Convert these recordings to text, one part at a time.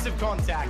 of contact.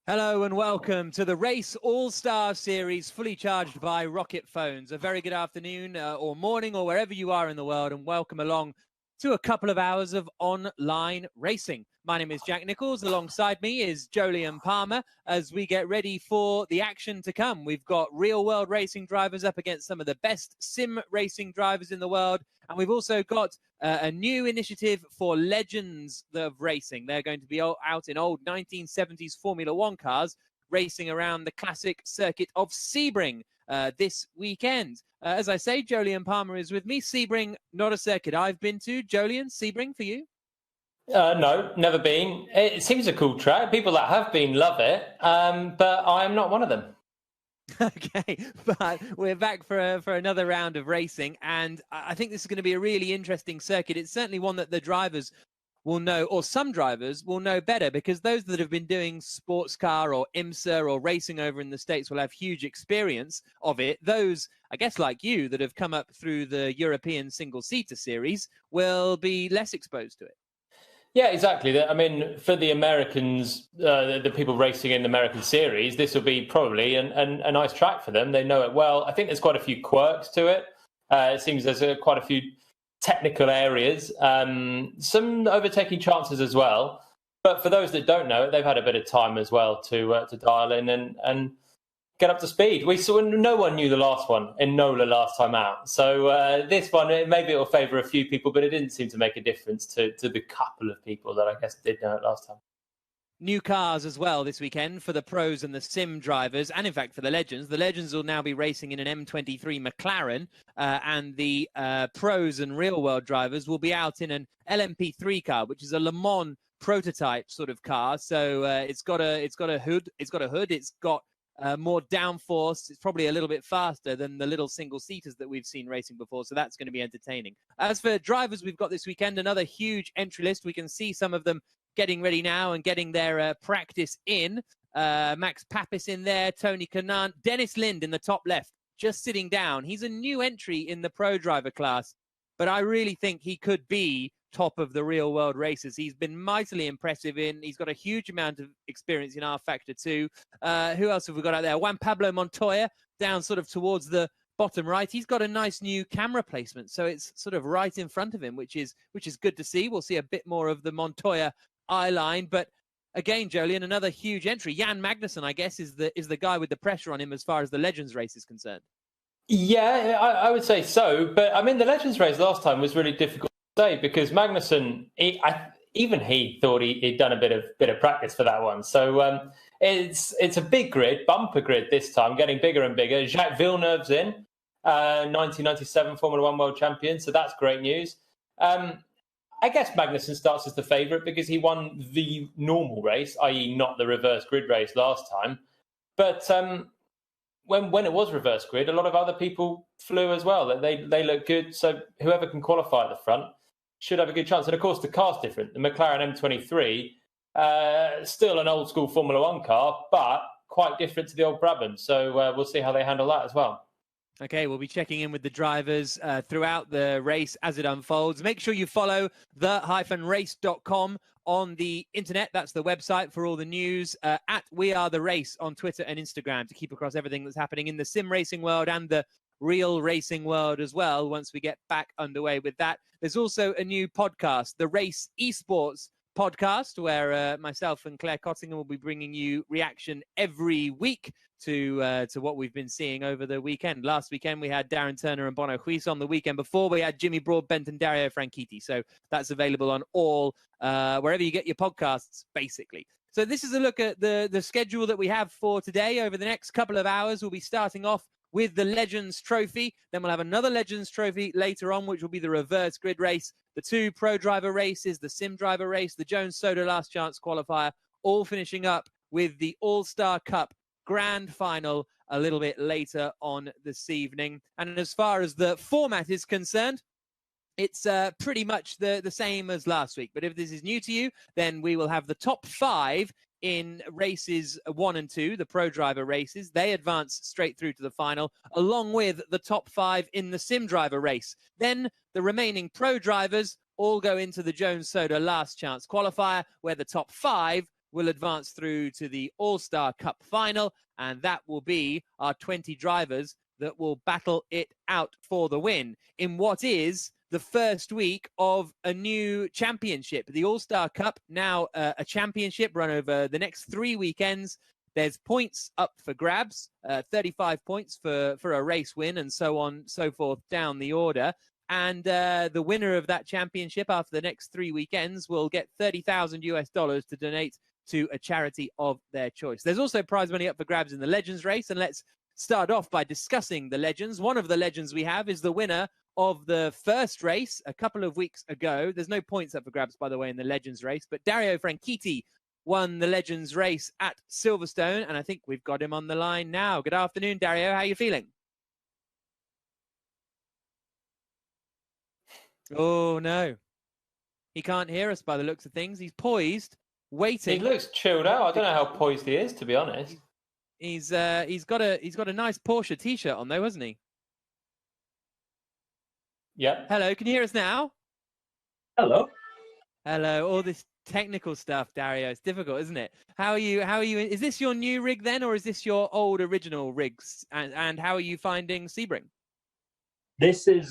Hello and welcome to the Race All-Star Series, fully charged by Rocket Phones. A very good afternoon or morning or wherever you are in the world, and welcome along to a couple of hours of online racing. My name is Jack Nichols. Alongside me is Jolyon Palmer as we get ready for the action to come. We've got real-world racing drivers up against some of the best sim racing drivers in the world, and we've also got a new initiative for legends of racing. They're going to be out in old 1970s Formula One cars, racing around the classic circuit of Sebring this weekend. As I say, Jolyon Palmer is with me. Sebring, not a circuit I've been to. Jolyon, Sebring for you? No, never been. It seems a cool track. People that have been love it, but I am not one of them. Okay, but we're back for another round of racing, and I think this is going to be a really interesting circuit. It's certainly one that the drivers will know, or some drivers will know better, because those that have been doing sports car or IMSA or racing over in the States will have huge experience of it. Those, I guess, like you, that have come up through the European single-seater series will be less exposed to it. Yeah, exactly. I mean, for the Americans, the people racing in the American series, this will be probably a nice track for them. They know it well. I think there's quite a few quirks to it. It seems there's quite a few technical areas, some overtaking chances as well. But for those that don't know it, they've had a bit of time as well to dial in and get up to speed. We saw no one knew the last one in NOLA last time out. So this one, maybe it will favour a few people, but it didn't seem to make a difference to the couple of people that I guess did know it last time. New cars as well this weekend for the pros and the sim drivers, and in fact for the legends. The legends will now be racing in an M23 McLaren, and the pros and real world drivers will be out in an LMP3 car, which is a Le Mans prototype sort of car. So it's got a hood, it's got more downforce. It's probably a little bit faster than the little single-seaters that we've seen racing before, so that's going to be entertaining. As for drivers we've got this weekend, another huge entry list. We can see some of them getting ready now and getting their practice in. Max Papis in there, Tony Kanaan, Dennis Lind in the top left, just sitting down. He's a new entry in the pro driver class, but I really think he could be top of the real world races. He's been mightily impressive he's got a huge amount of experience in R Factor 2. Who else have we got out there? Juan Pablo Montoya down sort of towards the bottom right. He's got a nice new camera placement, so it's sort of right in front of him, which is good to see. We'll see a bit more of the Montoya eye line, but again, Jolyon, another huge entry. Jan Magnussen, I guess, is the guy with the pressure on him as far as the Legends race is concerned. Yeah, I would say so. But I mean, the Legends race last time was really difficult to say because Magnussen, even he thought he'd done a bit of practice for that one. So it's a big grid, bumper grid this time, getting bigger and bigger. Jacques Villeneuve's in, 1997 Formula One world champion. So that's great news. I guess Magnussen starts as the favourite because he won the normal race, i.e. not the reverse grid race last time. But when it was reverse grid, a lot of other people flew as well. They look good, so whoever can qualify at the front should have a good chance. And of course, the car's different. The McLaren M23, still an old school Formula One car, but quite different to the old Brabham. So we'll see how they handle that as well. Okay, we'll be checking in with the drivers throughout the race as it unfolds. Make sure you follow the-race.com on the internet. That's the website for all the news. At We Are The Race on Twitter and Instagram to keep across everything that's happening in the sim racing world and the real racing world as well once we get back underway with that. There's also a new podcast, the Race Esports podcast, where myself and Claire Cottingham will be bringing you reaction every week to what we've been seeing over the weekend. Last weekend, we had Darren Turner and Bono Huis on. The weekend before, we had Jimmy Broadbent and Dario Franchitti. So that's available on all, wherever you get your podcasts, basically. So this is a look at the schedule that we have for today. Over the next couple of hours, we'll be starting off with the Legends Trophy. Then we'll have another Legends Trophy later on, which will be the reverse grid race, the 2 pro driver races, the sim driver race, the Jones Soda Last Chance qualifier, all finishing up with the All-Star Cup Grand Final a little bit later on this evening. And as far as the format is concerned, it's pretty much the same as last week. But if this is new to you, then we will have the top 5 in races 1 and 2, the pro driver races. They advance straight through to the final, along with the top 5 in the sim driver race. Then the remaining pro drivers all go into the Jones Soda Last Chance qualifier, where the top 5 will advance through to the All-Star Cup final, and that will be our 20 drivers that will battle it out for the win in what is the first week of a new championship. The All-Star Cup, now a championship run over the next 3 weekends. There's points up for grabs, 35 points for a race win, and so on, so forth, down the order. And the winner of that championship after the next 3 weekends will get $30,000 to donate to a charity of their choice. There's also prize money up for grabs in the Legends race, and let's start off by discussing the Legends. One of the Legends we have is the winner of the first race a couple of weeks ago. There's no points up for grabs, by the way, in the Legends race, but Dario Franchitti won the Legends race at Silverstone, and I think we've got him on the line now. Good afternoon, Dario. How are you feeling? Oh, no. He can't hear us by the looks of things. He's poised, waiting. He looks chilled out. I don't know how poised he is, to be honest. He's got a nice Porsche T-shirt on, though, hasn't he? Yep. Hello, can you hear us now? Hello. Hello. All this technical stuff, Dario. It's difficult, isn't it? How are you? Is this your new rig then, or is this your old original rigs? And how are you finding Sebring? This is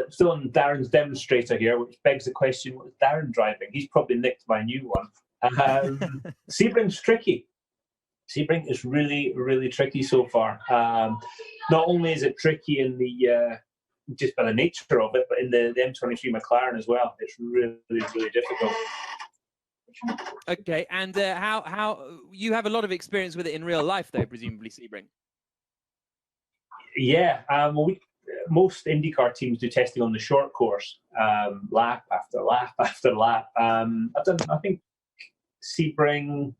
still on Darren's demonstrator here, which begs the question, what is Darren driving? He's probably nicked my new one. Sebring's tricky. Sebring is really, really tricky so far. Not only is it tricky in the just by the nature of it, but in the M23 McLaren as well. It's really, really difficult. Okay, and how you have a lot of experience with it in real life, though, presumably, Sebring. Yeah, most IndyCar teams do testing on the short course, lap after lap after lap. I've done, I think, Sebring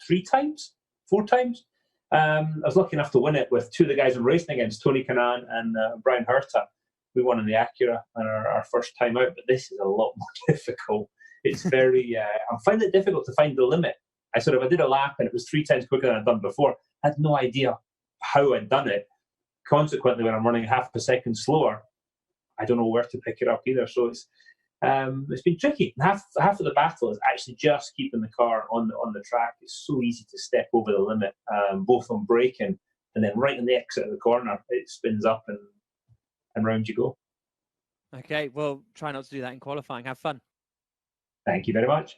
4 times. I was lucky enough to win it with 2 of the guys I'm racing against, Tony Kanaan and Brian Herta. We won in the Acura on our first time out, but this is a lot more difficult. It's very, I'm finding it difficult to find the limit. I did a lap and it was 3 times quicker than I'd done before. I had no idea how I'd done it. Consequently, when I'm running half a second slower, I don't know where to pick it up either. So it's been tricky. Half of the battle is actually just keeping the car on the track. It's so easy to step over the limit, both on braking and then right in the exit of the corner, it spins up and round you go. Okay, well, try not to do that in qualifying. Have fun. Thank you very much.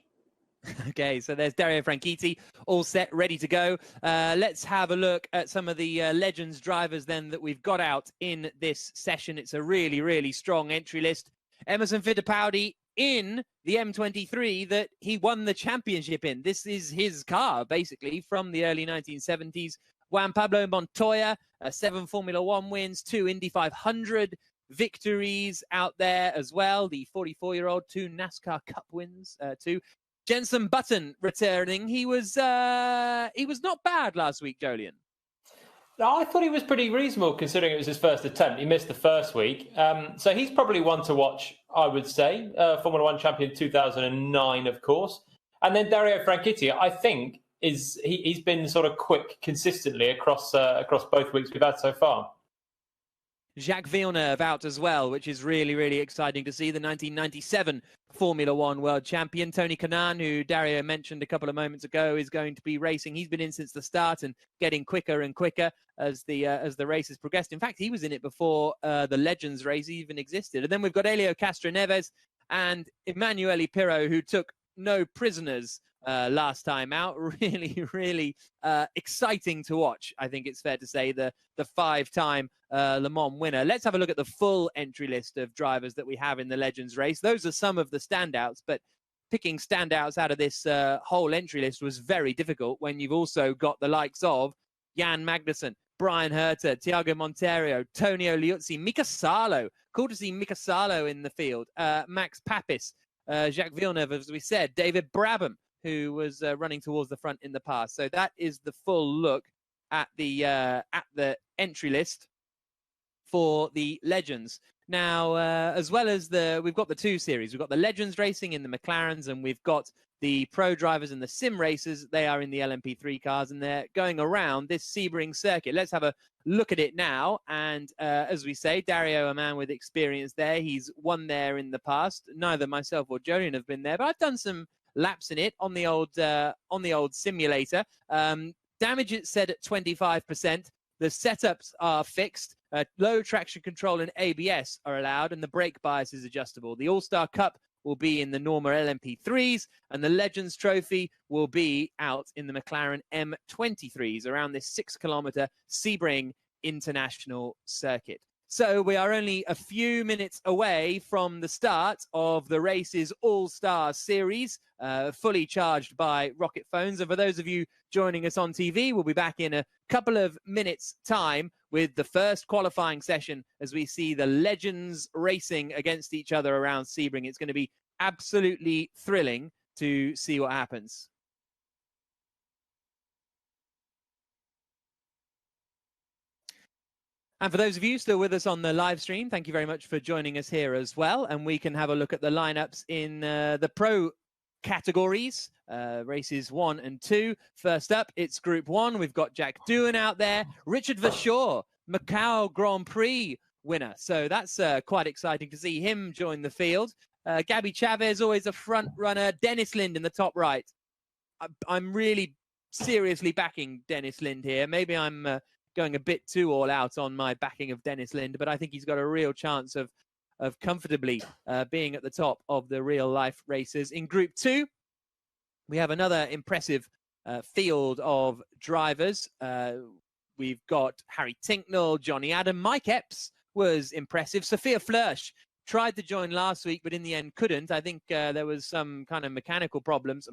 Okay, so there's Dario Franchitti, all set, ready to go. Let's have a look at some of the Legends drivers then that we've got out in this session. It's a really, really strong entry list. Emerson Fittipaldi in the M23 that he won the championship in. This is his car, basically, from the early 1970s. Juan Pablo Montoya, 7 Formula One wins, 2 Indy 500 victories out there as well. The 44-year-old, 2 NASCAR Cup wins, too. Jenson Button returning. He was not bad last week, Jolien. No, I thought he was pretty reasonable considering it was his first attempt. He missed the first week. So he's probably one to watch, I would say. Formula One champion 2009, of course. And then Dario Franchitti, I think, he's been sort of quick consistently across both weeks we've had so far. Jacques Villeneuve out as well, which is really, really exciting to see. The 1997 Formula One world champion, Tony Kanaan, who Dario mentioned a couple of moments ago, is going to be racing. He's been in since the start and getting quicker and quicker as the race has progressed. In fact, he was in it before the Legends race even existed. And then we've got Helio Castroneves and Emanuele Pirro, who took no prisoners last time out. Really, really exciting to watch. I think it's fair to say the 5-time Le Mans winner. Let's have a look at the full entry list of drivers that we have in the Legends race. Those are some of the standouts, but picking standouts out of this whole entry list was very difficult when you've also got the likes of Jan Magnussen, Brian Herter, Thiago Monteiro, Tonio Liuzzi, Mika Salo. Cool to see Mika Salo in the field. Max Papis, Jacques Villeneuve, as we said, David Brabham, who was running towards the front in the past. So that is the full look at the entry list for the Legends. Now, as well as we've got the two series. We've got the Legends racing in the McLarens, and we've got the pro drivers and the sim racers. They are in the LMP3 cars, and they're going around this Sebring circuit. Let's have a look at it now. And as we say, Dario, a man with experience there, he's won there in the past. Neither myself or Jolyon have been there, but I've done some laps in it on the old simulator. Damage is set at 25%. The setups are fixed. Low traction control and ABS are allowed, and the brake bias is adjustable. The All-Star Cup will be in the Norma LMP3s, and the Legends Trophy will be out in the McLaren M23s around this 6-kilometer Sebring International Circuit. So we are only a few minutes away from the start of the race's All-Star Series, fully charged by Rocket phones. And for those of you joining us on TV, we'll be back in a couple of minutes' time with the first qualifying session as we see the Legends racing against each other around Sebring. It's going to be absolutely thrilling to see what happens. And for those of you still with us on the live stream, thank you very much for joining us here as well. And we can have a look at the lineups in the pro categories, races 1 and 2. First up, it's Group 1. We've got Jack Doohan out there. Richard Verschoor, Macau Grand Prix winner. So that's quite exciting to see him join the field. Gabby Chavez, always a front runner. Dennis Lind in the top right. I'm really seriously backing Dennis Lind here. Maybe I'm going a bit too all out on my backing of Dennis Lind, but I think he's got a real chance of comfortably being at the top of the real life races. In Group 2, we have another impressive field of drivers. We've got Harry Tinknell, Johnny Adam, Mike Epps was impressive. Sophia Flörsch tried to join last week, but in the end couldn't. I think there was some kind of technical problems,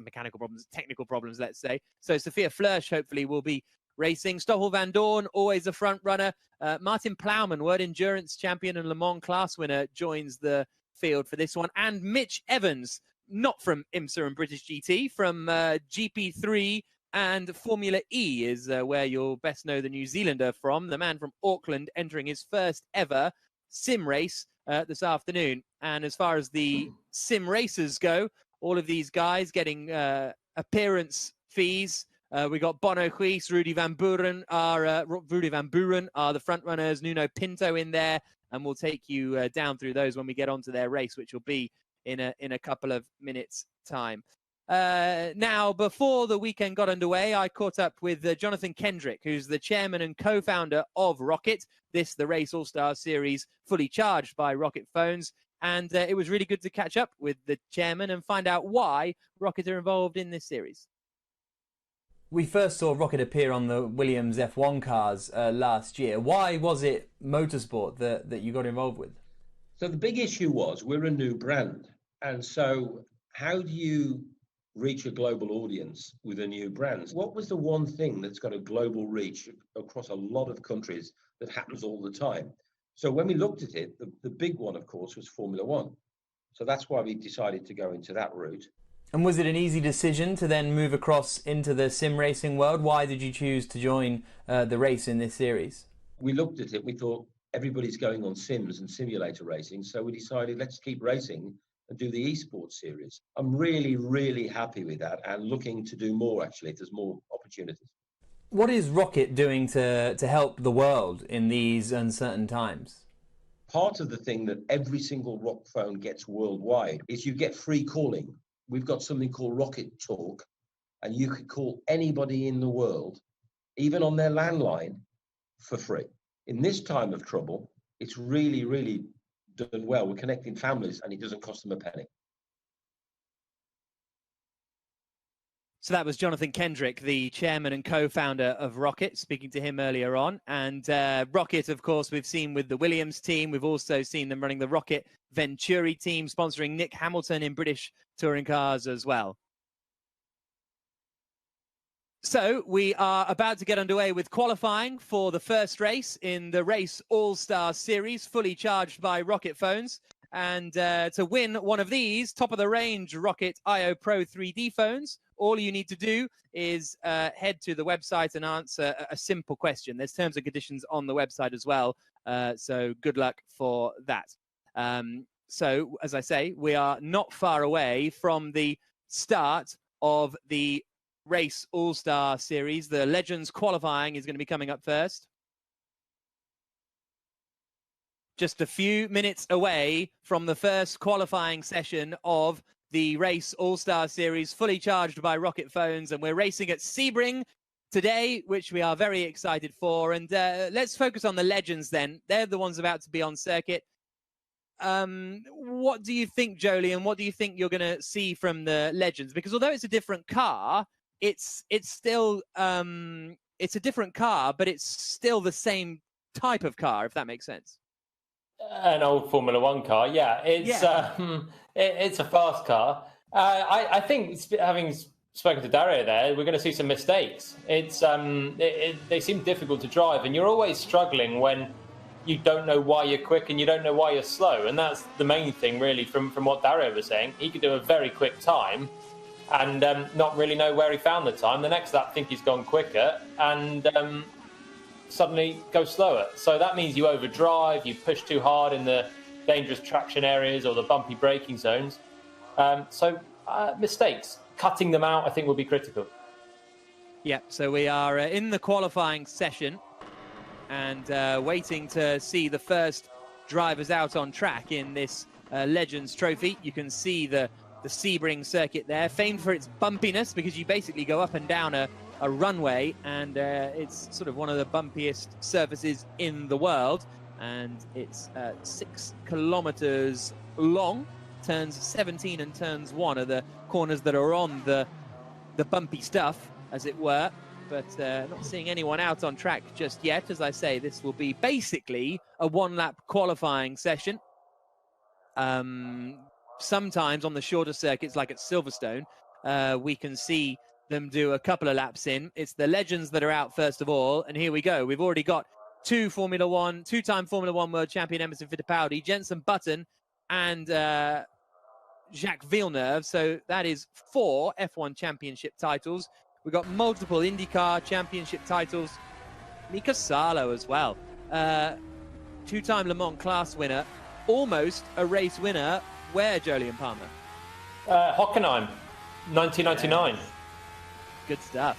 let's say. So Sophia Flörsch hopefully will be racing. Stoffel Van Dorn, always a front runner. Martin Plowman, World Endurance Champion and Le Mans class winner, joins the field for this one. And Mitch Evans, not from IMSA and British GT, from GP3 and Formula E is where you'll best know the New Zealander from. The man from Auckland entering his first ever sim race this afternoon. And as far as the sim racers go, all of these guys getting appearance fees. We got Bono Huis, Rudy Van Buren are the front runners. Nuno Pinto in there, and we'll take you down through those when we get onto their race, which will be in a couple of minutes' time. Now, before the weekend got underway, I caught up with Jonathan Kendrick, who's the chairman and co-founder of Rocket. The Race All-Star Series, fully charged by Rocket phones. And it was really good to catch up with the chairman and find out why Rocket are involved in this series. We first saw Rocket appear on the Williams F1 cars last year. Why was it motorsport that you got involved with? So the big issue was we're a new brand. And so how do you reach a global audience with a new brand? What was the one thing that's got a global reach across a lot of countries that happens all the time? So when we looked at it, the big one, of course, was Formula One. So that's why we decided to go into that route. And was it an easy decision to then move across into the sim racing world? Why did you choose to join the race in this series? We looked at it, we thought everybody's going on sims and simulator racing, so we decided let's keep racing and do the esports series. I'm really, really happy with that and looking to do more, actually, if there's more opportunities. What is Rocket doing to help the world in these uncertain times? Part of the thing that every single rock phone gets worldwide is you get free calling. We've got something called Rocket Talk, and you could call anybody in the world, even on their landline, for free. In this time of trouble, it's really, really done well. We're connecting families, and it doesn't cost them a penny. So that was Jonathan Kendrick, the chairman and co-founder of Rocket, speaking to him earlier on. And Rocket, of course, we've seen with the Williams team. We've also seen them running the Rocket Venturi team, sponsoring Nick Hamilton in British touring cars as well. So we are about to get underway with qualifying for the first race in the Race All-Star Series, fully charged by Rocket phones. And to win one of these top-of-the-range Rocket IO Pro 3D phones, all you need to do is head to the website and answer a simple question. There's terms and conditions on the website as well, so good luck for that. So, as I say, we are not far away from the start of the Race All-Star Series. The Legends qualifying is going to be coming up first. Just a few minutes away from the first qualifying session of the Race All-Star Series, fully charged by Rocket phones, and we're racing at Sebring today, which we are very excited for. And let's focus on the Legends then. They're the ones about to be on circuit. What do you think, Jolie, and what do you think you're going to see from the Legends? Because although it's a different car, it's still it's a different car, but it's still the same type of car, if that makes sense. An old Formula One car, yeah. It's a fast car. I think, having spoken to Dario there, we're going to see some mistakes. They seem difficult to drive, and you're always struggling when you don't know why you're quick and you don't know why you're slow. And that's the main thing, really, from what Dario was saying. He could do a very quick time and not really know where he found the time. The next lap, think he's gone quicker, and suddenly go slower. So that means you overdrive, you push too hard in the dangerous traction areas or the bumpy braking zones. Mistakes, cutting them out, I think, will be critical. Yeah, so we are in the qualifying session and waiting to see the first drivers out on track in this Legends Trophy. You can see the Sebring circuit there, famed for its bumpiness, because you basically go up and down a runway, and it's sort of one of the bumpiest surfaces in the world, and it's 6 kilometers long. Turns 17 and turns 1 are the corners that are on the bumpy stuff, as it were, but not seeing anyone out on track just yet. As I say, this will be basically a one-lap qualifying session. Sometimes on the shorter circuits, like at Silverstone, we can see them do a couple of laps in. It's the Legends that are out first of all, and here we go. We've already got two-time Formula One world champion Emerson Fittipaldi, Jenson Button, and Jacques Villeneuve. So that is 4 F1 championship titles. We've got multiple IndyCar championship titles. Mika Salo as well. 2-time Le Mans class winner, almost a race winner. Where, Jolie and Palmer? Hockenheim, 1999. Good stuff.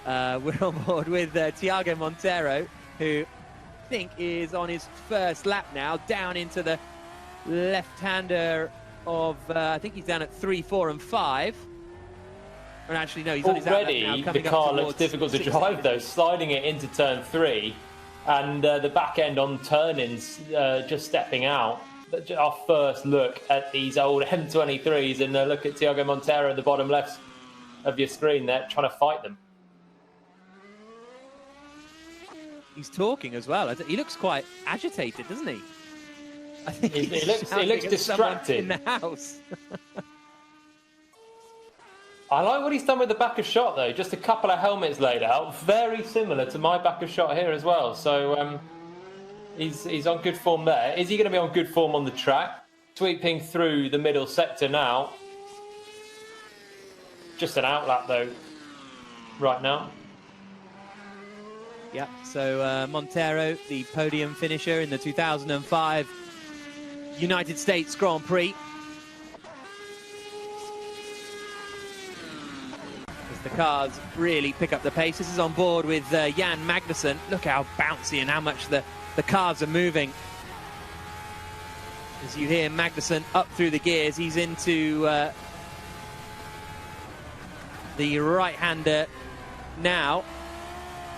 We're on board with Thiago Monteiro, who I think is on his first lap now, down into the left-hander of, I think he's down at 3, 4, and 5. And actually, no, he's on his outlap now. Already, the car looks difficult to drive, though, sliding it into turn 3, and the back end on turn-ins just stepping out. Our first look at these old M23s, and look at Thiago Monteiro at the bottom left of your screen there, trying to fight them. He's talking as well. He looks quite agitated, doesn't he? I think he looks distracted in the house. I like what he's done with the back of shot, though. Just a couple of helmets laid out, very similar to my back of shot here as well. So he's on good form there. Is he going to be on good form on the track? Sweeping through the middle sector now. Just an outlap, though, right now. Yeah, so Monteiro, the podium finisher in the 2005 United States Grand Prix. As the cars really pick up the pace. This is on board with Jan Magnussen. Look how bouncy and how much the cars are moving. As you hear Magnussen up through the gears, he's into the right-hander now,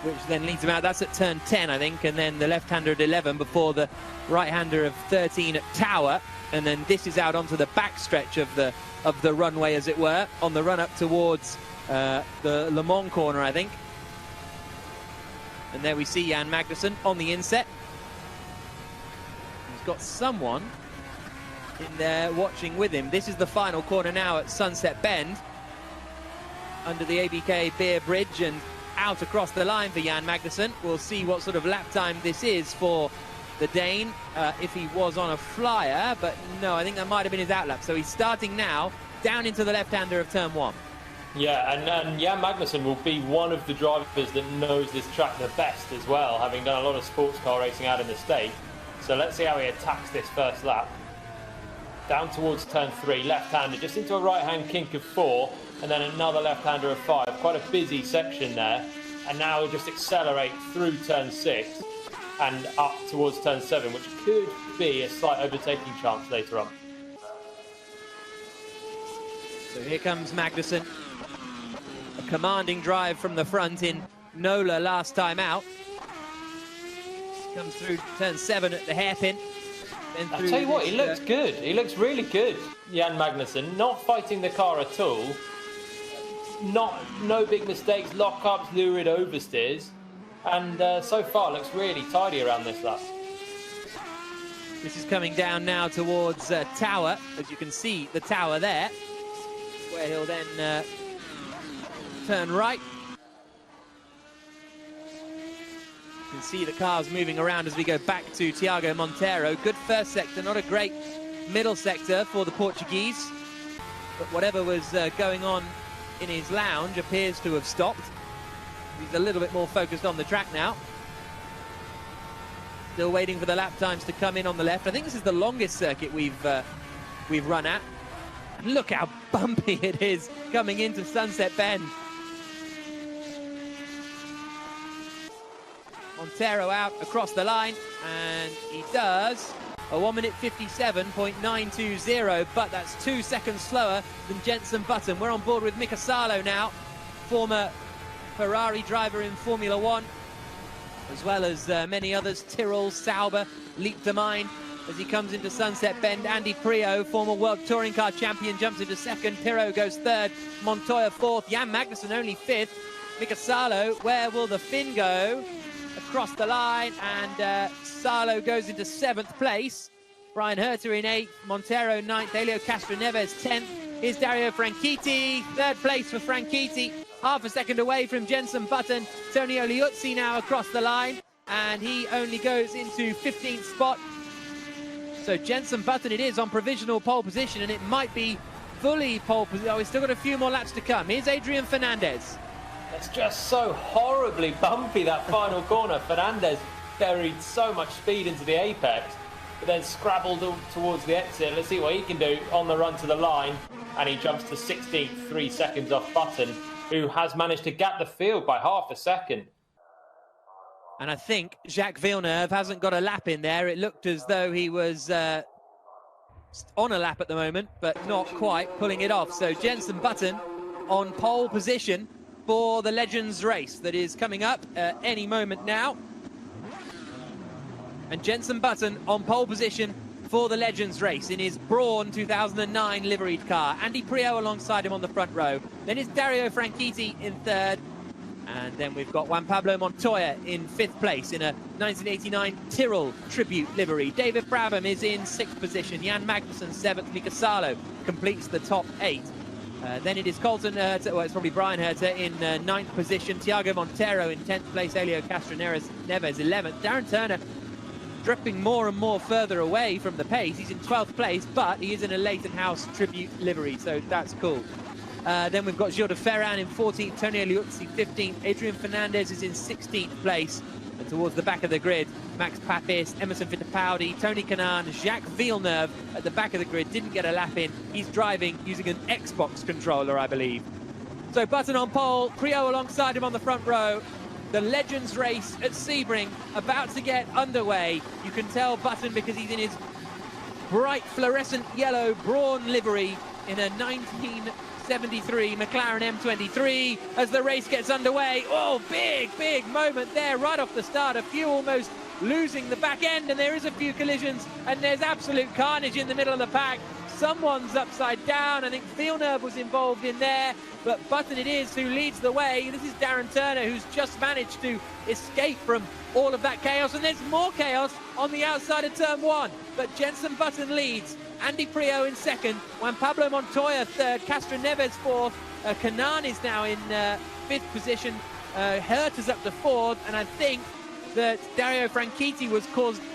which then leads him out. That's at turn 10, I think, and then the left-hander at 11 before the right-hander of 13 at Tower, and then this is out onto the backstretch of the runway, as it were, on the run-up towards the Le Mans corner, I think. And there we see Jan Magnussen on the inset. He's got someone in there watching with him. This is the final corner now at Sunset Bend, under the ABK Beer Bridge, and out across the line for Jan Magnussen. We'll see what sort of lap time this is for the Dane, if he was on a flyer, but no, I think that might have been his outlap. So he's starting now down into the left-hander of turn 1. Yeah, and Jan Magnussen will be one of the drivers that knows this track the best as well, having done a lot of sports car racing out in the States. So let's see how he attacks this first lap. Down towards turn 3, left-hander, just into a right-hand kink of 4, and then another left-hander of 5. Quite a busy section there. And now he'll just accelerate through turn 6 and up towards turn 7, which could be a slight overtaking chance later on. So here comes Magnussen. A commanding drive from the front in Nola last time out. Comes through turn 7 at the hairpin. I'll tell you what, he looks good. He looks really good, Jan Magnussen. Not fighting the car at all. No big mistakes, lockups, lurid oversteers. And so far looks really tidy around this lap. This is coming down now towards Tower. As you can see, the Tower there, where he'll then turn right. You can see the cars moving around as we go back to Tiago Monteiro. Good first sector, not a great middle sector for the Portuguese. But whatever was going on in his lounge appears to have stopped. He's a little bit more focused on the track now. Still waiting for the lap times to come in on the left. I think this is the longest circuit we've run at. And look how bumpy it is coming into Sunset Bend. Monteiro out across the line, and he does a 1 minute 57.920, but that's 2 seconds slower than Jenson Button. We're on board with Mika Salo now, former Ferrari driver in Formula 1, as well as many others. Tyrrell, Sauber, leap to mind as he comes into Sunset Bend. Andy Pirro, former World Touring Car champion, jumps into second. Pirro goes third. Montoya fourth. Jan Magnussen only fifth. Mika Salo, where will the Finn go? Across the line, and Salo goes into 7th place. Brian Herter in 8th, Monteiro 9th, Helio Castroneves 10th. Here's Dario Franchitti, 3rd place for Franchitti, half a second away from Jenson Button. Tony Oliuzzi now across the line, and he only goes into 15th spot. So Jenson Button it is on provisional pole position, and it might be fully pole position. Oh, we've still got a few more laps to come. Here's Adrián Fernández. It's just so horribly bumpy, that final corner. Fernández buried so much speed into the apex, but then scrabbled towards the exit. Let's see what he can do on the run to the line. And he jumps to 16th, 3 seconds off Button, who has managed to gap the field by half a second. And I think Jacques Villeneuve hasn't got a lap in there. It looked as though he was on a lap at the moment, but not quite pulling it off. So Jenson Button on pole position for the Legends race that is coming up any moment now. And Jenson Button on pole position for the Legends race in his Brawn 2009 liveried car. Andy Pirro alongside him on the front row. Then it's Dario Franchitti in 3rd. And then we've got Juan Pablo Montoya in 5th place in a 1989 Tyrrell tribute livery. David Brabham is in 6th position. Jan Magnussen 7th. Mika Salo completes the top 8. Then it is Colton Herter, well, it's probably Brian Herter in 9th position. Tiago Monteiro in 10th place. Helio Castroneves 11th. Darren Turner dripping more and more further away from the pace. He's in 12th place, but he is in a Leighton House tribute livery, so that's cool. Then we've got Gilles de Ferran in 14th, Tony Oliuzzi 15th, Adrián Fernández is in 16th place. And towards the back of the grid, Max Papis, Emerson Fittipaldi, Tony Kanaan, Jacques Villeneuve at the back of the grid. Didn't get a lap in. He's driving using an Xbox controller, I believe. So Button on pole, Pirro alongside him on the front row. The Legends race at Sebring about to get underway. You can tell Button because he's in his bright fluorescent yellow Brawn livery in a 1973 McLaren M23 as the race gets underway. Oh, big moment there right off the start. A few almost losing the back end, and there is a few collisions, and there's absolute carnage in the middle of the pack. Someone's upside down. I think Villeneuve was involved in there, but Button it is who leads the way. This is Darren Turner, who's just managed to escape from all of that chaos, and there's more chaos on the outside of turn 1, but Jenson Button leads. Andy Priaulx in second, Juan Pablo Montoya third, Castro Neves fourth, Kanan is now in fifth position, Hurt is up to fourth, and I think that Dario Franchitti was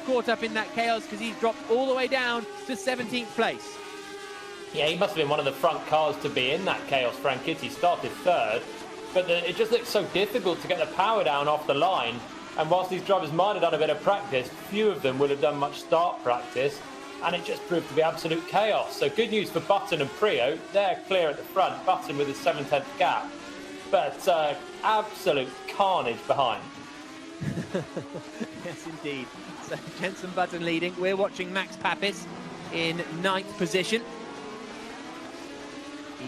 caught up in that chaos because he's dropped all the way down to 17th place. Yeah, he must have been one of the front cars to be in that chaos. Franchitti started third, but it just looked so difficult to get the power down off the line. And whilst these drivers might have done a bit of practice, few of them would have done much start practice, and it just proved to be absolute chaos. So good news for Button and Priaulx. They're clear at the front, Button with a 7/10 gap. But absolute carnage behind. Yes, indeed. So Jenson Button leading. We're watching Max Papis in 9th position.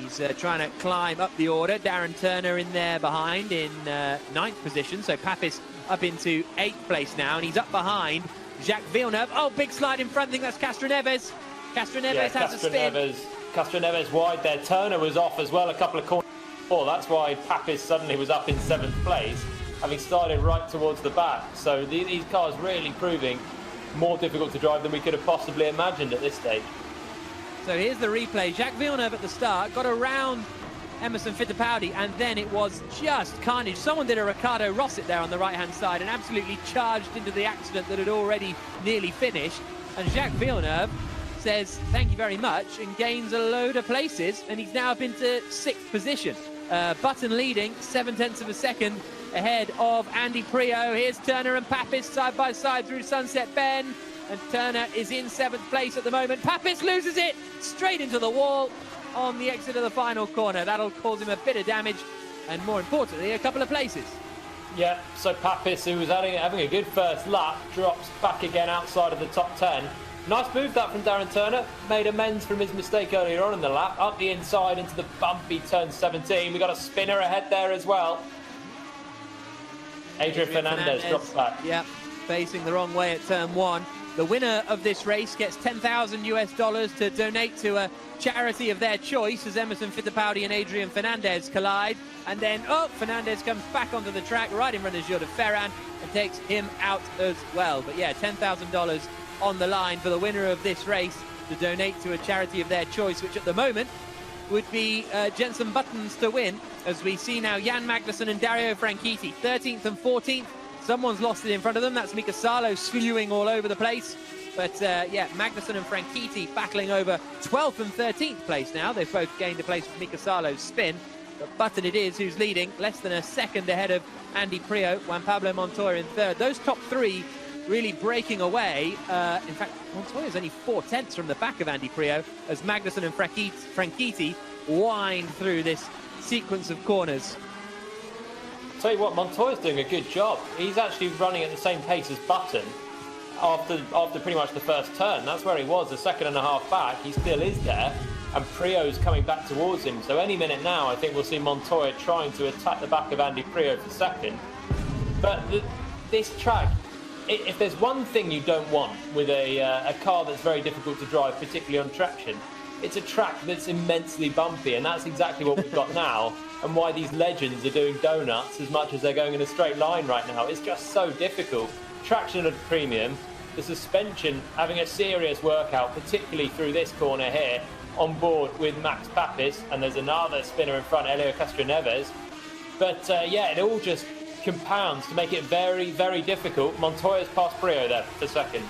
He's trying to climb up the order. Darren Turner in there behind in 9th position. So Papis up into 8th place now, and he's up behind Jacques Villeneuve. Oh, big slide in front. I think that's Castro Neves. Castro Neves has a spin. Castro Neves wide there. Turner was off as well a couple of corners before. That's why Papis suddenly was up in 7th place, having started right towards the back. So these cars really proving more difficult to drive than we could have possibly imagined at this stage. So here's the replay. Jacques Villeneuve at the start got around Emerson Fittipaldi, and then it was just carnage. Someone did a Ricardo Rosset there on the right-hand side and absolutely charged into the accident that had already nearly finished. And Jacques Villeneuve says thank you very much and gains a load of places, and he's now up into 6th position. Button leading 0.7 of a second ahead of Andy Priaulx. Here's Turner and Papis side by side through Sunset Bend, and Turner is in 7th place at the moment. Papis loses it straight into the wall on the exit of the final corner. That'll cause him a bit of damage, and more importantly, a couple of places. Yeah, so Papis, who was having a good first lap, drops back again outside of the top 10. Nice move that from Darren Turner. Made amends from his mistake earlier on in the lap. Up the inside into the bumpy turn 17. We got a spinner ahead there as well. Adrián Fernández drops back. Yeah, facing the wrong way at turn 1. The winner of this race gets $10,000 to donate to a charity of their choice as Emerson Fittipaldi and Adrián Fernández collide. And then, Fernández comes back onto the track right in front of Gilles de Ferran and takes him out as well. But yeah, $10,000 on the line for the winner of this race to donate to a charity of their choice, which at the moment would be Jenson Button's to win, as we see now Jan Magnussen and Dario Franchitti 13th and 14th. Someone's lost it in front of them. That's Mika Salo slewing all over the place. But yeah, Magnussen and Franchitti battling over 12th and 13th place now. They've both gained a place with Mika Salo's spin. But Button it is who's leading, less than a second ahead of Andy Priaulx, Juan Pablo Montoya in third. Those top three really breaking away. In fact, Montoya's only 4/10 from the back of Andy Priaulx as Magnussen and Franchitti wind through this sequence of corners. Tell you what, Montoya's doing a good job. He's actually running at the same pace as Button after pretty much the first turn. That's where he was, a second and a half back. He still is there, and Priaulx's coming back towards him. So any minute now, I think we'll see Montoya trying to attack the back of Andy Priaulx for second. But this track, if there's one thing you don't want with a car that's very difficult to drive, particularly on traction, it's a track that's immensely bumpy, and that's exactly what we've got now, and why these legends are doing donuts as much as they're going in a straight line right now. It's just so difficult. Traction at a premium, the suspension having a serious workout, particularly through this corner here, on board with Max Papis, and there's another spinner in front, Helio Castro Neves. But yeah, it all just compounds to make it very, very difficult. Montoya's past Priaulx there for second.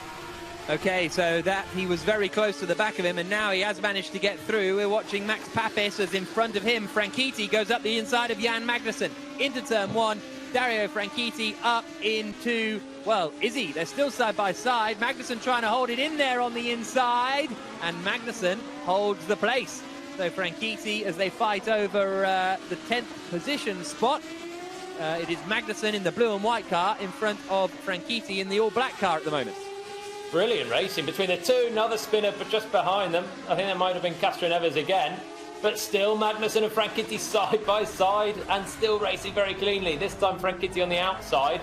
Okay, so that he was very close to the back of him, and now he has managed to get through. We're watching Max Papis as in front of him, Franchitti goes up the inside of Jan Magnussen into turn 1. Dario Franchitti up into, well, Izzy. They're still side by side. Magnussen trying to hold it in there on the inside, and Magnussen holds the place. So Franchitti, as they fight over the 10th position spot, it is Magnussen in the blue and white car in front of Franchitti in the all black car at the moment. Brilliant racing between the two. Another spinner but just behind them. I think that might have been Castro Neves again. But still, Magnussen and Franchitti side by side and still racing very cleanly. This time Franchitti on the outside.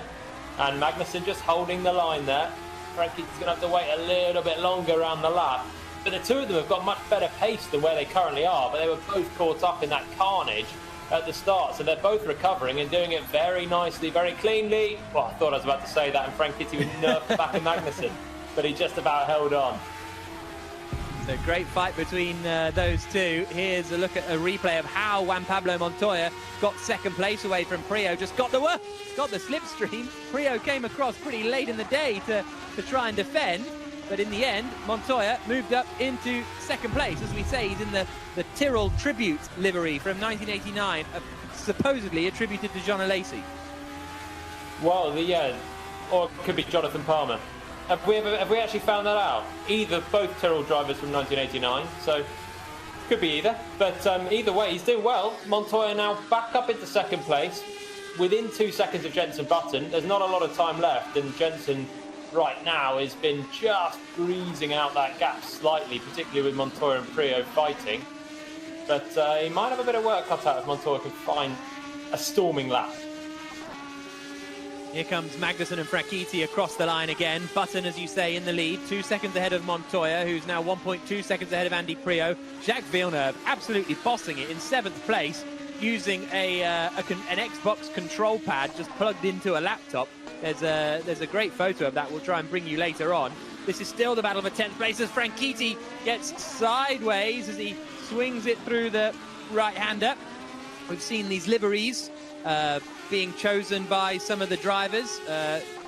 And Magnussen just holding the line there. Franchitti's going to have to wait a little bit longer around the lap. But the two of them have got much better pace than where they currently are, but they were both caught up in that carnage at the start, so they're both recovering and doing it very nicely, very cleanly. Well, I thought I was about to say that, and Franchitti would nerf the back of Magnussen, but he just about held on. So great fight between those two. Here's a look at a replay of how Juan Pablo Montoya got second place away from Pirro. Just got the slipstream. Pirro came across pretty late in the day to try and defend. But in the end, Montoya moved up into second place. As we say, he's in the Tyrrell Tribute livery from 1989, supposedly attributed to John Alesi. Well, or it could be Jonathan Palmer. Have we actually found that out? Both Tyrrell drivers from 1989, so could be either. But either way, he's doing well. Montoya now back up into second place, within 2 seconds of Jenson Button. There's not a lot of time left, and Jenson right now has been just breezing out that gap slightly, particularly with Montoya and Pirro fighting. But he might have a bit of work cut out if Montoya can find a storming lap. Here comes Magnussen and Franchitti across the line again. Button, as you say, in the lead, 2 seconds ahead of Montoya, who's now 1.2 seconds ahead of Andy Pirro. Jacques Villeneuve absolutely bossing it in 7th place, using an Xbox control pad just plugged into a laptop. There's a great photo of that we'll try and bring you later on. This is still the battle for 10th place as Franchitti gets sideways as he swings it through the right-hander. We've seen these liveries being chosen by some of the drivers.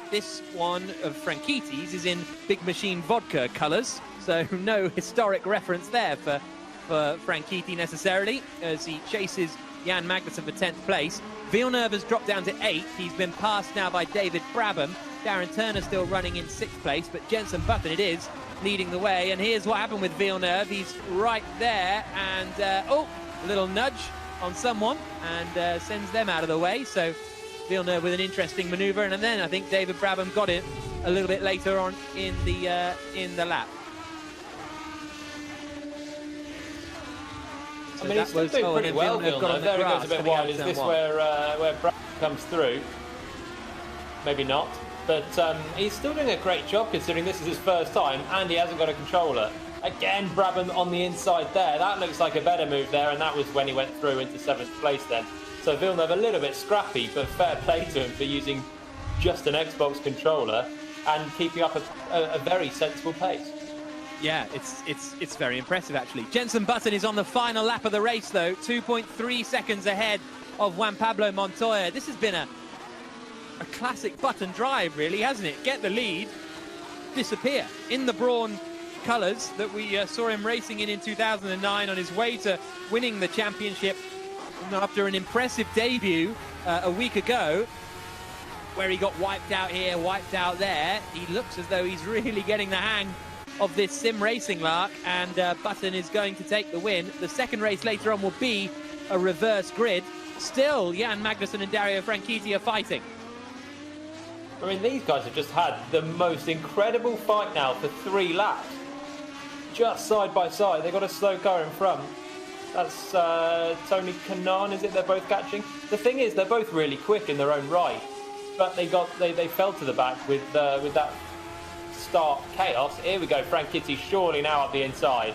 This one of Franchitti's is in Big Machine Vodka colours, so no historic reference there for Franchitti necessarily, as he chases Jan Magnussen for 10th place. Villeneuve has dropped down to 8th. He's been passed now by David Brabham. Darren Turner still running in 6th place, but Jenson Button it is leading the way. And here's what happened with Villeneuve. He's right there, and a little nudge on someone, and sends them out of the way. So Villeneuve with an interesting manoeuvre, and then I think David Brabham got it a little bit later on in the lap. I mean, he's still doing pretty well, Villeneuve. There he goes a bit wide. Is this where Brad comes through? Maybe not. But he's still doing a great job considering this is his first time and he hasn't got a controller. Again, Brabham on the inside there. That looks like a better move there, and that was when he went through into 7th place then. So Villeneuve a little bit scrappy, but fair play to him for using just an Xbox controller and keeping up a very sensible pace. Yeah, it's very impressive, actually. Jenson Button is on the final lap of the race, though, 2.3 seconds ahead of Juan Pablo Montoya. This has been a classic Button drive, really, hasn't it? Get the lead, disappear. In the Brawn colours that we saw him racing in 2009 on his way to winning the championship after an impressive debut a week ago, where he got wiped out here, wiped out there. He looks as though he's really getting the hang of this sim racing lark, and Button is going to take the win. The second race later on will be a reverse grid. Still, Jan Magnussen and Dario Franchitti are fighting. I mean, these guys have just had the most incredible fight now for 3 laps. Just side by side. They've got a slow car in front. That's Tony Kanaan, is it, they're both catching? The thing is, they're both really quick in their own right, but they fell to the back with that start chaos. Here we go, Franchitti surely now up the inside.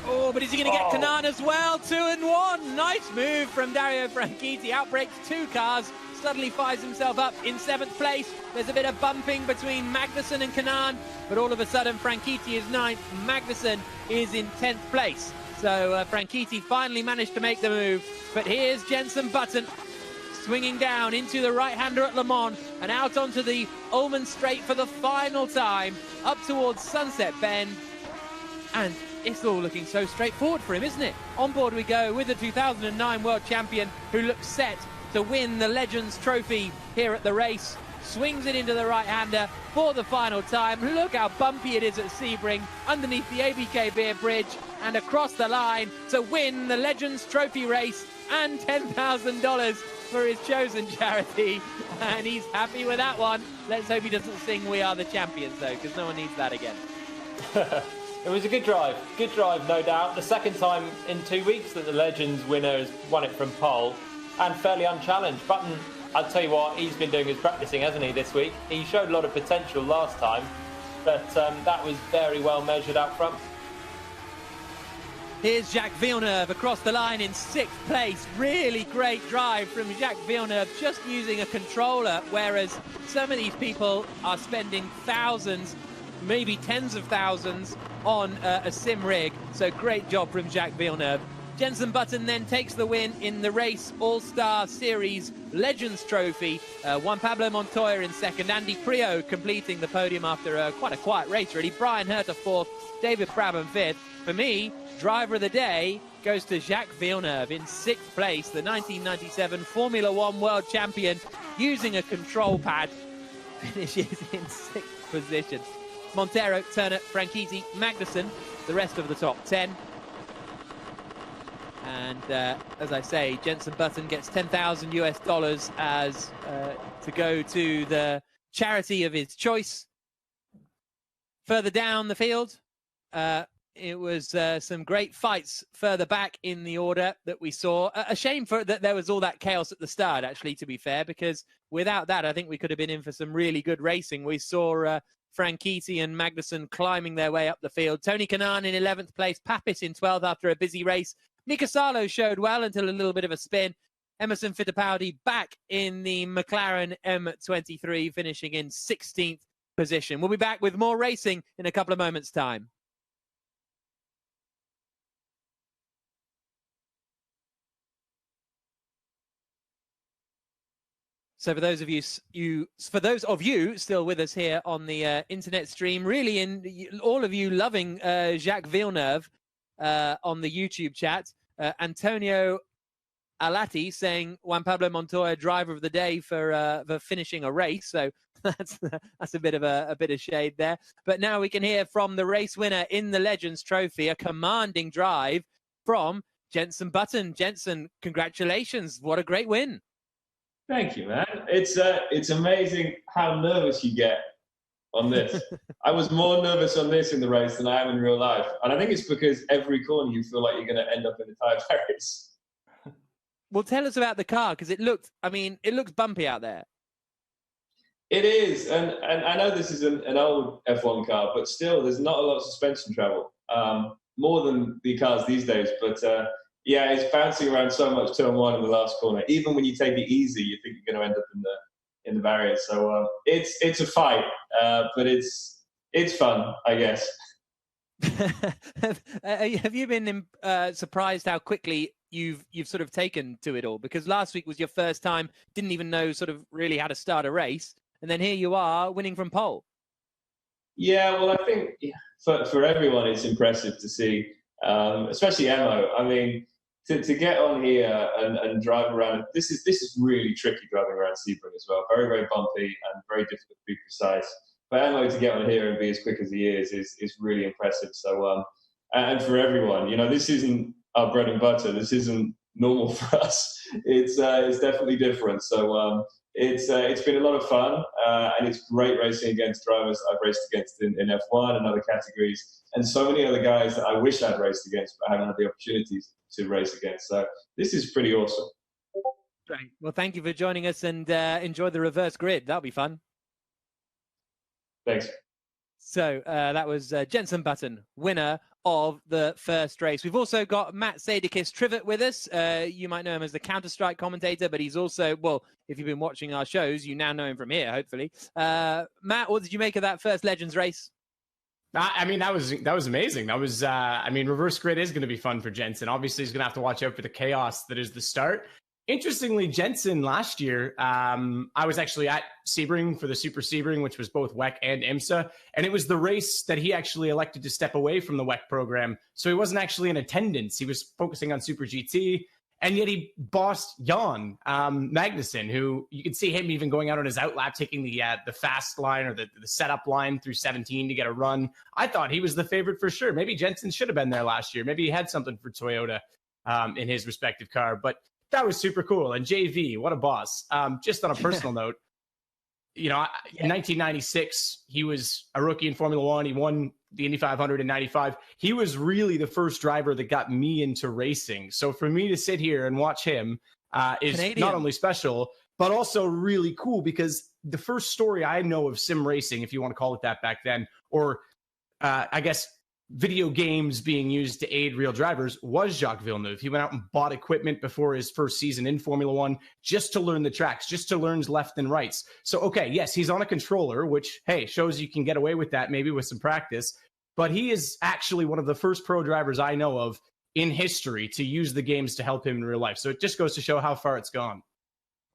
Oh, but is he going to get Kanaan as well? 2 and 1. Nice move from Dario Franchitti. Outbreaks 2 cars. Suddenly finds himself up in 7th place. There's a bit of bumping between Magnussen and Kanaan, but all of a sudden Franchitti is 9th. Magnussen is in 10th place. So Franchitti finally managed to make the move. But here's Jenson Button swinging down into the right-hander at Le Mans and out onto the Ullman Straight for the final time, up towards Sunset Bend. And it's all looking so straightforward for him, isn't it? On board we go with the 2009 world champion, who looks set to win the Legends Trophy here at the race. Swings it into the right-hander for the final time. Look how bumpy it is at Sebring, underneath the ABK Beer Bridge, and across the line to win the Legends Trophy race and $10,000 for his chosen charity. And he's happy with that one. Let's hope he doesn't sing "We Are the Champions," though, because no one needs that again. It was a good drive, no doubt. The second time in 2 weeks that the Legends winner has won it from pole, and fairly unchallenged. Button I'll tell you what, he's been doing his practicing, hasn't he, this week? He showed a lot of potential last time, but that was very well measured out front. Here's Jacques Villeneuve across the line in 6th place. Really great drive from Jacques Villeneuve, just using a controller, whereas some of these people are spending thousands, maybe tens of thousands on a sim rig. So great job from Jacques Villeneuve. Jenson Button then takes the win in the race All-Star Series Legends Trophy. Juan Pablo Montoya in second. Andy Pirro completing the podium after quite a quiet race, really. Brian Herta fourth. David Brabham fifth. For me, driver of the day goes to Jacques Villeneuve in 6th place, the 1997 Formula One world champion, using a control pad, finishes in 6th position. Montero, Turner, Franchitti, Magnussen, the rest of the top 10. And as I say, Jenson Button gets $10,000 as to go to the charity of his choice. Further down the field, it was some great fights further back in the order that we saw. A shame that there was all that chaos at the start, actually, to be fair, because without that, I think we could have been in for some really good racing. We saw Franchitti and Magnussen climbing their way up the field. Tony Kanaan in 11th place, Papis in 12th after a busy race. Mika Salo showed well until a little bit of a spin. Emerson Fittipaldi back in the McLaren M23, finishing in 16th position. We'll be back with more racing in a couple of moments' time. So for those of you still with us here on the internet stream, really, all of you loving Jacques Villeneuve on the YouTube chat, Antonio Alati saying Juan Pablo Montoya driver of the day for finishing a race. So that's a bit of shade there. But now we can hear from the race winner in the Legends Trophy, a commanding drive from Jenson Button. Jenson, congratulations! What a great win. Thank you, man. It's amazing how nervous you get on this. I was more nervous on this in the race than I am in real life. And I think it's because every corner you feel like you're going to end up in a tyre race. Well, tell us about the car, because it looks bumpy out there. It is. And I know this is an old F1 car, but still there's not a lot of suspension travel, more than the cars these days. But yeah, it's bouncing around so much turn one in the last corner. Even when you take it easy, you think you're going to end up in the barrier. So it's a fight, but it's fun, I guess. Have you been surprised how quickly you've sort of taken to it all? Because last week was your first time, didn't even know sort of really how to start a race, and then here you are winning from pole. Yeah, well, I think for everyone it's impressive to see, especially Emo. I mean, to get on here and drive around, this is really tricky driving around Sebring as well. Very, very bumpy and very difficult to be precise. But Emo to get on here and be as quick as he is really impressive. So, and for everyone, this isn't our bread and butter. This isn't normal for us. It's definitely different. So it's been a lot of fun, and it's great racing against drivers I've raced against in F1 and other categories, and so many other guys that I wish I'd raced against but haven't had the opportunities to race against. So this is pretty awesome. Great. Well, thank you for joining us, and enjoy the reverse grid. That'll be fun. Thanks. So that was Jenson Button, winner of the first race. We've also got Matt Sadikis Trivet with us. You might know him as the Counter-Strike commentator, but he's also, well, if you've been watching our shows, you now know him from here, hopefully. Matt, what did you make of that first Legends race? I mean, that was amazing. That was, reverse grid is going to be fun for Jenson. Obviously, he's going to have to watch out for the chaos that is the start. Interestingly, Jenson last year, I was actually at Sebring for the Super Sebring, which was both WEC and IMSA. And it was the race that he actually elected to step away from the WEC program. So he wasn't actually in attendance. He was focusing on Super GT. And yet he bossed Jan Magnussen, who you could see him even going out on his outlap, taking the fast line or the setup line through 17 to get a run. I thought he was the favorite for sure. Maybe Jenson should have been there last year. Maybe he had something for Toyota in his respective car. But that was super cool. And JV, what a boss. Just on a personal note, in 1996, he was a rookie in Formula One. He won the Indy 500 in 95. He was really the first driver that got me into racing. So for me to sit here and watch him is Canadian. Not only special, but also really cool because the first story I know of sim racing, if you want to call it that back then, or I guess video games being used to aid real drivers, was Jacques Villeneuve. He went out and bought equipment before his first season in Formula One just to learn the tracks, just to learn left and rights. So, okay, yes, he's on a controller, which, hey, shows you can get away with that maybe with some practice. But he is actually one of the first pro drivers I know of in history to use the games to help him in real life. So it just goes to show how far it's gone.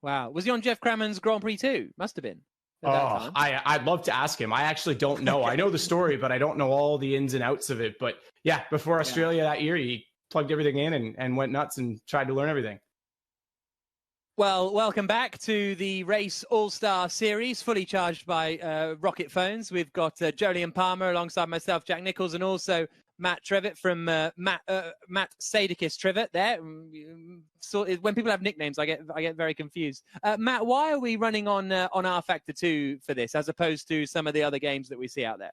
Wow. Was he on Jeff Crammond's Grand Prix too? Must have been. Oh, I'd love to ask him. I actually don't know. I know the story, but I don't know all the ins and outs of it. But yeah, before Australia that year, he plugged everything in and went nuts and tried to learn everything. Well, welcome back to the Race All-Star Series, fully charged by Rocket phones. We've got Jolyon Palmer alongside myself, Jack Nichols, and also Matt Trevitt from Matt Sadakis Trevitt there. So when people have nicknames, I get very confused. Matt, why are we running on R Factor 2 for this, as opposed to some of the other games that we see out there?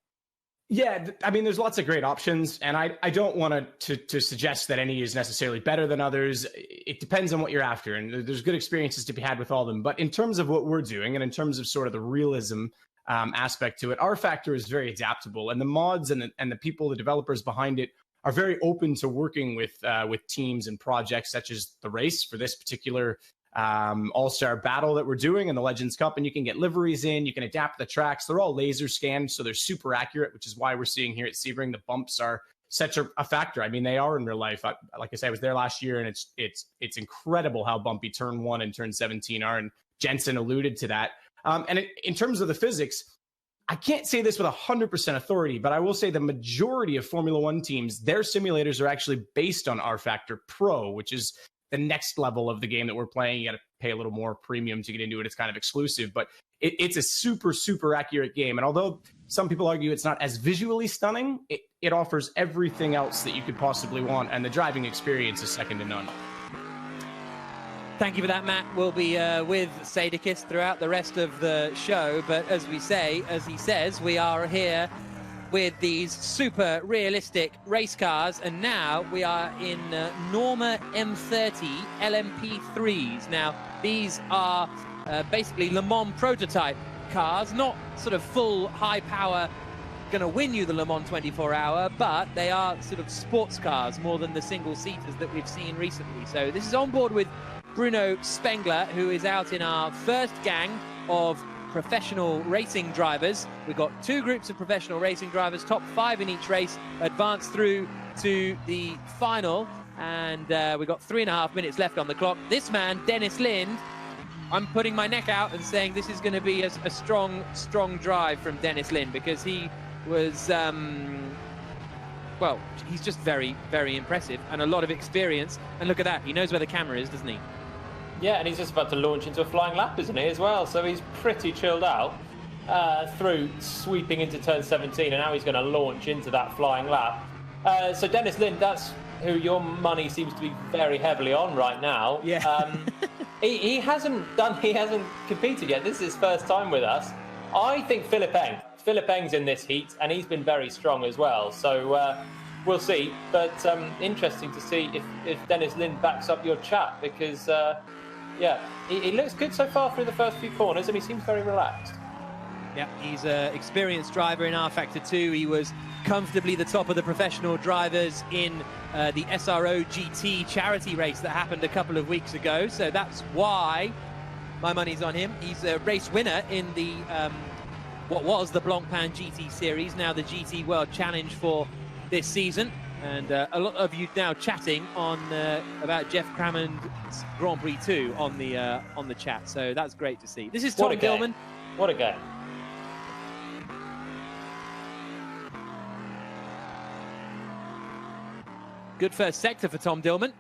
Yeah, I mean, there's lots of great options, and I don't want to suggest that any is necessarily better than others. It depends on what you're after, and there's good experiences to be had with all of them. But in terms of what we're doing, and in terms of sort of the realism aspect to it, R Factor is very adaptable, and the mods and the people, the developers behind it, are very open to working with teams and projects such as the race for this particular all-star battle that we're doing in the Legends Cup. And you can get liveries in, you can adapt the tracks. They're all laser scanned, so they're super accurate, which is why we're seeing here at Sebring the bumps are such a factor. I mean, they are in real life. Like I said, I was there last year, and it's incredible how bumpy turn 1 and turn 17 are, and Jensen alluded to that. And in terms of the physics, I can't say this with 100% authority, but I will say the majority of Formula One teams, their simulators are actually based on R Factor Pro, which is the next level of the game that we're playing. You got to pay a little more premium to get into it. It's kind of exclusive, but it's a super, super accurate game. And although some people argue it's not as visually stunning, it offers everything else that you could possibly want. And the driving experience is second to none. Thank you for that, Matt. We'll be with Sadakis throughout the rest of the show. But as he says, we are here with these super realistic race cars, and now we are in Norma M30 LMP3s. Now, these are basically Le Mans prototype cars, not sort of full high power, going to win you the Le Mans 24-hour, but they are sort of sports cars more than the single-seaters that we've seen recently. So this is on board with Bruno Spengler, who is out in our first gang of professional racing drivers. We've got 2 groups of professional racing drivers, top 5 in each race, advance through to the final, and we've got 3.5 minutes left on the clock. This man, Dennis Lind, I'm putting my neck out and saying this is going to be a strong drive from Dennis Lind, because he was, well, he's just very, very impressive, and a lot of experience. And look at that, he knows where the camera is, doesn't he? Yeah, and he's just about to launch into a flying lap, isn't he, as well? So he's pretty chilled out through sweeping into turn 17, and now he's going to launch into that flying lap. So Dennis Lind, that's who your money seems to be very heavily on right now. Yeah. He hasn't competed yet. This is his first time with us. I think Philip Eng's in this heat, and he's been very strong as well. So we'll see. But interesting to see if Dennis Lind backs up your chat, because he looks good so far through the first few corners, and he seems very relaxed. Yeah, he's an experienced driver in R Factor 2. He was comfortably the top of the professional drivers in the SRO GT charity race that happened a couple of weeks ago. So that's why my money's on him. He's a race winner in the what was the Blancpain GT series, now the GT World Challenge for this season. And a lot of you now chatting on about Jeff Crammond's Grand Prix 2 on the chat. So that's great to see. This is Tom Gilman. What a game. Good first sector for Tom Dillman.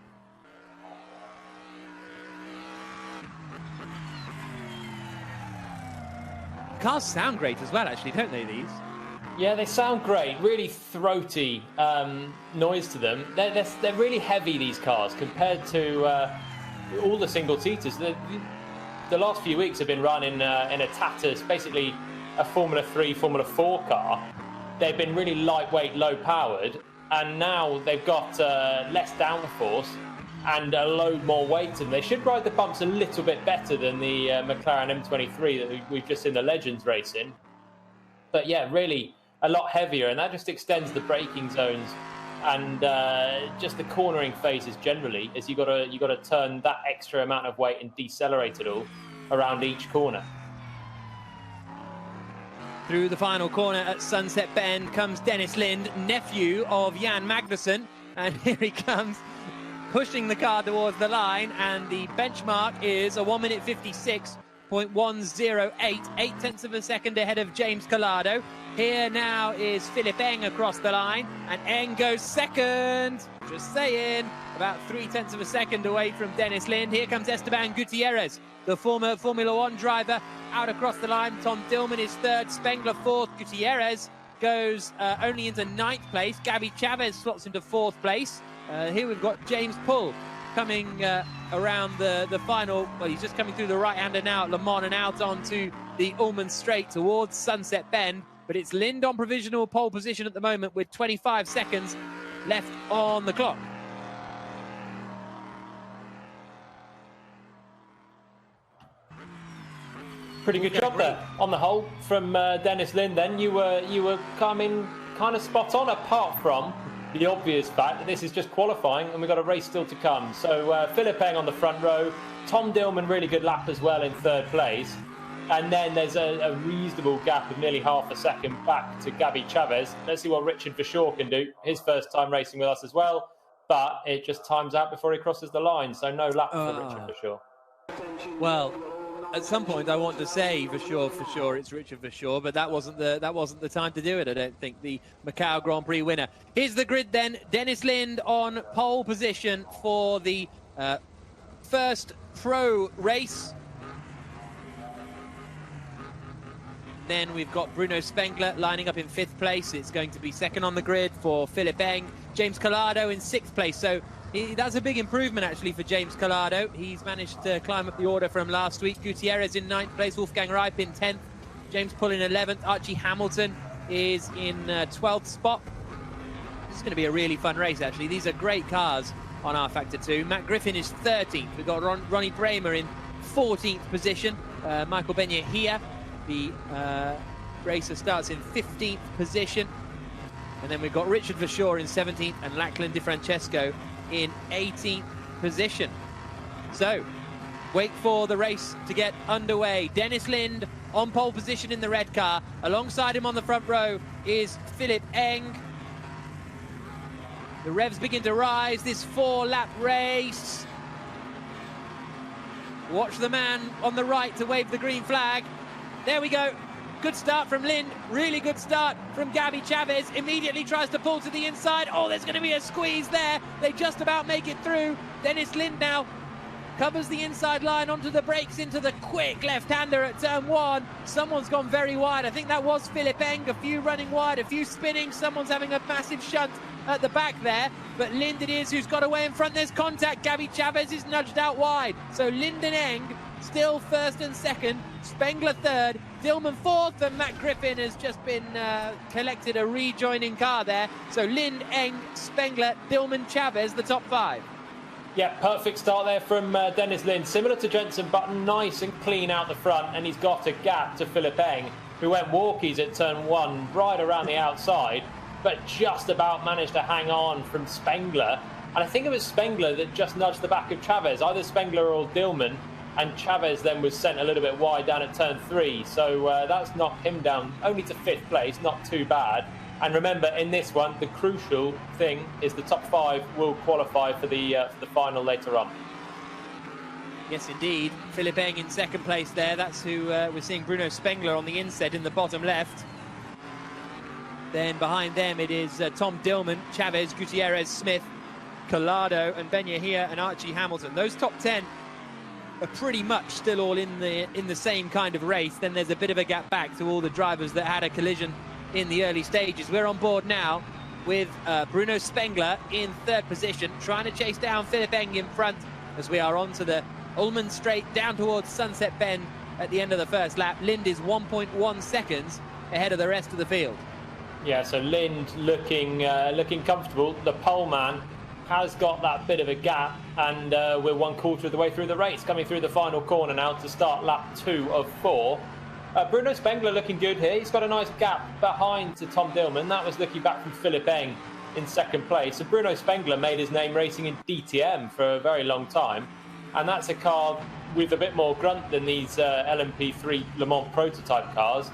Cars sound great as well, actually, don't they, these? Yeah, they sound great. Really throaty noise to them. They're really heavy, these cars, compared to all the single-seaters. The last few weeks have been run in a Tatus, basically a Formula 3, Formula 4 car. They've been really lightweight, low-powered, and now they've got less downforce, and a load more weight to them. They should ride the bumps a little bit better than the McLaren M23 that we've just seen the Legends race in. But yeah, really a lot heavier, and that just extends the braking zones and just the cornering phases generally, as you got to turn that extra amount of weight and decelerate it all around each corner. Through the final corner at Sunset Bend comes Dennis Lind, nephew of Jan Magnussen, and here he comes, pushing the car towards the line, and the benchmark is a 1 minute 56.108, 8/10 of a second ahead of James Collado. Here now is Philip Eng across the line, and Eng goes second, just saying, about 3/10 of a second away from Dennis Lind. Here comes Esteban Gutierrez, the former Formula One driver, out across the line. Tom Dillman is third, Spengler fourth. Gutierrez goes only into 9th place. Gabby Chavez slots into 4th place. Here we've got James Pull coming around the final. Well, he's just coming through the right-hander now at Le Mans and out onto the Ullman Straight towards Sunset Bend. But it's Lind on provisional pole position at the moment with 25 seconds left on the clock. Pretty good job there on the whole from Dennis Lind. Then you were coming kind of spot on, apart from the obvious fact that this is just qualifying and we've got a race still to come. So Philip Eng on the front row, Tom Dillman really good lap as well in 3rd place, and then there's a reasonable gap of nearly half a second back to Gabby Chavez. Let's see what Richard Verschoor can do. His first time racing with us as well, but it just times out before he crosses the line, so no lap for Richard Verschoor. Well, at some point, I want to say for sure, it's Richard Verschoor, but that wasn't the time to do it. I don't think. The Macau Grand Prix winner. Here's the grid then. Dennis Lind on pole position for the first pro race. Then we've got Bruno Spengler lining up in 5th place. It's going to be second on the grid for Philip Eng. James Collado in 6th place. So that's a big improvement, actually, for James Collado. He's managed to climb up the order from last week. Gutierrez in 9th place, Wolfgang Reip in 10th, James Pull in 11th, Archie Hamilton is in 12th spot. This is going to be a really fun race, actually. These are great cars on R Factor 2. Matt Griffin is 13th. We've got Ronnie Bramer in 14th position. Michael Benyet here, the racer, starts in 15th position. And then we've got Richard Verschoor in 17th and Lachlan Di Francesco in 18th position. So, wait for the race to get underway. Dennis Lind on pole position in the red car. Alongside him on the front row is Philip Eng. The revs begin to rise, this 4-lap race. Watch the man on the right to wave the green flag. There we go. Good start from Lind, really good start from Gabby Chavez. Immediately tries to pull to the inside. Oh, there's going to be a squeeze there. They just about make it through. Dennis Lind now covers the inside line onto the brakes into the quick left-hander at turn 1. Someone's gone very wide. I think that was Philip Eng. A few running wide, a few spinning. Someone's having a massive shunt at the back there. But Lind it is who's got away in front. There's contact. Gabby Chavez is nudged out wide. So Lind and Eng still 1st and 2nd. Spengler 3rd. Dillman 4th, and Matt Griffin has just been collected a rejoining car there. So Lind, Eng, Spengler, Dillman, Chavez, the top 5. Yeah, perfect start there from Dennis Lind. Similar to Jenson Button, nice and clean out the front, and he's got a gap to Philip Eng, who went walkies at turn 1, right around the outside, but just about managed to hang on from Spengler. And I think it was Spengler that just nudged the back of Chavez, either Spengler or Dillman. And Chavez then was sent a little bit wide down at turn 3. So that's knocked him down only to 5th place, not too bad. And remember, in this one, the crucial thing is the top 5 will qualify for the final later on. Yes, indeed. Philip Eng in 2nd place there. That's who we're seeing Bruno Spengler on the inset in the bottom left. Then behind them it is Tom Dillman, Chavez, Gutierrez, Smith, Collado and Benyet here and Archie Hamilton. Those top 10 are pretty much still all in the same kind of race. Then there's a bit of a gap back to all the drivers that had a collision in the early stages. We're on board now with Bruno Spengler in 3rd position, trying to chase down Philip Eng in front as we are onto the Ullman Straight down towards Sunset Bend at the end of the first lap. Lind is 1.1 seconds ahead of the rest of the field. Yeah, so Lind looking comfortable. The pole man has got that bit of a gap, and we're 1/4 of the way through the race, coming through the final corner now to start lap 2 of 4. Bruno Spengler looking good here. He's got a nice gap behind to Tom Dillman. That was looking back from Philipp Eng in second place. So Bruno Spengler made his name racing in DTM for a very long time, and that's a car with a bit more grunt than these LMP3 Le Mans prototype cars,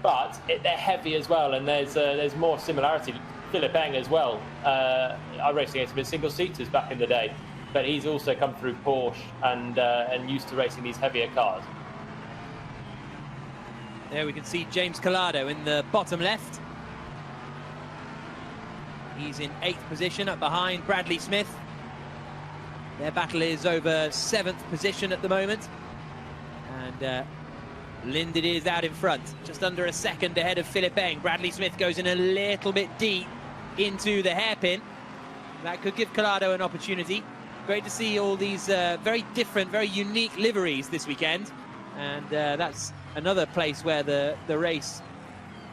but they're heavy as well, and there's more similarity. Philipp Eng as well. I raced against him in single seaters back in the day, but he's also come through Porsche and used to racing these heavier cars. There we can see James Collado in the bottom left. He's in 8th position up behind Bradley Smith. Their battle is over 7th position at the moment. And Lind it is out in front, just under a second ahead of Philipp Eng. Bradley Smith goes in a little bit deep into the hairpin. That could give Collado an opportunity. Great to see all these very different, very unique liveries this weekend. And that's another place where the race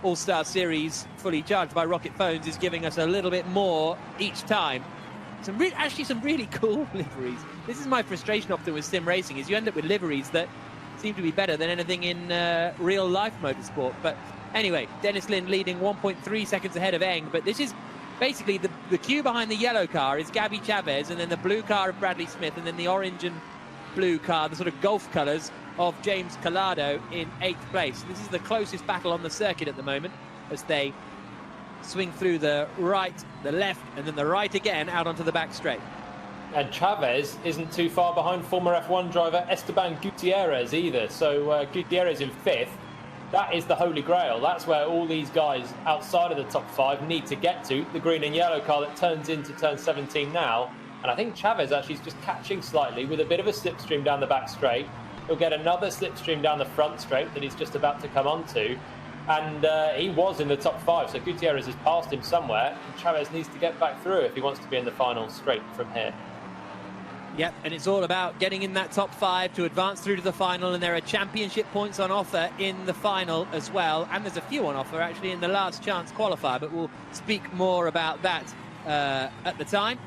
All-Star Series, fully charged by Rocket Phones, is giving us a little bit more each time. Actually some really cool liveries. This is my frustration often with sim racing, is you end up with liveries that seem to be better than anything in real-life motorsport. But anyway, Dennis Lind leading 1.3 seconds ahead of Eng. But this is basically the queue behind the yellow car is Gabby Chavez, and then the blue car of Bradley Smith, and then the orange and blue car, the sort of golf colours of James Collado in 8th place. This is the closest battle on the circuit at the moment as they swing through the right, the left, and then the right again out onto the back straight. And Chavez isn't too far behind former F1 driver Esteban Gutierrez either. So Gutierrez in 5th. That is the holy grail. That's where all these guys outside of the top 5 need to get to. The green and yellow car that turns into turn 17 now. And I think Chavez actually is just catching slightly with a bit of a slipstream down the back straight. He'll get another slipstream down the front straight that he's just about to come onto. And he was in the top 5, so Gutierrez has passed him somewhere. And Chavez needs to get back through if he wants to be in the final straight from here. Yep, and it's all about getting in that top 5 to advance through to the final, and there are championship points on offer in the final as well, and there's a few on offer actually in the last chance qualifier, but we'll speak more about that at the time.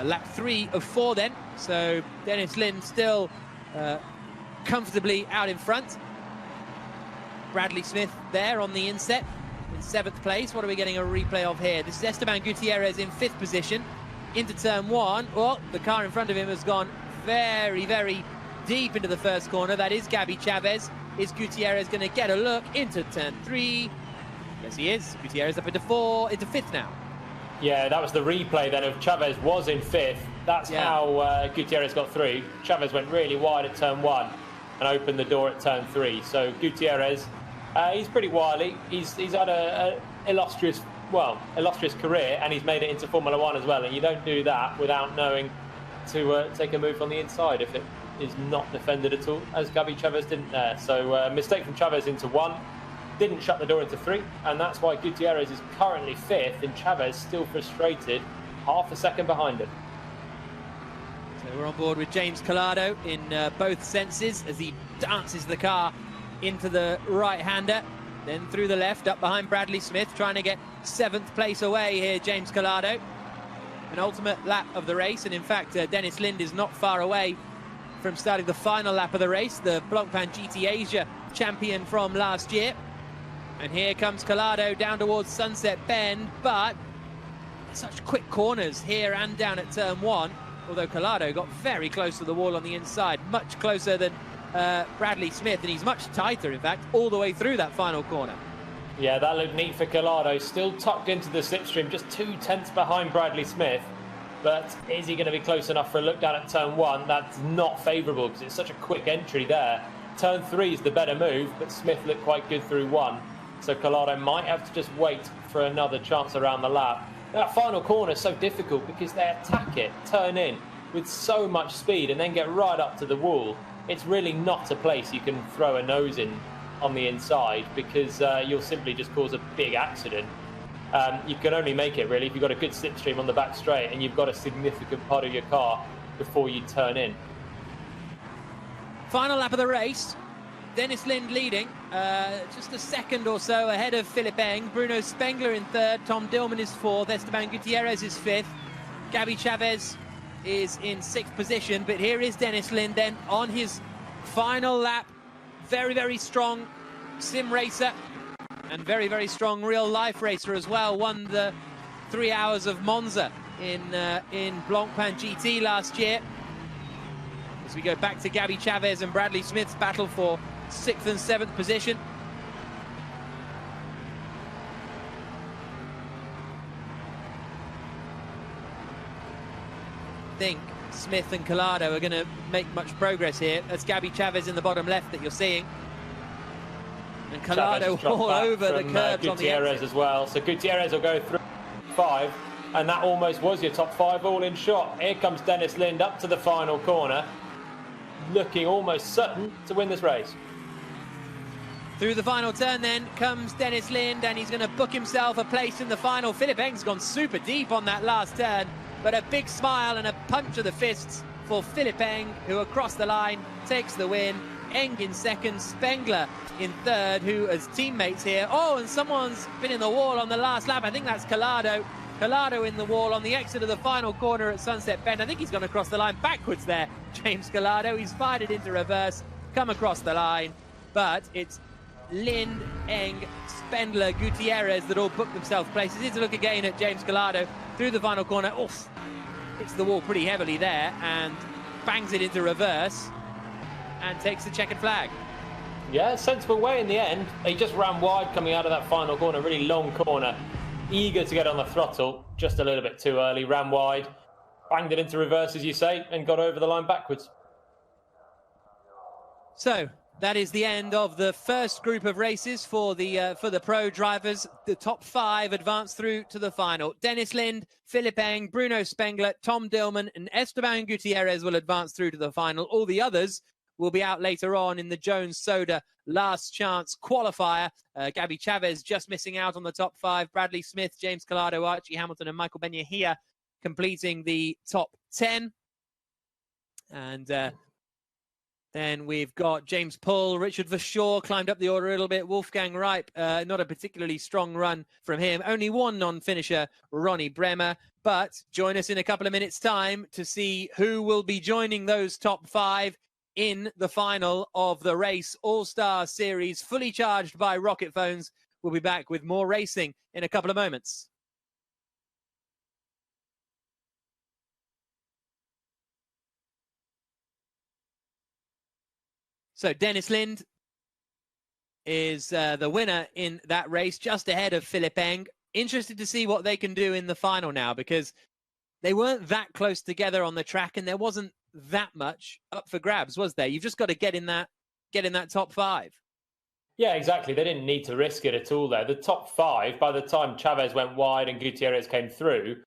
Lap 3 of 4 then, so Dennis Lind still comfortably out in front. Bradley Smith there on the inset in 7th place. What are we getting a replay of here? This is Esteban Gutierrez in 5th position into turn 1. Well, the car in front of him has gone very, very deep into the first corner. That is Gabby Chavez. Is Gutierrez going to get a look into turn 3? Yes, he is. Gutierrez up into 5th now. Yeah, that was the replay then of Chavez was in 5th. That's how Gutierrez got through. Chavez went really wide at turn 1 and opened the door at turn 3. So Gutierrez, he's pretty wily. He's had a illustrious career, and he's made it into Formula 1 as well. And you don't do that without knowing to take a move on the inside if it is not defended at all, as Gabby Chavez didn't there. So mistake from Chavez into 1. Didn't shut the door into 3, and that's why Gutierrez is currently 5th, and Chavez still frustrated, half a second behind him. So we're on board with James Collado in both senses as he dances the car into the right-hander, then through the left, up behind Bradley Smith, trying to get 7th place away here, James Collado. An ultimate lap of the race, and in fact, Dennis Lind is not far away from starting the final lap of the race, the Blancpain GT Asia champion from last year. And here comes Collado down towards Sunset Bend, but such quick corners here and down at turn 1, although Collado got very close to the wall on the inside, much closer than Bradley Smith, and he's much tighter, in fact, all the way through that final corner. Yeah, that looked neat for Collado, still tucked into the slipstream, just 2 tenths behind Bradley Smith. But is he going to be close enough for a look down at turn 1? That's not favourable because it's such a quick entry there. Turn 3 is the better move, but Smith looked quite good through 1. So Collado might have to just wait for another chance around the lap. That final corner is so difficult because they attack it, turn in with so much speed and then get right up to the wall. It's really not a place you can throw a nose in on the inside because you'll simply just cause a big accident. You can only make it really if you've got a good slipstream on the back straight and you've got a significant part of your car before you turn in. Final lap of the race. Dennis Lind leading, just a second or so ahead of Philipp Eng. Bruno Spengler in 3rd, Tom Dillman is 4th, Esteban Gutierrez is 5th. Gabby Chavez is in 6th position, but here is Dennis Lind then on his final lap. Very, very strong sim racer and very, very strong real life racer as well. Won the 3 hours of Monza in Blancpain GT last year. As we go back to Gabby Chavez and Bradley Smith's battle for 6th and 7th position. I think Smith and Collado are going to make much progress here. That's Gabby Chavez in the bottom left that you're seeing. And Collado all over the curbs on the Gutierrez as well. So Gutierrez will go through 5, and that almost was your top 5 all in shot. Here comes Dennis Lind up to the final corner, looking almost certain to win this race. Through the final turn then comes Dennis Lind, and he's going to book himself a place in the final. Philip Eng's gone super deep on that last turn, but a big smile and a punch of the fists for Philip Eng, who across the line takes the win. Eng in 2nd, Spengler in 3rd, who as teammates here. Oh, and someone's been in the wall on the last lap. I think that's Collado. Collado in the wall on the exit of the final corner at Sunset Bend. I think he's gone across the line backwards there, James Collado. He's fired it into reverse, come across the line, but it's Lind, Eng, Spengler, Gutierrez that all booked themselves places. Here's a look again at James Collado through the final corner. Oof, hits the wall pretty heavily there and bangs it into reverse and takes the checkered flag. Yeah, sensible way in the end. He just ran wide coming out of that final corner, really long corner. Eager to get on the throttle, just a little bit too early, ran wide, banged it into reverse, as you say, and got over the line backwards. So that is the end of the first group of races for the pro drivers. The top 5 advance through to the final. Dennis Lind, Philip Eng, Bruno Spengler, Tom Dillman, and Esteban Gutierrez will advance through to the final. All the others will be out later on in the Jones Soda last chance qualifier. Gabby Chavez just missing out on the top 5. Bradley Smith, James Collado, Archie Hamilton, and Michael Benyahia completing the top 10. And then we've got James Pull, Richard Verschoor climbed up the order a little bit. Wolfgang Reip, not a particularly strong run from him. Only one non-finisher, Ronnie Bremer. But join us in a couple of minutes' time to see who will be joining those top 5 in the final of the Race All-Star Series, fully charged by Rocket Phones. We'll be back with more racing in a couple of moments. So Dennis Lind is the winner in that race, just ahead of Philip Eng. Interested to see what they can do in the final now, because they weren't that close together on the track, and there wasn't that much up for grabs, was there? You've just got to get in that top 5. Yeah, exactly. They didn't need to risk it at all there. The top 5, by the time Chavez went wide and Gutierrez came through,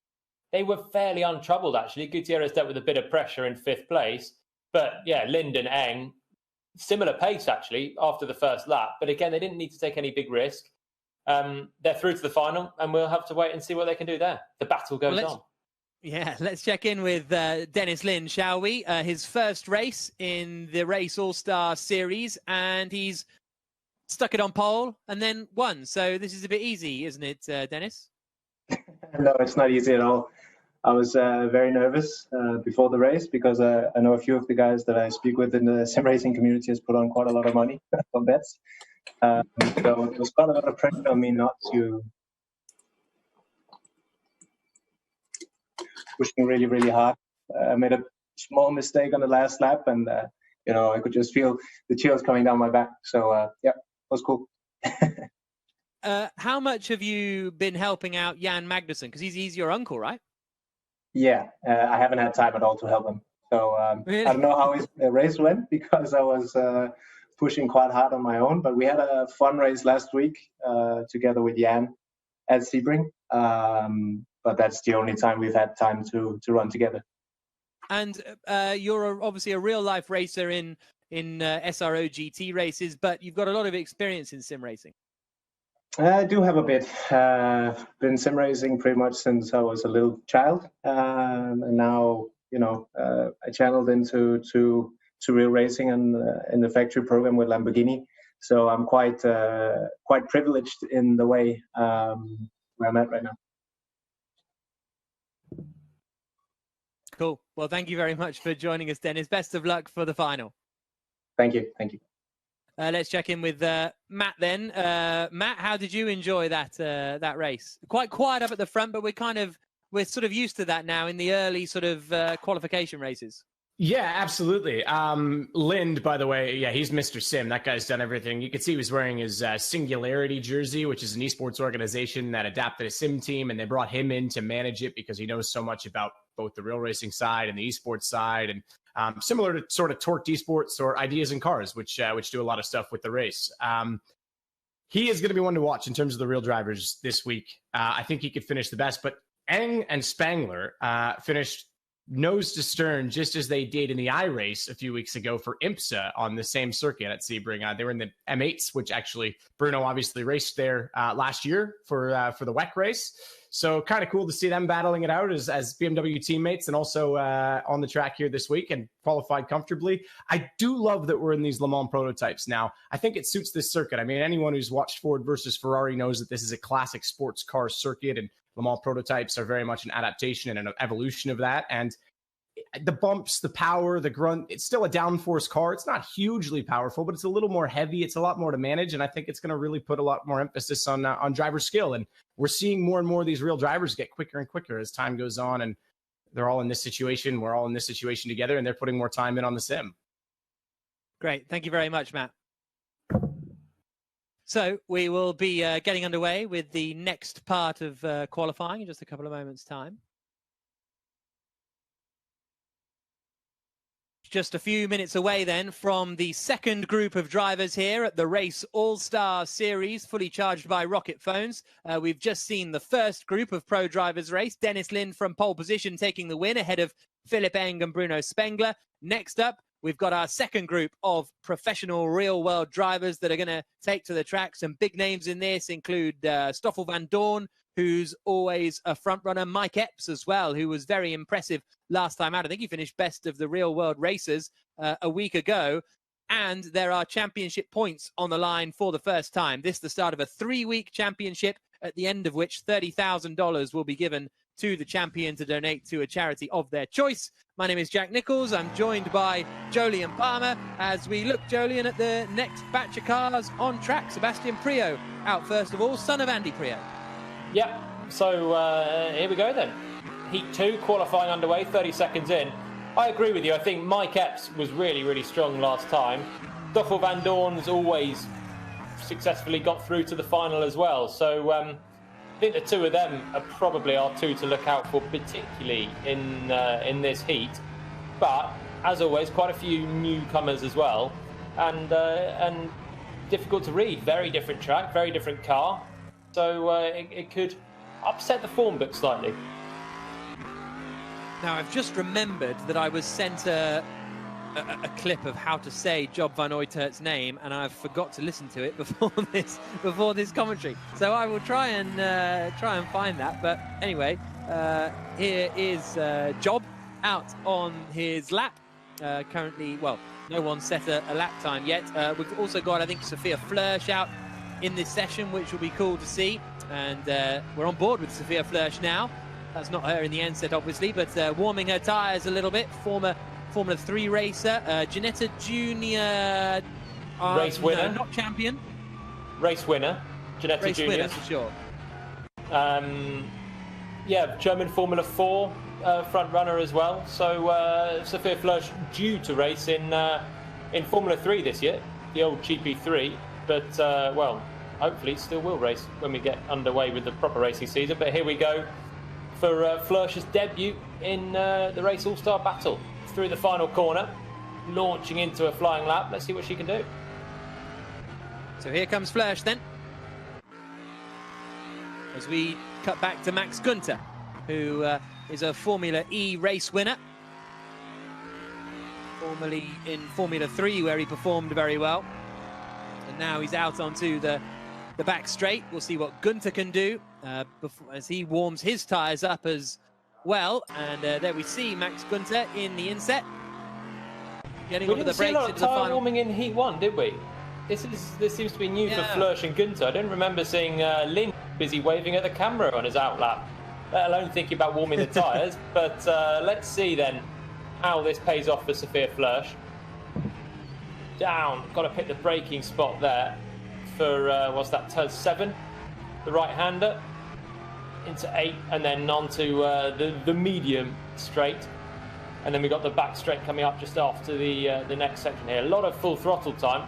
they were fairly untroubled, actually. Gutierrez dealt with a bit of pressure in 5th place. But yeah, Lind and Eng, similar pace, actually, after the first lap. But again, they didn't need to take any big risk. They're through to the final, and we'll have to wait and see what they can do there. The battle goes on. Yeah, let's check in with Dennis Lind, shall we? His first race in the Race All-Star Series, and he's stuck it on pole and then won. So this is a bit easy, isn't it, Dennis? No, it's not easy at all. I was very nervous before the race because I know a few of the guys that I speak with in the sim racing community has put on quite a lot of money on bets. So it was quite a lot of pressure on me not to pushing really, really hard. I made a small mistake on the last lap, and I could just feel the chills coming down my back. So yeah, it was cool. How much have you been helping out Jan Magnussen? Because he's your uncle, right? Yeah, I haven't had time at all to help him. So Really? I don't know how his race went because I was pushing quite hard on my own. But we had a fun race last week together with Jan at Sebring. But that's the only time we've had time to run together. And you're obviously a real life racer in SRO GT races, but you've got a lot of experience in sim racing. I do have a bit. Been sim racing pretty much since I was a little child, and now I channeled into real racing and in the factory program with Lamborghini. So I'm quite privileged in the way where I'm at right now. Cool. Well, thank you very much for joining us, Dennis. Best of luck for the final. Thank you. Thank you. Let's check in with Matt then. Matt, how did you enjoy that race? Quite quiet up at the front, but we're sort of used to that now in the early sort of qualification races. Yeah, absolutely. Lind, by the way, yeah, he's Mr. Sim. That guy's done everything. You can see he was wearing his Singularity jersey, which is an esports organization that adapted a sim team, and they brought him in to manage it because he knows so much about both the real racing side and the esports side, and similar to sort of Torqued Esports or Ideas in Cars, which do a lot of stuff with the race. He is going to be one to watch in terms of the real drivers this week. I think he could finish the best, but Eng and Spangler finished nose to stern, just as they did in the iRace a few weeks ago for IMSA on the same circuit at Sebring. They were in the M8s, which actually Bruno obviously raced there last year for the WEC race. So kind of cool to see them battling it out as BMW teammates, and also on the track here this week and qualified comfortably. I do love that we're in these Le Mans prototypes now. I think it suits this circuit. I mean, anyone who's watched Ford versus Ferrari knows that this is a classic sports car circuit, and Le Mans prototypes are very much an adaptation and an evolution of that. And the bumps, the power, the grunt, it's still a downforce car. It's not hugely powerful, but it's a little more heavy. It's a lot more to manage. And I think it's going to really put a lot more emphasis on driver skill. And we're seeing more and more of these real drivers get quicker and quicker as time goes on. And they're all in this situation. We're all in this situation together, and they're putting more time in on the sim. Great. Thank you very much, Matt. So we will be getting underway with the next part of qualifying in just a couple of moments' time. Just a few minutes away then from the second group of drivers here at the Race All-Star Series, fully charged by rocket phones. We've just seen the first group of pro drivers race. Dennis Lind from pole position taking the win ahead of Philipp Eng and Bruno Spengler. Next up, we've got our second group of professional real-world drivers that are going to take to the track. Some big names in this include Stoffel Van Dorn, who's always a front runner. Mike Epps as well, who was very impressive last time out. I think he finished best of the real-world races a week ago. And there are championship points on the line for the first time. This is the start of a 3-week championship, at the end of which $30,000 will be given to the champion to donate to a charity of their choice. My name is Jack Nichols. I'm joined by Jolyon Palmer as we look, Jolyon, at the next batch of cars on track. Sebastian Priaulx out first of all, son of Andy Priaulx. Yeah, so here we go then. Heat 2, qualifying underway, 30 seconds in. I agree with you. I think Mike Epps was really, really strong last time. Stoffel Van Dorn's always successfully got through to the final as well. So I think the two of them are probably our two to look out for, particularly in this heat. But as always, quite a few newcomers as well, and difficult to read. Very different track, very different car. So it could upset the form book slightly. Now, I've just remembered that I was sent a clip of how to say Job van Uytert's name, and I've forgot to listen to it before this commentary. So I will try and find that. But anyway, here is Job out on his lap. Currently, well, no one set a lap time yet. We've also got, I think, Sophia Flörsch out in this session, which will be cool to see. And we're on board with Sophia Flörsch now. That's not her in the end set, obviously, but warming her tyres a little bit. Former Formula 3 racer. Ginetta Junior. Race winner. No, not champion. Race winner. Ginetta Race Junior. winner, for sure. Yeah, German Formula 4 front runner as well. So Sophia Flörsch due to race in Formula 3 this year, the old GP3. But, well, hopefully still will race when we get underway with the proper racing season. But here we go for Flörsch's debut in the Race All-Star Battle. Through the final corner, launching into a flying lap. Let's see what she can do. So here comes Flörsch then. As we cut back to Max Günther, who is a Formula E race winner. Formerly in Formula 3, where he performed very well. And now he's out onto the back straight. We'll see what Günther can do as he warms his tyres up as well. And there we see Max Günther in the inset. Getting onto the brakes into the final. Warming in Heat 1, did we? This seems to be new for Flörsch and Günther. I don't remember seeing Lind busy waving at the camera on his outlap. let alone thinking about warming the tyres. But let's see then how this pays off for Sophia Flörsch. Down, got to pick the braking spot there for, what's that, turn 7, the right-hander, into 8, and then onto the medium straight. And then we got the back straight coming up just after the next section here. A lot of full throttle time.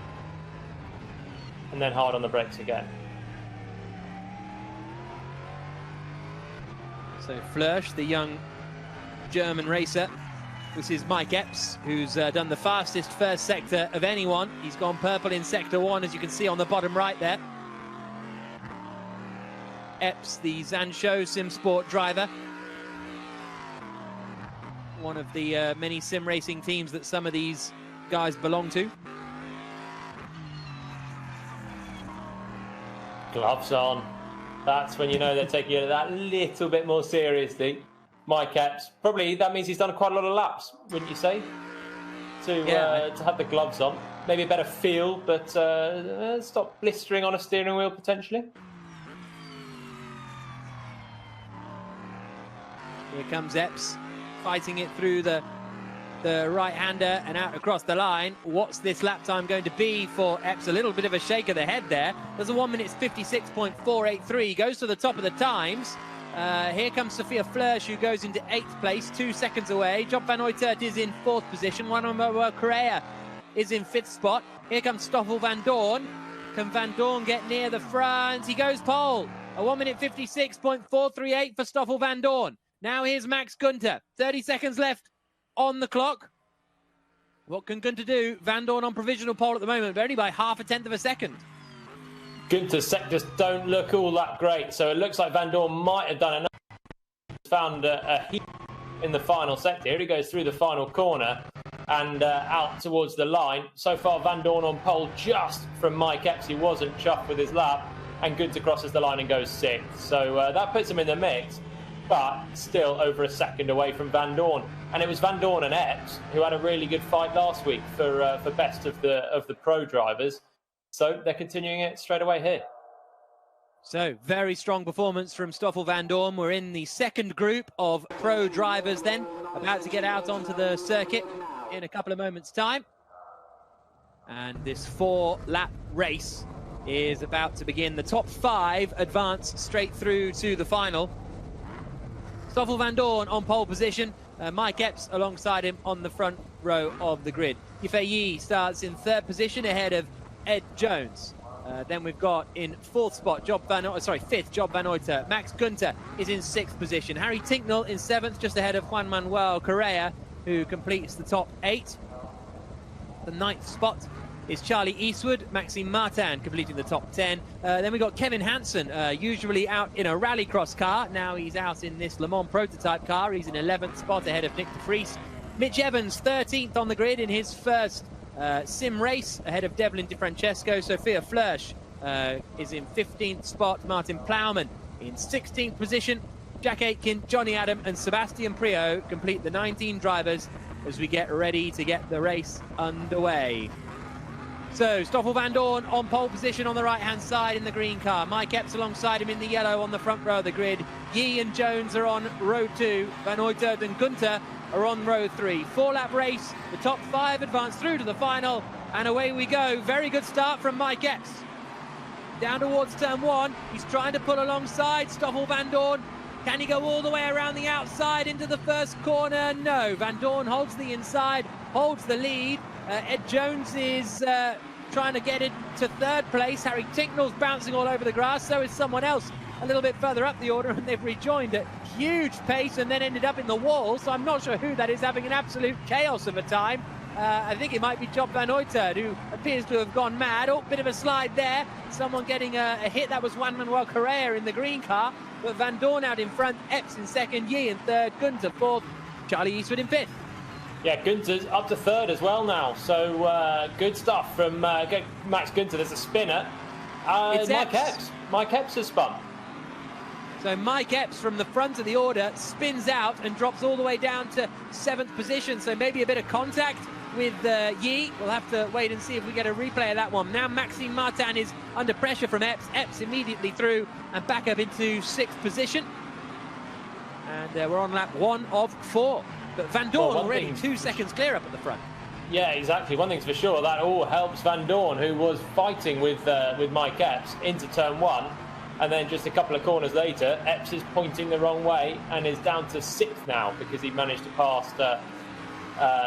And then hard on the brakes again. So Flörsch, the young German racer. This is Mike Epps, who's done the fastest first sector of anyone. He's gone purple in sector 1, as you can see on the bottom right there. Epps, the Zansho Sim Sport driver. One of the many sim racing teams that some of these guys belong to. Gloves on. That's when you know they're taking it that little bit more seriously. Mike Epps, probably that means he's done quite a lot of laps, wouldn't you say? To have the gloves on. Maybe a better feel, but stop blistering on a steering wheel potentially. Here comes Epps, fighting it through the right-hander and out across the line. What's this lap time going to be for Epps? A little bit of a shake of the head there. There's a 1 minute 56.483. Goes to the top of the times. Here comes Sophia Flörsch, who goes into 8th place, 2 seconds away. Job van Uytert is in 4th position. Emanuele Correa is in 5th spot. Here comes Stoffel Van Dorn. Can Van Dorn get near the front? He goes pole. A 1 minute 56.438 for Stoffel Van Dorn. Now here's Max Günther. 30 seconds left on the clock. What can Günther do? Van Dorn on provisional pole at the moment, but only by 0.5 of a second. Günther's sectors don't look all that great, so it looks like Van Dorn might have done enough. Found a heat in the final sector. Here he goes through the final corner and out towards the line. So far, Van Dorn on pole just from Mike Epps. He wasn't chuffed with his lap, and Günther crosses the line and goes 6th. So that puts him in the mix, but still over a second away from Van Dorn. And it was Van Dorn and Epps who had a really good fight last week for best of the pro drivers. So they're continuing it straight away here. So very strong performance from Stoffel Van Dorn. We're in the second group of pro drivers then, about to get out onto the circuit in a couple of moments' time. And this 4-lap race is about to begin. The top 5 advance straight through to the final. Stoffel Van Dorn on pole position. Mike Epps alongside him on the front row of the grid. Yifei Yi starts in 3rd position ahead of Ed Jones. Then we've got in 4th spot, 5th, Job van Uytert. Max Günther is in 6th position. Harry Tincknell in 7th, just ahead of Juan Manuel Correa, who completes the top 8. The 9th spot is Charlie Eastwood. Maxime Martin completing the top 10. Then we've got Kevin Hansen, usually out in a rallycross car. Now he's out in this Le Mans prototype car. He's in 11th spot ahead of Nick de Vries. Mitch Evans, 13th on the grid in his first sim race ahead of Devlin DeFrancesco. Sophia Flörsch is in 15th spot. Martin Plowman in 16th position. Jack Aitken, Johnny Adam and Sebastian Priaulx complete the 19 drivers as we get ready to get the race underway. So Stoffel Van Dorn on pole position on the right-hand side in the green car. Mike Epps alongside him in the yellow on the front row of the grid. Yi and Jones are on row 2. Van Uytert and Günther are on row 3. 4-lap race. The top 5 advance through to the final. And away we go. Very good start from Mike Epps. Down towards turn 1. He's trying to pull alongside Stoffel Van Dorn. Can he go all the way around the outside into the first corner? No. Van Dorn holds the inside, holds the lead. Ed Jones is trying to get into 3rd place. Harry Tincknell's bouncing all over the grass. So is someone else a little bit further up the order, and they've rejoined at huge pace and then ended up in the wall. So I'm not sure who that is, having an absolute chaos of a time. I think it might be Job van Uytert, who appears to have gone mad. Oh, bit of a slide there. Someone getting a hit. That was Juan Manuel Correa in the green car. But Van Dorn out in front, Epps in 2nd, Yi in 3rd, Günther 4th, Charlie Eastwood in 5th. Yeah, Günther's up to 3rd as well now. So good stuff from Max Günther. There's a spinner. It's Mike Epps. Mike Epps has spun. So Mike Epps from the front of the order spins out and drops all the way down to 7th position. So maybe a bit of contact with Yi. We'll have to wait and see if we get a replay of that one. Now Maxime Martin is under pressure from Epps. Epps immediately through and back up into 6th position. And we're on lap 1 of 4. But Van Dorn Well, already 2 seconds clear up at the front. Yeah, exactly. One thing's for sure, that all helps Van Dorn, who was fighting with Mike Epps into turn 1. And then just a couple of corners later, Epps is pointing the wrong way and is down to 6th now because he managed to pass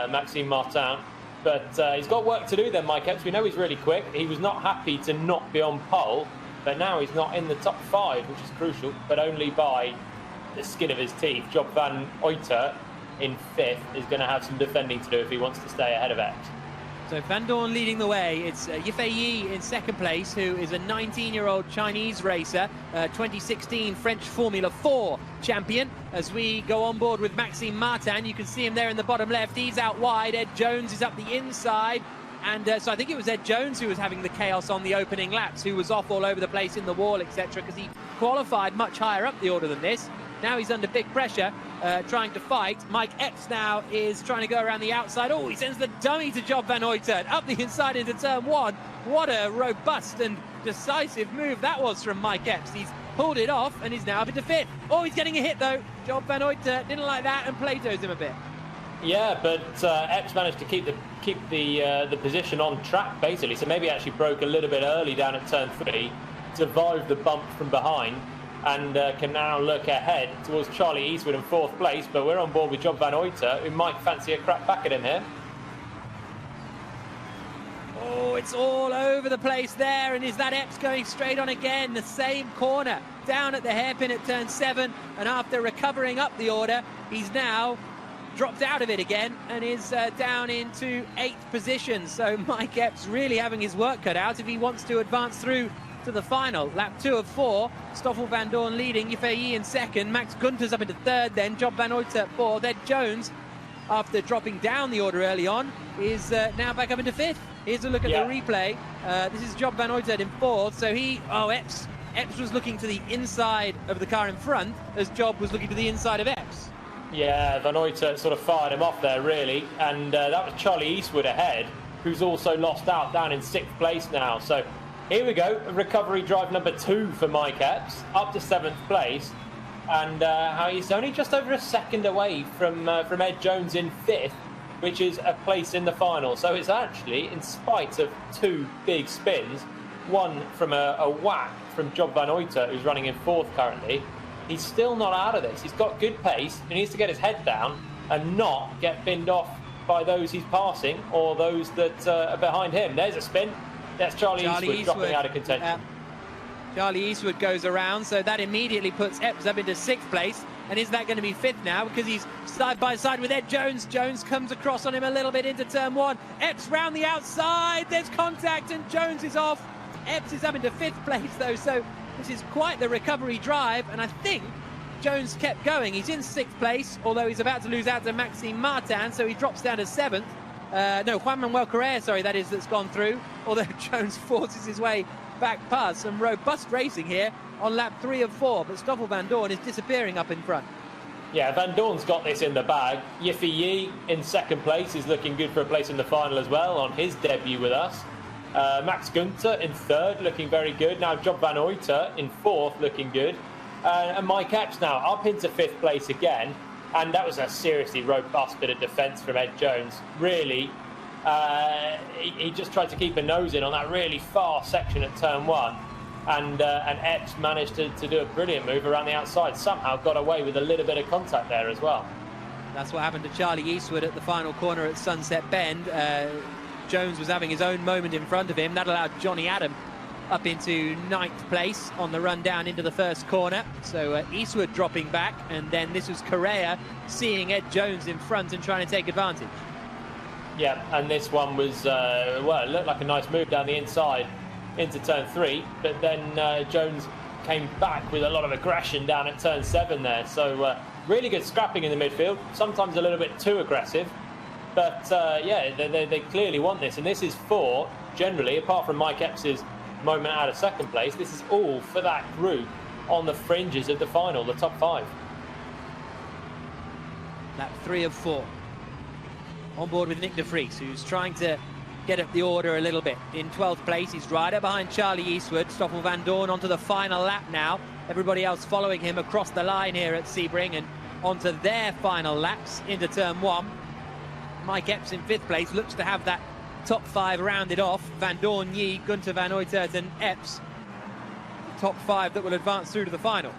Maxime Martin. But he's got work to do then, Mike Epps. We know he's really quick. He was not happy to not be on pole, but now he's not in the top 5, which is crucial, but only by the skin of his teeth. Job van Uyter in 5th is going to have some defending to do if he wants to stay ahead of Epps. So Van Dorn leading the way. It's Yifei Yi in 2nd place, who is a 19-year-old Chinese racer, 2016 French Formula 4 champion. As we go on board with Maxime Martin, you can see him there in the bottom left. He's out wide. Ed Jones is up the inside. And so I think it was Ed Jones who was having the chaos on the opening laps, who was off all over the place in the wall, etc., because he qualified much higher up the order than this. Now he's under big pressure, trying to fight. Mike Epps now is trying to go around the outside. Oh, he sends the dummy to Job van Uyter up the inside into turn 1. What a robust and decisive move that was from Mike Epps. He's pulled it off and he's now up into 5th. Oh, he's getting a hit though. Job van Uyter didn't like that and Plato's him a bit. Yeah, but Epps managed to keep the position on track basically. So maybe actually broke a little bit early down at turn 3, survived the bump from behind, and can now look ahead towards Charlie Eastwood in 4th place. But we're on board with Job van Uyter, who might fancy a crack back at him here. Oh, it's all over the place there. And is that Epps going straight on again? The same corner down at the hairpin at turn 7. And after recovering up the order, he's now dropped out of it again and is down into 8th position. So Mike Epps really having his work cut out if he wants to advance through to the final. Lap 2 of 4, Stoffel Van Dorn leading, Yifei Yi in 2nd, Max Gunter's up into 3rd, then Job van Uyter 4th. Ed Jones, after dropping down the order early on, is now back up into 5th. Here's a look at the replay. This is Job van Uyter in 4th, so Epps was looking to the inside of the car in front as Job was looking to the inside of Epps. Yeah, Van Uyter sort of fired him off there really, and that was Charlie Eastwood ahead, who's also lost out down in 6th place now. So here we go, recovery drive number 2 for Mike Epps, up to 7th place, and he's only just over a second away from Ed Jones in 5th, which is a place in the final. So it's actually, in spite of 2 big spins, one from a whack from Job van Uyter, who's running in 4th currently, he's still not out of this. He's got good pace, he needs to get his head down and not get binned off by those he's passing or those that are behind him. There's a spin. That's Charlie Eastwood dropping out of contention. Charlie Eastwood goes around, so that immediately puts Epps up into 6th place. And is that going to be 5th now? Because he's side by side with Ed Jones. Jones comes across on him a little bit into turn 1. Epps round the outside. There's contact and Jones is off. Epps is up into 5th place though, so this is quite the recovery drive. And I think Jones kept going. He's in 6th place, although he's about to lose out to Maxime Martin, so he drops down to 7th. No, Juan Manuel Correa, sorry, that's gone through, although Jones forces his way back past. Some robust racing here on lap 3 of 4, but Stoffel Van Dorn is disappearing up in front. Yeah, Van Dorn's got this in the bag. Yifei Yi in 2nd place is looking good for a place in the final as well on his debut with us. Max Gunter in 3rd, looking very good. Now Job van Uyter in 4th, looking good. And Mike Epps now up into 5th place again. And that was a seriously robust bit of defence from Ed Jones. Really, he just tried to keep a nose in on that really far section at turn 1. And Epps managed to do a brilliant move around the outside. Somehow got away with a little bit of contact there as well. That's what happened to Charlie Eastwood at the final corner at Sunset Bend. Jones was having his own moment in front of him. That allowed Johnny Adam up into 9th place on the run down into the first corner. So Eastwood dropping back, and then this was Correa seeing Ed Jones in front and trying to take advantage. Yeah, and this one was, well, it looked like a nice move down the inside into turn 3, but then Jones came back with a lot of aggression down at turn 7 there. So really good scrapping in the midfield, sometimes a little bit too aggressive. But yeah, they clearly want this, and this is for, generally, apart from Mike Epps's moment out of 2nd place, this is all for that group on the fringes of the final, the top 5. Lap 3 of 4. On board with Nick de Vries, who's trying to get up the order a little bit. In 12th place, he's right up behind Charlie Eastwood. Stoffel Van Dorn onto the final lap now. Everybody else following him across the line here at Sebring, and onto their final laps into turn 1. Mike Epps in 5th place looks to have that top 5 rounded off. Van Dorn, Yee, Gunther, Van Uytert and Epps. Top 5 that will advance through to the final.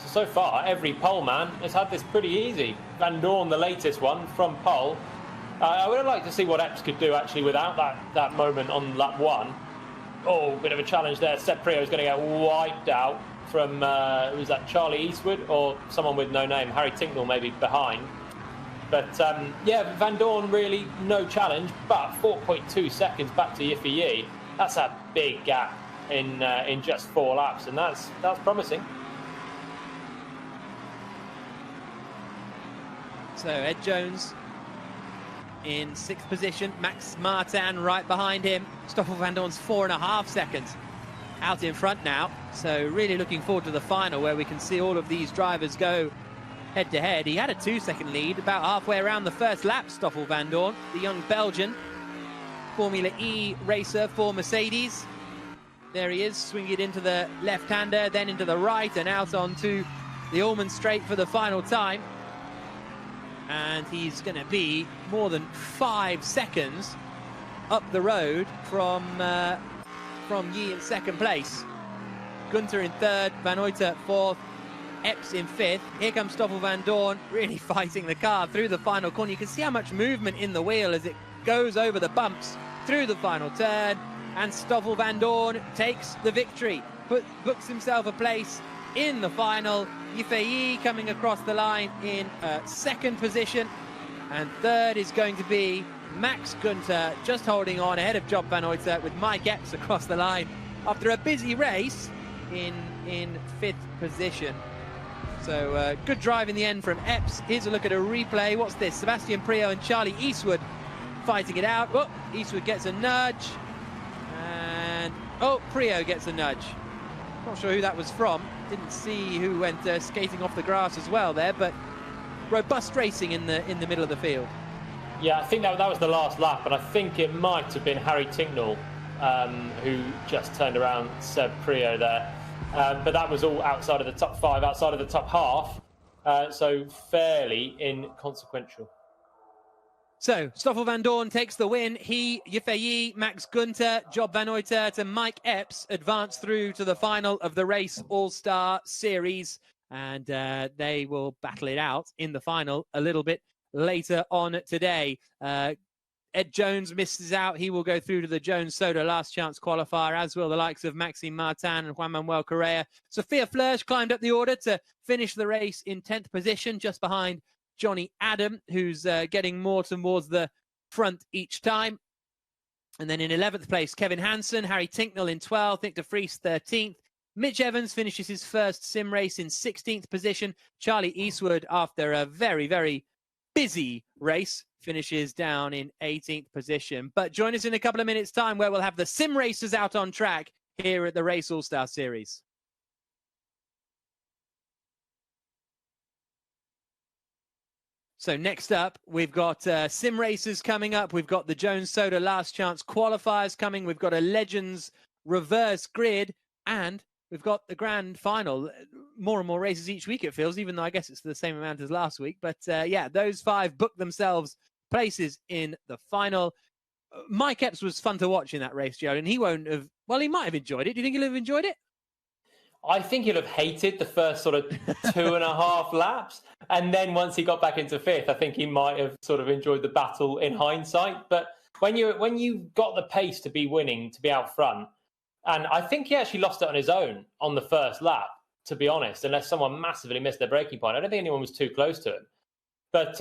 So far, every pole man has had this pretty easy. Van Dorn, the latest one, from pole. I would have liked to see what Epps could do actually without that moment on lap 1. Oh, bit of a challenge there. Seb Priaulx is going to get wiped out from, was that Charlie Eastwood or someone with no name? Harry Tinknell maybe behind. But yeah, Van Dorn really no challenge, but 4.2 seconds back to Yiffy Yee. That's a big gap in just 4 laps, and that's promising. So Ed Jones in 6th position, Max Martin right behind him. Stoffel Van Dorn's 4.5 seconds out in front now. So really looking forward to the final where we can see all of these drivers go head to head. He had a 2-second lead about halfway around the first lap, Stoffel Van Dorn, the young Belgian Formula E racer for Mercedes. There he is, swinging it into the left-hander, then into the right and out onto the Allman Straight for the final time. And he's going to be more than 5 seconds up the road from Yee in 2nd place. Gunther in 3rd, Van Uytert 4th, Epps in 5th. Here comes Stoffel Van Dorn, really fighting the car through the final corner. You can see how much movement in the wheel as it goes over the bumps through the final turn. And Stoffel Van Dorn takes the victory, books himself a place in the final. Yiffy Yee coming across the line in 2nd position, and 3rd is going to be Max Gunther, just holding on ahead of Job Van Uytert with Mike Epps across the line after a busy race in 5th position. So good drive in the end from Epps. Here's a look at a replay. What's this? Sebastian Priaulx and Charlie Eastwood fighting it out. Oh, Eastwood gets a nudge, and oh, Priaulx gets a nudge. Not sure who that was from. Didn't see who went skating off the grass as well there, but robust racing in the middle of the field. Yeah, I think that was the last lap, and I think it might have been Harry Tinknell who just turned around Seb Priaulx there. But that was all outside of the top 5, outside of the top half, so fairly inconsequential. So, Stoffel Van Dorn takes the win. He, Yiffy Yee, Max Gunther, Job Van Uytert and Mike Epps advance through to the final of the Race All-Star Series. And they will battle it out in the final a little bit later on today. Ed Jones misses out. He will go through to the Jones Soda Last Chance qualifier, as will the likes of Maxime Martin and Juan Manuel Correa. Sophia Flörsch climbed up the order to finish the race in 10th position, just behind Johnny Adam, who's getting more towards the front each time. And then in 11th place, Kevin Hansen, Harry Tinknell in 12th, Nick de Vries 13th. Mitch Evans finishes his first sim race in 16th position. Charlie Eastwood, after a very, very busy race, finishes down in 18th position. But join us in a couple of minutes' time where we'll have the sim racers out on track here at the Race All-Star Series. So next up, we've got sim races coming up. We've got the Jones Soda Last Chance qualifiers coming. We've got a Legends reverse grid, and we've got the grand final. More and more races each week, it feels, even though I guess it's the same amount as last week. But yeah, those 5 booked themselves places in the final. Mike Epps was fun to watch in that race, Joe, and he won't have, well, he might have enjoyed it. Do you think he'll have enjoyed it? I think he'll have hated the first sort of 2.5 laps. And then once he got back into 5th, I think he might have sort of enjoyed the battle in hindsight. But when you've got the pace to be winning, to be out front, and I think he actually lost it on his own on the first lap, to be honest, unless someone massively missed their braking point. I don't think anyone was too close to him. But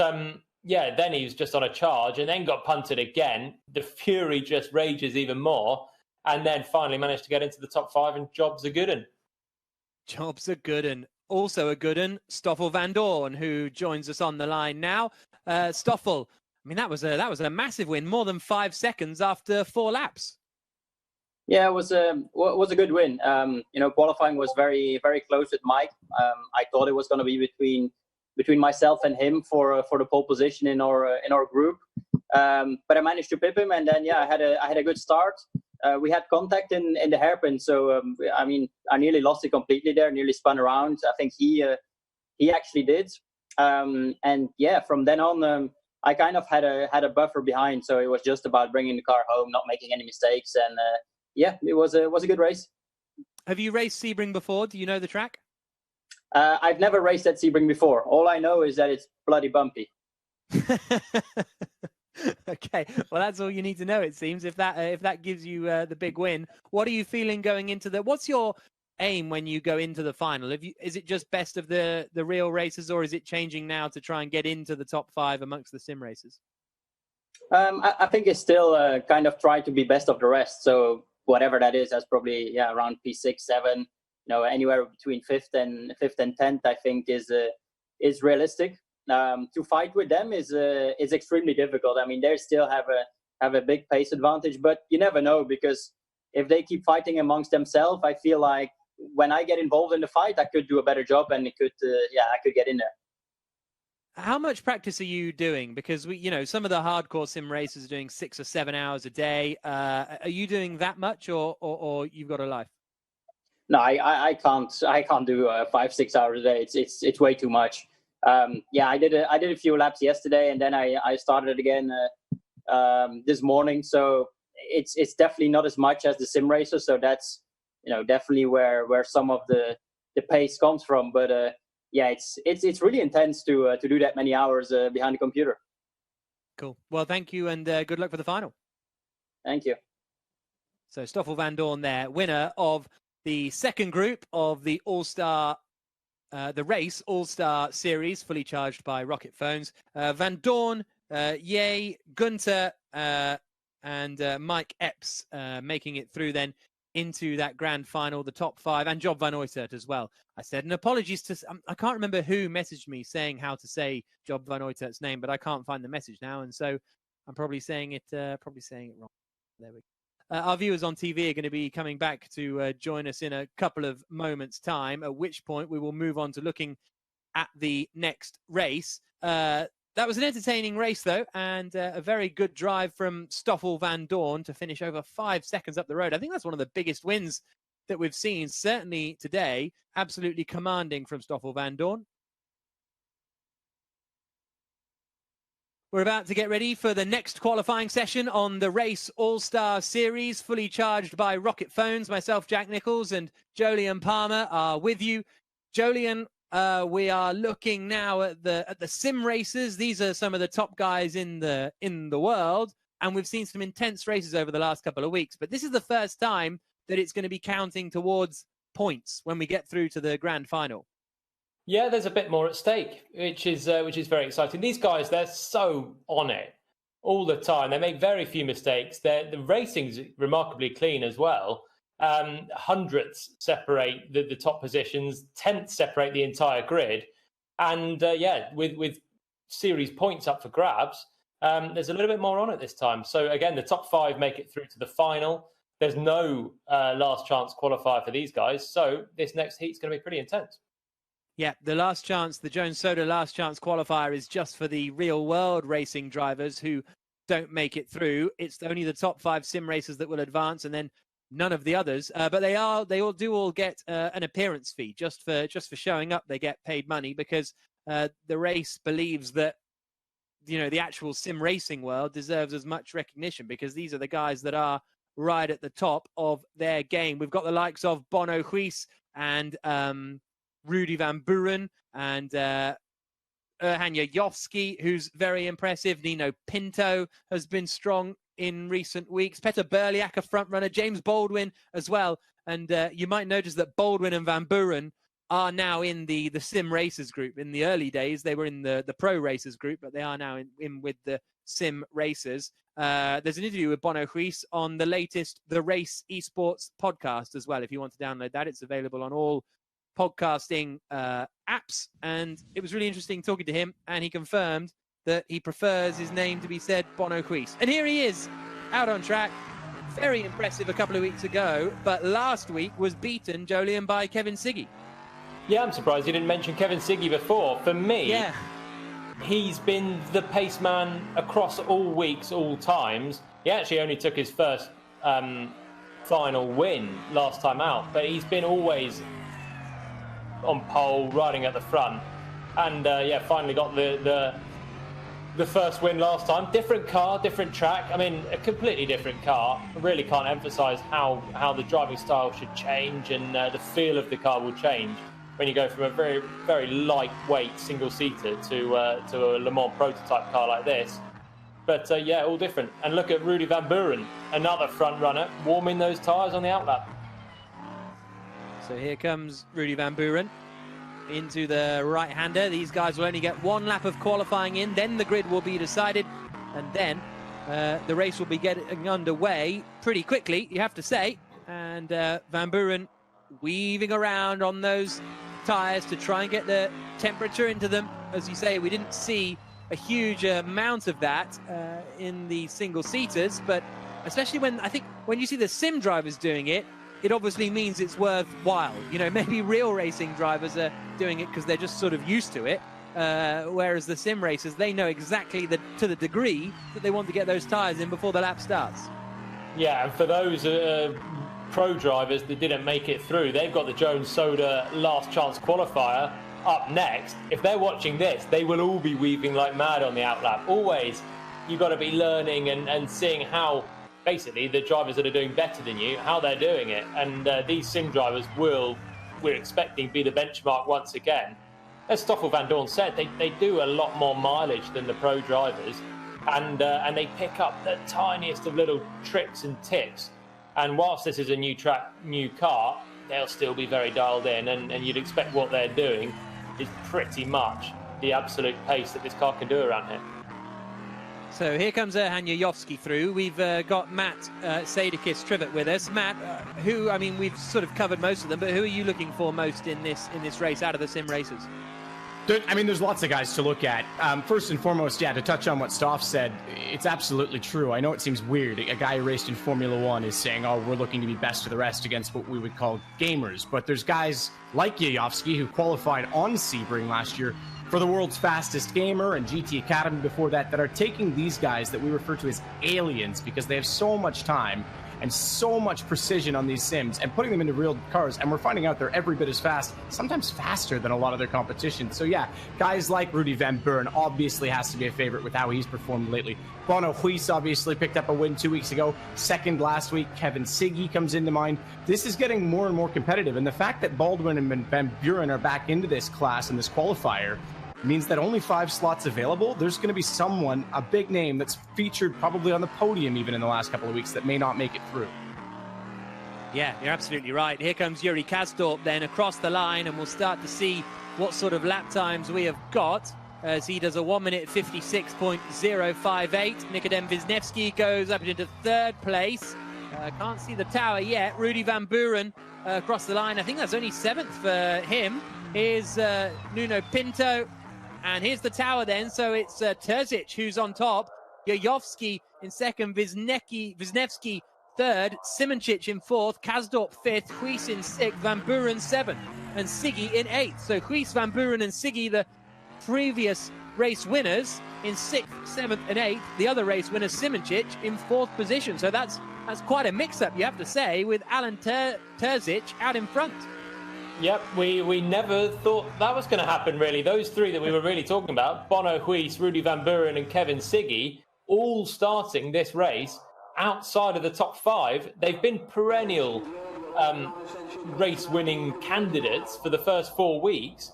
yeah, then he was just on a charge and then got punted again. The fury just rages even more. And then finally managed to get into the top 5, and job's a good one. Job's a good one. Also a good one, Stoffel Van Dorn, who joins us on the line now. Stoffel, I mean, that was a massive win, more than 5 seconds after 4 laps. Yeah, it was a good win. Qualifying was very, very close with Mike. I thought it was going to be between myself and him for the pole position in our group. But I managed to pip him, and then I had a good start. We had contact in the hairpin, so I nearly lost it completely there. Nearly spun around. I think he he actually did. And yeah, from then on, I kind of had a buffer behind, so it was just about bringing the car home, not making any mistakes, and yeah, it was a good race. Have you raced Sebring before? Do you know the track? I've never raced at Sebring before. All I know is that it's bloody bumpy. Okay, well, that's all you need to know, it seems. If that gives you the big win, what are you feeling going into what's your aim when you go into the final? Is it just best of the real races, or is it changing now to try and get into the top 5 amongst the sim races? I think it's still kind of try to be best of the rest. So whatever that is, that's probably around P6, 7. Anywhere between 5th and 10th, I think is realistic. To fight with them is extremely difficult. I mean, they still have a big pace advantage, but you never know, because if they keep fighting amongst themselves, I feel like when I get involved in the fight, I could do a better job, and I could get in there. How much practice are you doing? Because some of the hardcore sim races are doing 6 or 7 hours a day. Are you doing that much, or you've got a life? No, I can't do 5-6 hours a day. It's way too much. I did a few laps yesterday, and then I started again this morning. So it's definitely not as much as the sim races. So that's definitely where some of the pace comes from. But it's really intense to do that many hours behind the computer. Cool. Well, thank you, and good luck for the final. Thank you. So Stoffel Vandoorne there, winner of the second group of the All-Star, the race All-Star Series, fully charged by Rocket Phones. Vandoorne, Ye, Gunter, and Mike Epps making it through then into that grand final, the top 5, and Job van Uytert as well. I said, and apologies to, I can't remember who messaged me saying how to say Job van Uytert's name, but I can't find the message now, and so I'm probably saying it wrong. There we go. Our viewers on TV are going to be coming back to join us in a couple of moments' time, at which point we will move on to looking at the next race. That was an entertaining race, though, and a very good drive from Stoffel Vandoorne to finish over 5 seconds up the road. I think that's one of the biggest wins that we've seen, certainly today. Absolutely commanding from Stoffel Vandoorne. We're about to get ready for the next qualifying session on the Race All-Star Series, fully charged by Rocket Phones. Myself, Jack Nicholls, and Jolyon Palmer are with you. Jolyon, we are looking now at the sim races. These are some of the top guys in the world, and we've seen some intense races over the last couple of weeks. But this is the first time that it's going to be counting towards points when we get through to the grand final. Yeah, there's a bit more at stake, which is very exciting. These guys, they're so on it all the time. They make very few mistakes. The racing's remarkably clean as well. Hundredths separate the top positions. Tenths separate the entire grid. And with series points up for grabs, there's a little bit more on it this time. So again, the top 5 make it through to the final. There's no last chance qualifier for these guys. So this next heat's going to be pretty intense. Yeah, the last chance, the Jones Soda last chance qualifier is just for the real world racing drivers who don't make it through. It's only the top 5 sim racers that will advance, and then none of the others. But they all get an appearance fee just for showing up. They get paid money because the race believes that the actual sim racing world deserves as much recognition, because these are the guys that are right at the top of their game. We've got the likes of Bono Huis and Rudy Van Buren and Erhan Jajowski, who's very impressive. Nino Pinto has been strong in recent weeks. Peter Berliak, a front runner. James Baldwin as well. And you might notice that Baldwin and Van Buren are now in the sim racers group. In the early days, they were in the pro racers group, but they are now in with the sim racers. There's an interview with Bono Huis on the latest The Race Esports podcast as well. If you want to download that, it's available on all podcasting apps, and it was really interesting talking to him, and he confirmed that he prefers his name to be said Bono Huis. And here he is out on track, very impressive a couple of weeks ago, but last week was beaten, Jolyon, by Kevin Siggy. Yeah, I'm surprised you didn't mention Kevin Siggy before. For me, he's been the pace man across all weeks, all times. He actually only took his first final win last time out, but he's been always on pole, riding at the front. and finally got the first win last time. Different car, different track. I mean, a completely different car. I really can't emphasise how the driving style should change, and the feel of the car will change when you go from a very, very lightweight single-seater to a Le Mans prototype car like this. But all different. And look at Rudy Van Buren, another front runner, warming those tyres on the outlap. So here comes Rudy Van Buren into the right-hander. These guys will only get one lap of qualifying in, then the grid will be decided, and then the race will be getting underway pretty quickly, you have to say. And Van Buren weaving around on those tyres to try and get the temperature into them. As you say, we didn't see a huge amount of that in the single-seaters, but especially when you see the sim drivers doing it, it obviously means it's worthwhile. You know, maybe real racing drivers are doing it because they're just sort of used to it, whereas the sim racers, they know exactly to the degree that they want to get those tyres in before the lap starts. Yeah, and for those pro drivers that didn't make it through, they've got the Jones Soda last chance qualifier up next. If they're watching this, they will all be weaving like mad on the outlap. Always, you've got to be learning and seeing how basically the drivers that are doing better than you, how they're doing it. And these sim drivers we're expecting, be the benchmark once again. As Stoffel Van Dorn said, they do a lot more mileage than the pro drivers, and they pick up the tiniest of little tricks and tips. And whilst this is a new track, new car, they'll still be very dialed in, and you'd expect what they're doing is pretty much the absolute pace that this car can do around here. So here comes Erhan Yayovsky through. We've got Matt Sadekis Trivet with us. Matt, we've sort of covered most of them, but who are you looking for most in this race out of the sim racers? There's lots of guys to look at. First and foremost, to touch on what Stoff said, it's absolutely true. I know it seems weird. A guy who raced in Formula One is saying, oh, we're looking to be best of the rest against what we would call gamers. But there's guys like Yayovsky who qualified on Sebring last year for the world's fastest gamer and GT Academy before that are taking these guys that we refer to as aliens because they have so much time and so much precision on these sims and putting them into real cars, and we're finding out they're every bit as fast, sometimes faster than a lot of their competition. So guys like Rudy Van Buren obviously has to be a favorite with how he's performed lately. Bono Huis obviously picked up a win 2 weeks ago, second last week. Kevin Siggy comes into mind. This is getting more and more competitive, and the fact that Baldwin and Van Buren are back into this class in this qualifier means that only 5 slots available. There's going to be someone, a big name, that's featured probably on the podium even in the last couple of weeks that may not make it through. Yeah, you're absolutely right. Here comes Yuri Kasdorp then across the line, and we'll start to see what sort of lap times we have got as he does a 1 minute 56.058. Nikodem Wisniewski goes up into third place. Can't see the tower yet. Rudy Van Buren across the line. I think that's only 7th for him. Here's Nuno Pinto. And here's the tower then, so it's Terzic who's on top, Yayovsky in second, Wisniewski third, Simoncic in fourth, Kasdorp fifth, Huis in sixth, Van Buren seventh, and Siggy in eighth. So Huis, Van Buren and Siggy, the previous race winners, in sixth, seventh and eighth. The other race winner, Simoncic, in fourth position. So that's quite a mix-up, you have to say, with Alan Terzic out in front. Yep, we never thought that was going to happen, really. Those three that we were really talking about, Bono Huis, Rudy Van Buren and Kevin Siggy, all starting this race outside of the top 5. They've been perennial race-winning candidates for the first 4 weeks,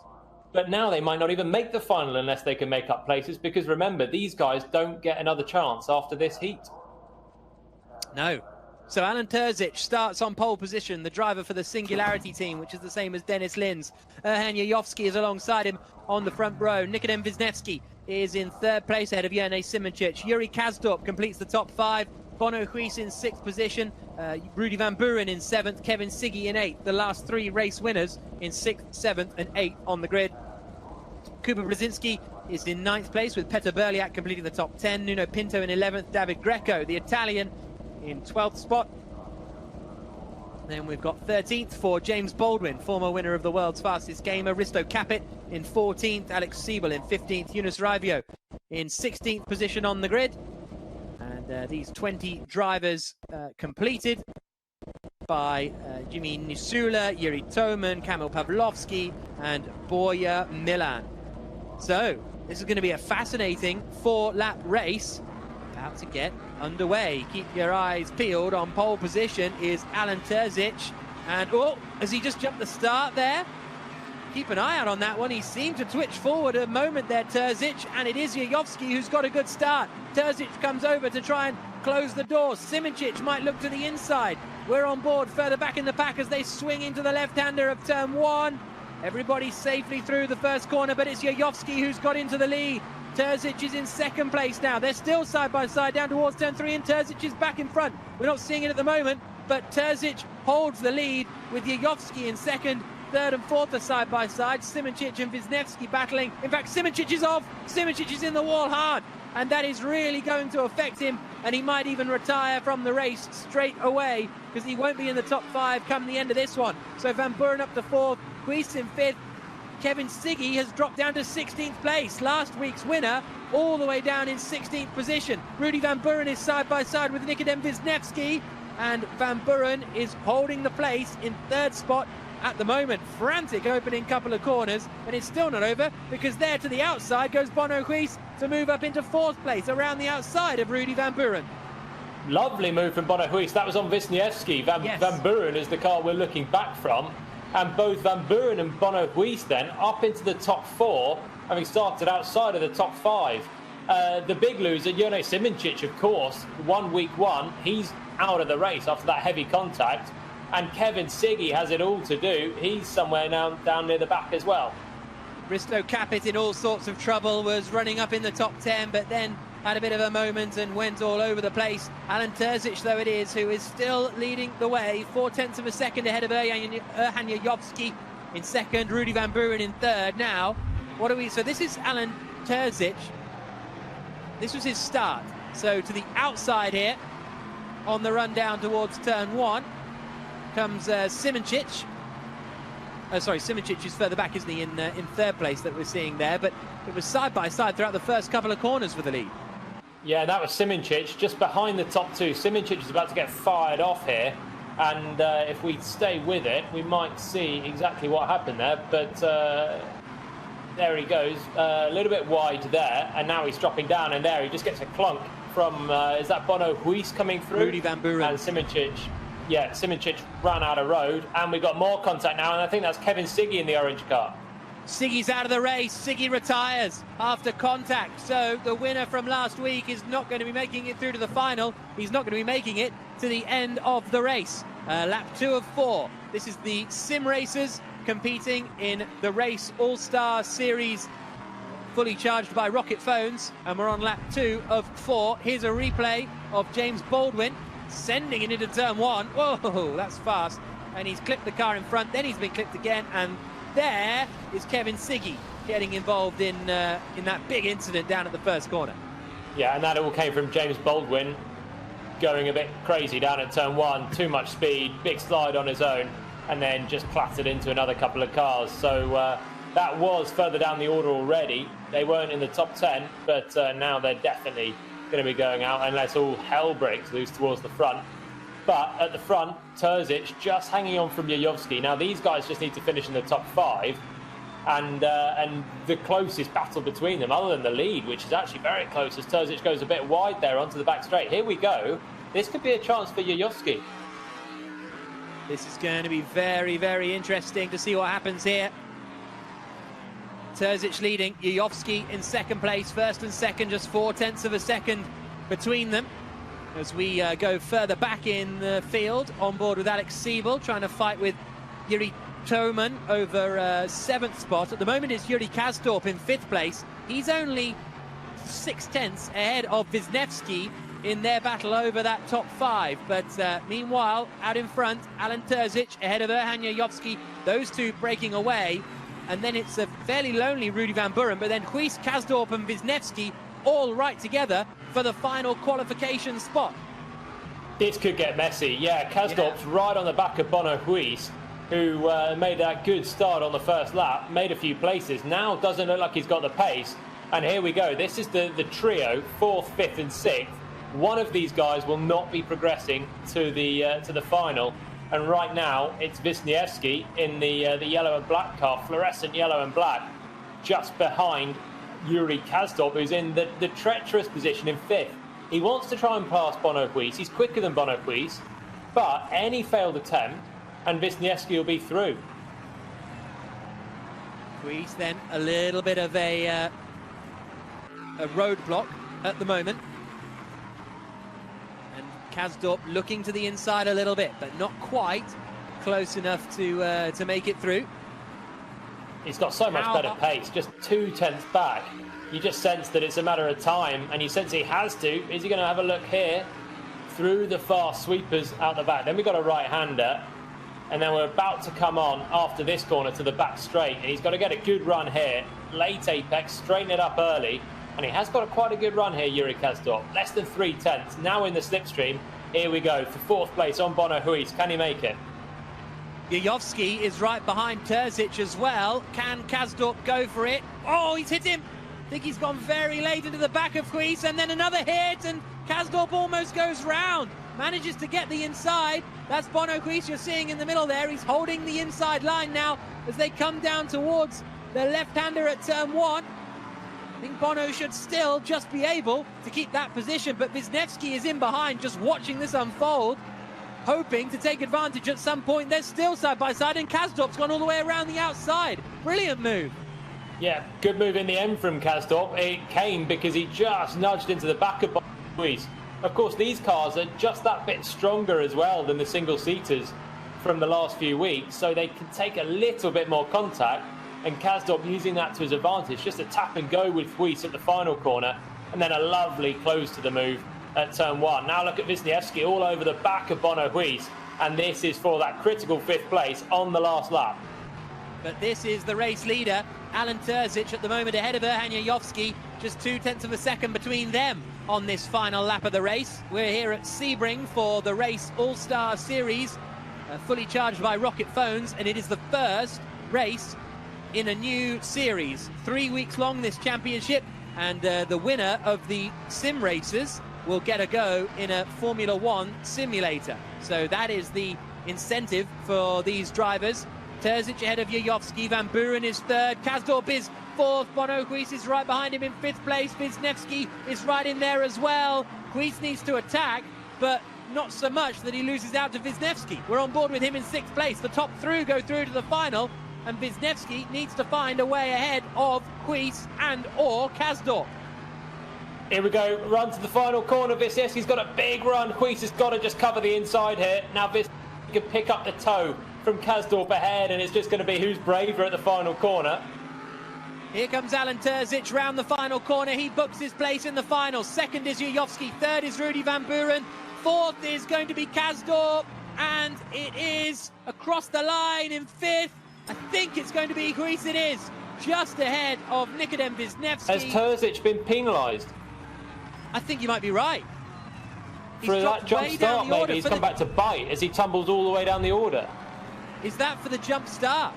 but now they might not even make the final unless they can make up places, because remember, these guys don't get another chance after this heat. No. So Alan Terzic starts on pole position, the driver for the Singularity team, which is the same as Dennis Linz. Erhan Yayovsky is alongside him on the front row. Nikodem Wisniewski is in third place ahead of Jene Simoncic. Yuri Kasdorp completes the top 5. Bono Huis in 6th position. Rudy Van Buren in 7th. Kevin Siggy in 8th. The last 3 race winners in 6th, 7th and 8th on the grid. Kuba Brzezinski is in 9th place with Peter Berliak completing the top 10. Nuno Pinto in 11th. David Greco, the Italian, in 12th spot. Then we've got 13th for James Baldwin, former winner of the world's fastest gamer. Risto Capit in 14th, Alex Siebel in 15th, Yunus Raivio in 16th position on the grid. And these 20 drivers completed by Jimmy Nisula, Yuri Toman, Kamil Pawlowski and Borja Milan. So this is going to be a fascinating 4-lap race about to get underway. Keep your eyes peeled. On pole position is Alan Terzic. And, has he just jumped the start there? Keep an eye out on that one. He seemed to twitch forward a moment there, Terzic, and it is Yayovski who's got a good start. Terzic comes over to try and close the door. Simoncic might look to the inside. We're on board further back in the pack as they swing into the left-hander of turn 1. Everybody safely through the first corner, but it's Yayovski who's got into the lead. Terzic is in second place now. They're still side by side down towards turn 3, and Terzic is back in front. We're not seeing it at the moment, but Terzic holds the lead with Yayovski in second. Third and fourth are side by side. Simoncic and Wisniewski battling. In fact, Simoncic is off. Simoncic is in the wall hard, and that is really going to affect him, and he might even retire from the race straight away because he won't be in the top 5 come the end of this one. So Van Buren up to 4th, Huis in 5th. Kevin Siggy has dropped down to 16th place. Last week's winner all the way down in 16th position. Rudy Van Buren is side by side with Nikodem Wisniewski, and Van Buren is holding the place in 3rd spot at the moment. Frantic opening couple of corners, and it's still not over because there to the outside goes Bono Huis to move up into 4th place around the outside of Rudy Van Buren. Lovely move from Bono Huis. That was on Wisniewski. Van Buren is the car we're looking back from, and both Van Buren and Bono Huis then up into the top 4, having started outside of the top 5. The big loser, Jone Simoncic, of course, won week 1. He's out of the race after that heavy contact. And Kevin Siggy has it all to do. He's somewhere now down near the back as well. Risto Capit in all sorts of trouble, was running up in the top 10, but then had a bit of a moment and went all over the place. Alan Terzic, though it is, who is still leading the way, 0.4 of a second ahead of Erhan Yayovski in second, Rudy Van Buren in third. Now, what are we? So this is Alan Terzic. This was his start. So to the outside here, on the run down towards turn 1. Comes Simoncic. Simoncic is further back, isn't he, in 3rd place that we're seeing there, but it was side by side throughout the first couple of corners for the lead. Yeah, that was Simoncic just behind the top 2. Simoncic is about to get fired off here, and if we stay with it, we might see exactly what happened there, but there he goes, a little bit wide there, and now he's dropping down, and there he just gets a clunk from, is that Bono Huis coming through? Rudy Van Buren. And Simoncic. Yeah, Simoncic ran out of road, and we've got more contact now, and I think that's Kevin Siggy in the orange car. Siggy's out of the race. Siggy retires after contact. So the winner from last week is not going to be making it through to the final. He's not going to be making it to the end of the race. Lap 2 of 4. This is the sim racers competing in the Race All-Star Series, fully charged by Rocket Phones, and we're on lap 2 of 4. Here's a replay of James Baldwin sending it into turn 1. Whoa, that's fast. And he's clipped the car in front, then he's been clipped again, and there is Kevin Siggy getting involved in that big incident down at the first corner. Yeah, and that all came from James Baldwin going a bit crazy down at turn 1. Too much speed, big slide on his own, and then just clattered into another couple of cars. So that was further down the order already. They weren't in the top 10, but now they're definitely going to be going out unless all hell breaks loose towards the front. But at the front, Terzic just hanging on from Yayovski. Now these guys just need to finish in the top 5, and the closest battle between them, other than the lead, which is actually very close, as Terzic goes a bit wide there onto the back straight. Here we go. This could be a chance for Yayovski. This is going to be very, very interesting to see what happens here. Terzic leading, Yayovski in second place, first and second, just 0.4 of a second between them. As we go further back in the field, on board with Alex Siebel, trying to fight with Yuri Toman over 7th spot. At the moment it's Yuri Kastorp in 5th place. He's only 0.6 ahead of Wisniewski in their battle over that top 5. But meanwhile, out in front, Alan Terzic ahead of Erhan Yayovski. Those two breaking away. And then it's a fairly lonely Rudy Van Buren, but then Huis, Kastorp and Wisniewski all right together for the final qualification spot. This could get messy. Yeah, Kastorp's right on the back of Bono Huis, who made that good start on the first lap, made a few places. Now doesn't look like he's got the pace. And here we go. This is the trio, 4th, 5th and 6th. One of these guys will not be progressing to the final. And right now, it's Wisniewski in the yellow and black car, fluorescent yellow and black, just behind Yuri Kasdorp, who's in the treacherous position in 5th. He wants to try and pass Bono Huis. He's quicker than Bono Huis, but any failed attempt, and Wisniewski will be through. Huis then a little bit of a roadblock at the moment. And Kasdorp looking to the inside a little bit, but not quite close enough to make it through. He's got so much better pace, just 2/10 back. You just sense that it's a matter of time, and you sense he has to. Is he going to have a look here? Through the fast sweepers out the back. Then we've got a right-hander, and then we're about to come on after this corner to the back straight. And he's got to get a good run here. Late apex, straighten it up early. And he has got quite a good run here, Yuri Kasdorp. Less than 3/10, now in the slipstream. Here we go for 4th place on Bono Huis. Can he make it? Jajowski is right behind Terzic as well. Can Kasdorp go for it? Oh, he's hit him. I think he's gone very late into the back of Huis, and then another hit, and Kasdorp almost goes round. Manages to get the inside. That's Bono Huis you're seeing in the middle there. He's holding the inside line now as they come down towards the left-hander at turn 1. I think Bono should still just be able to keep that position, but Wisniewski is in behind, just watching this unfold, hoping to take advantage at some point. They're still side by side, and Kasdorp's gone all the way around the outside. Brilliant move. Yeah, good move in the end from Kasdorp. It came because he just nudged into the back of Bono Huis. Of course, these cars are just that bit stronger as well than the single-seaters from the last few weeks, so they can take a little bit more contact, and Kasdorp using that to his advantage, just a tap and go with Huis at the final corner, and then a lovely close to the move at turn 1. Now look at Wisniewski all over the back of Bono Huis, and this is for that critical 5th place on the last lap. But this is the race leader, Alan Terzic, at the moment ahead of Erhan Jajowski, just 0.2 of a second between them on this final lap of the race. We're here at Sebring for the race All-Star Series, fully charged by Rocket phones, and it is the first race in a new series. 3 weeks long, this championship, and the winner of the sim races will get a go in a Formula One simulator. So that is the incentive for these drivers. Terzic ahead of Jajowski, Van Buren is 3rd, Kasdorp is 4th, Bono Huis is right behind him in 5th place, Wisniewski is right in there as well. Huis needs to attack, but not so much that he loses out to Wisniewski. We're on board with him in 6th place. The top three go through to the final, and Wisniewski needs to find a way ahead of Huis and or Kasdorp. Here we go, run to the final corner. Wisniewski's got a big run. Huis has got to just cover the inside here. Now Wisniewski can pick up the toe from Kasdorp ahead, and it's just going to be who's braver at the final corner. Here comes Alan Terzic round the final corner. He books his place in the final. 2nd is Jajowski, 3rd is Rudy Van Buren, 4th is going to be Kasdorp, and it is across the line in 5th. I think it's going to be Huis. It is just ahead of Nikodem Wisniewski. Has Terzic been penalised? I think you might be right. For that jump start, maybe he's come back to bite as he tumbles all the way down the order. Is that for the jump start?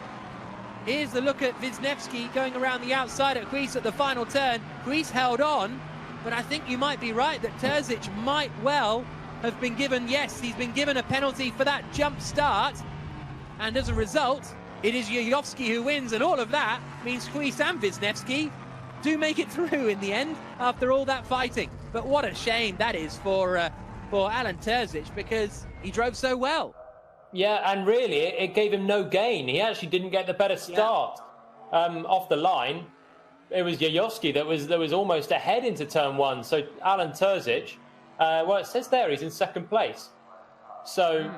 Here's the look at Wisniewski going around the outside at Huis at the final turn. Huis held on, but I think you might be right that Terzic might well have been given, yes, he's been given a penalty for that jump start. And as a result, it is Jajowski who wins, and all of that means Huis and Wisniewski do make it through in the end after all that fighting. But what a shame that is for Alan Terzic, because he drove so well. Yeah, and really, it gave him no gain. He actually didn't get the better start off the line. It was Jajowski that was almost ahead into turn 1. So Alan Terzic, well, it says there he's in 2nd place. So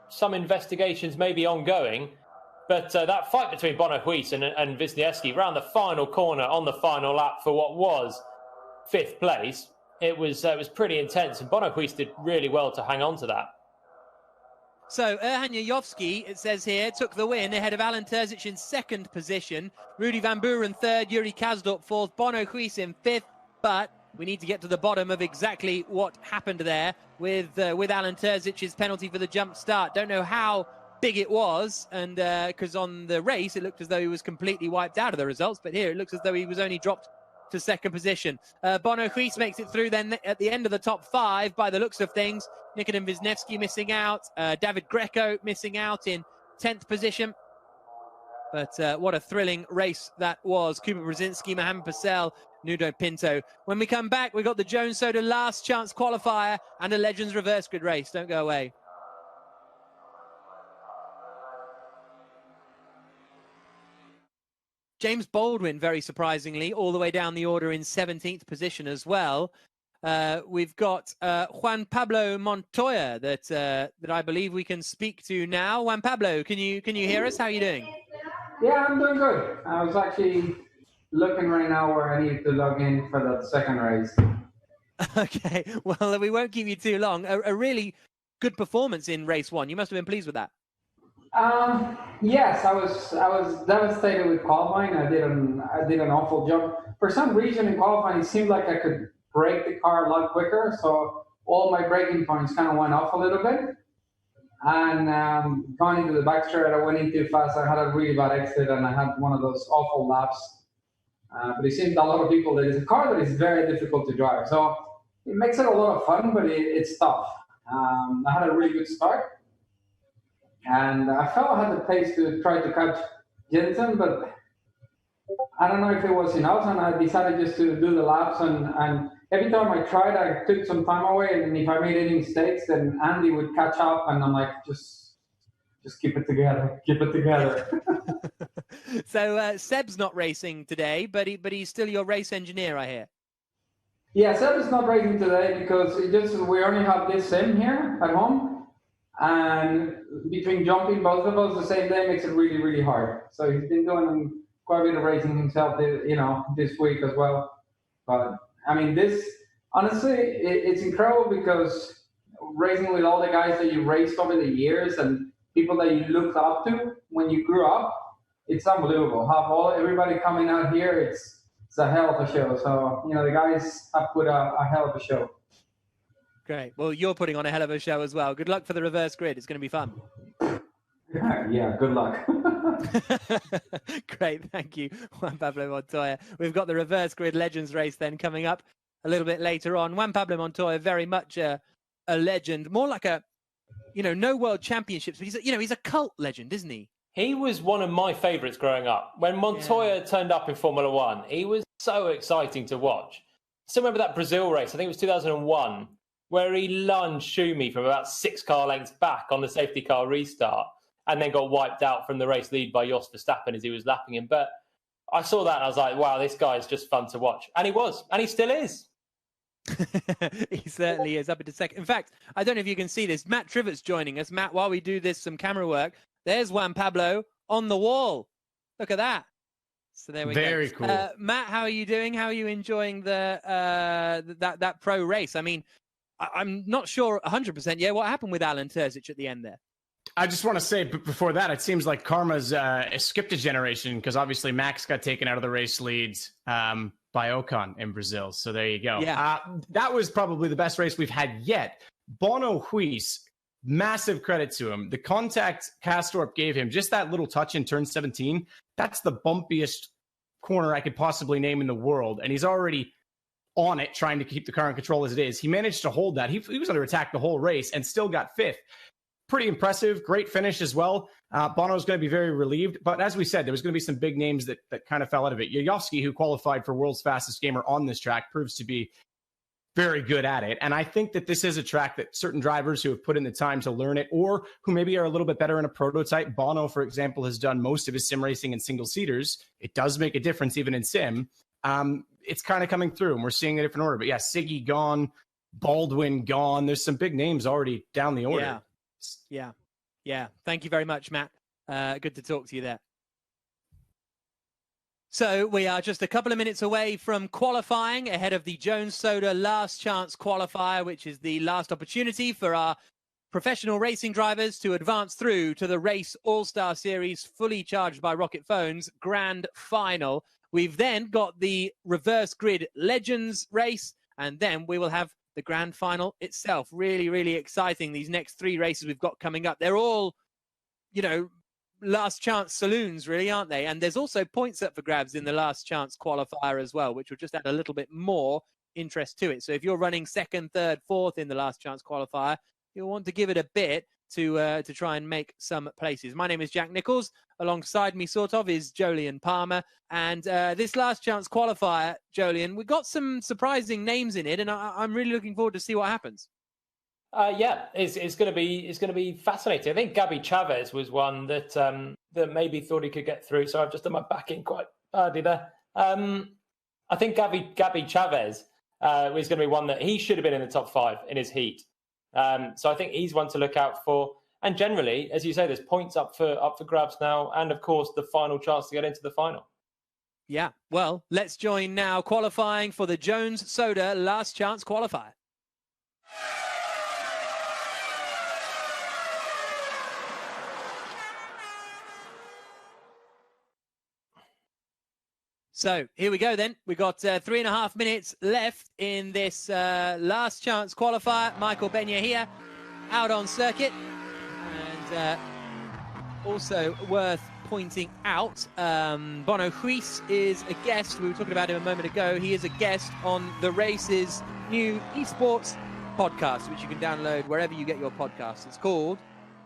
some investigations may be ongoing. But that fight between Bono Huis and Wisniewski round the final corner on the final lap for what was 5th place, it was pretty intense. And Bono Huis did really well to hang on to that. So Erhan Jajowski, it says here, took the win ahead of Alan Terzic in 2nd position. Rudy Van Buren 3rd, Yuri Kasdorp 4th, Bono Huis in 5th. But we need to get to the bottom of exactly what happened there with Alan Terzic's penalty for the jump start. Don't know how big it was, and because on the race it looked as though he was completely wiped out of the results, but here it looks as though he was only dropped to 2nd position. Bono Huis makes it through then at the end of the top 5 by the looks of things. Nikodem Wisniewski missing out, David Greco missing out in 10th position. But what a thrilling race that was. Kuba Brzezinski, Mohamed Purcell, Nuno Pinto. When we come back, we've got the Jones Soda last chance qualifier and a Legends reverse grid race. Don't go away. James Baldwin, very surprisingly, all the way down the order in 17th position as well. We've got Juan Pablo Montoya that I believe we can speak to now. Juan Pablo, can you hear us? How are you doing? Yeah, I'm doing good. I was actually looking right now where I need to log in for the second race. Okay, well, we won't keep you too long. A really good performance in race one. You must have been pleased with that. Yes, I was devastated with qualifying. I did an awful job. For some reason in qualifying, it seemed like I could brake the car a lot quicker, so all my braking points kind of went off a little bit. And going into the back straight, I went in too fast. I had a really bad exit, and I had one of those awful laps. But it seems a lot of people, that it's a car that is very difficult to drive. So it makes it a lot of fun, but it's tough. I had a really good start. And I felt I had the pace to try to catch Jensen, but I don't know if it was enough. And I decided just to do the laps. And every time I tried, I took some time away. And if I made any mistakes, then Andy would catch up. And I'm like, just keep it together. Keep it together. So Seb's not racing today, but he's still your race engineer, I hear. Yeah, Seb is not racing today because we only have this sim here at home. And between jumping both of us the same day makes it really, really hard. So he's been doing quite a bit of racing himself, this week as well. But I mean, honestly, it's incredible because racing with all the guys that you raced over the years and people that you looked up to when you grew up, it's unbelievable. Everybody coming out here, it's a hell of a show. So, the guys have put a hell of a show. Great. Well, you're putting on a hell of a show as well. Good luck for the reverse grid. It's going to be fun. Yeah, good luck. Great. Thank you, Juan Pablo Montoya. We've got the reverse grid Legends race then coming up a little bit later on. Juan Pablo Montoya, very much a legend, more like no world championships, but he's a cult legend, isn't he? He was one of my favourites growing up. When Montoya turned up in Formula One, he was so exciting to watch. Still remember that Brazil race, I think it was 2001, where he lunged Schumi from about 6 car lengths back on the safety car restart and then got wiped out from the race lead by Jos Verstappen as he was lapping him. But I saw that and I was like, wow, this guy is just fun to watch. And he was, and he still is. He certainly is, up into second. In fact, I don't know if you can see this. Matt Trivett's joining us. Matt, while we do some camera work, there's Juan Pablo on the wall. Look at that. So there we go. Very cool. Matt, how are you doing? How are you enjoying that pro race? I mean, I'm not sure 100% yet what happened with Alan Terzic at the end there. I just want to say before that, it seems like karma's skipped a generation because obviously Max got taken out of the race leads by Ocon in Brazil. So there you go. Yeah. That was probably the best race we've had yet. Bono Huis, massive credit to him. The contact Castorp gave him, just that little touch in turn 17, that's the bumpiest corner I could possibly name in the world. And he's already on it, trying to keep the car in control as it is. He managed to hold that. He was under attack the whole race and still got 5th. Pretty impressive. Great finish as well. Bono's going to be very relieved. But as we said, there was going to be some big names that kind of fell out of it. Yayovsky, who qualified for World's Fastest Gamer on this track, proves to be very good at it. And I think that this is a track that certain drivers who have put in the time to learn it or who maybe are a little bit better in a prototype. Bono, for example, has done most of his sim racing in single seaters. It does make a difference even in sim. It's kind of coming through and we're seeing a different order. But yeah, Siggy gone, Baldwin gone. There's some big names already down the order. Yeah. Thank you very much, Matt. Good to talk to you there. So we are just a couple of minutes away from qualifying ahead of the Jones Soda Last Chance Qualifier, which is the last opportunity for our professional racing drivers to advance through to the Race All-Star Series fully charged by Rocket Phones Grand Final. We've then got the Reverse Grid Legends race, and then we will have the Grand Final itself. Really, really exciting. These next 3 races we've got coming up. They're all, last chance saloons, really, aren't they? And there's also points up for grabs in the last chance qualifier as well, which will just add a little bit more interest to it. So if you're running 2nd, 3rd, 4th in the last chance qualifier, you'll want to give it a bit. to try and make some places. My name is Jack Nichols. Alongside me, sort of, is Jolyon Palmer. And this last chance qualifier, Jolyon, we got some surprising names in it, and I'm really looking forward to see what happens. It's going to be fascinating. I think Gabi Chavez was one that that maybe thought he could get through. So I've just done my back in quite badly there. I think Gabi Chavez was going to be one that he should have been in the top 5 in his heat. So I think he's one to look out for. And generally, as you say, there's points up for grabs now, and of course the final chance to get into the final. Yeah, well, let's join now qualifying for the Jones Soda Last Chance Qualifier. So here we go then. We've got 3.5 minutes left in this last chance qualifier. Michael Benya here, out on circuit. And also worth pointing out, Bono Ruiz is a guest. We were talking about him a moment ago. He is a guest on the race's new esports podcast, which you can download wherever you get your podcasts. It's called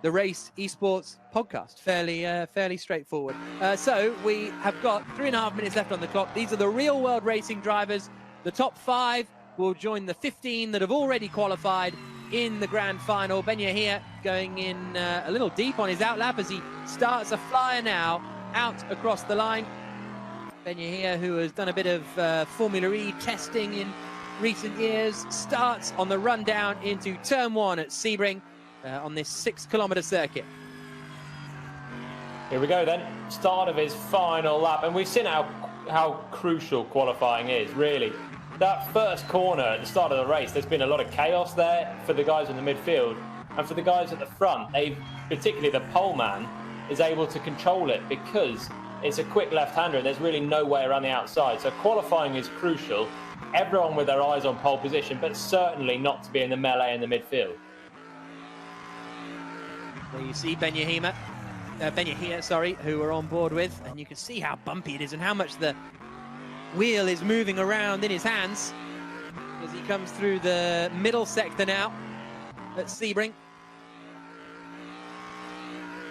the Race Esports Podcast. Fairly straightforward. So we have got 3.5 minutes left on the clock. These are the real world racing drivers. The top 5 will join the 15 that have already qualified in the grand final. Benya here going in a little deep on his outlap as he starts a flyer now out across the line. Benya here, who has done a bit of Formula E testing in recent years, starts on the run down into turn 1 at Sebring on this 6-kilometre circuit. Here we go then, start of his final lap, and we've seen how crucial qualifying is, really. That first corner at the start of the race, there's been a lot of chaos there for the guys in the midfield, and for the guys at the front, particularly the pole man, is able to control it because it's a quick left-hander and there's really no way around the outside. So qualifying is crucial. Everyone with their eyes on pole position, but certainly not to be in the melee in the midfield. There you see Benya here, who we're on board with, and you can see how bumpy it is and how much the wheel is moving around in his hands as he comes through the middle sector now at Sebring.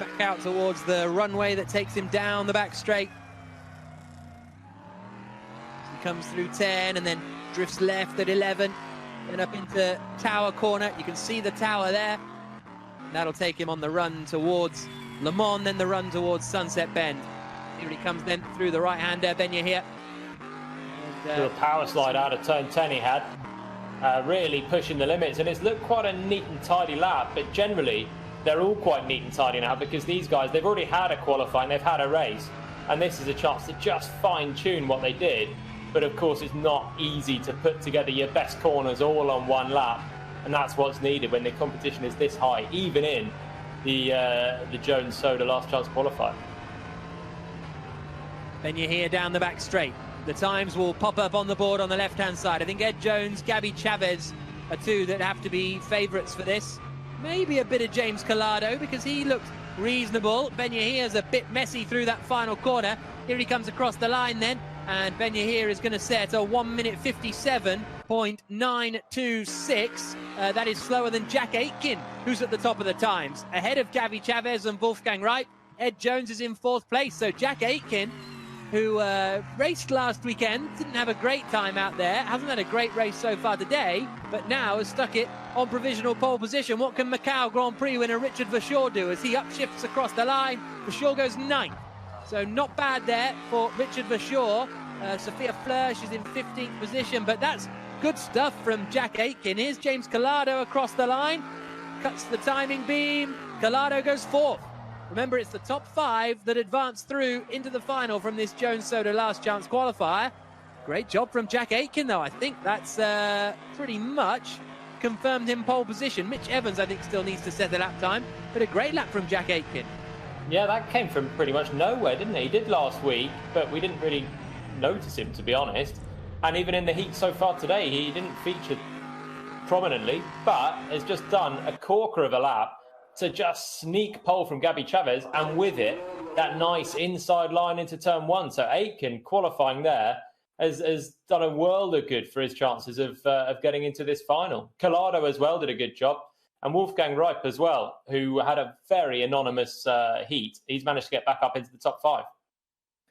Back out towards the runway that takes him down the back straight. He comes through 10 and then drifts left at 11 and up into Tower Corner. You can see the tower there. That'll take him on the run towards Le Mans, then the run towards Sunset Bend. Here he comes then through the right-hander, Benya here. A power slide out of turn 10 he had, really pushing the limits, and it's looked quite a neat and tidy lap, but generally they're all quite neat and tidy now because these guys, they've already had a qualifying, they've had a race, and this is a chance to just fine-tune what they did. But of course it's not easy to put together your best corners all on one lap, and that's what's needed when the competition is this high, even in the Jones Soda Last Chance qualifier. Benya here down the back straight. The times will pop up on the board on the left-hand side. I think Ed Jones, Gabi Chavez are two that have to be favourites for this. Maybe a bit of James Collado because he looked reasonable. Benya here is a bit messy through that final corner. Here he comes across the line then. And Benya here is going to set a 1:57.926. That is slower than Jack Aitken, who's at the top of the times. Ahead of Gabi Chavez and Wolfgang Wright. Ed Jones is in 4th place. So Jack Aitken, who raced last weekend, didn't have a great time out there, hasn't had a great race so far today, but now has stuck it on provisional pole position. What can Macau Grand Prix winner Richard Verschoor do as he upshifts across the line? Verschoor goes 9th. So not bad there for Richard Verschoor. Sophia Flörsch is in 15th position, but that's good stuff from Jack Aitken. Here's James Collado across the line, cuts the timing beam. Collado goes 4th. Remember, it's the top 5 that advance through into the final from this Jones Soda Last Chance qualifier. Great job from Jack Aitken, though. I think that's pretty much confirmed him pole position. Mitch Evans, I think, still needs to set the lap time, but a great lap from Jack Aitken. Yeah, that came from pretty much nowhere, didn't it? He did last week, but we didn't really notice him, to be honest. And even in the heat so far today, he didn't feature prominently, but has just done a corker of a lap to just sneak pole from Gabi Chavez, and with it, that nice inside line into turn 1. So Aitken, qualifying there, has done a world of good for his chances of getting into this final. Collado as well did a good job. And Wolfgang Reip as well, who had a very anonymous heat. He's managed to get back up into the top 5.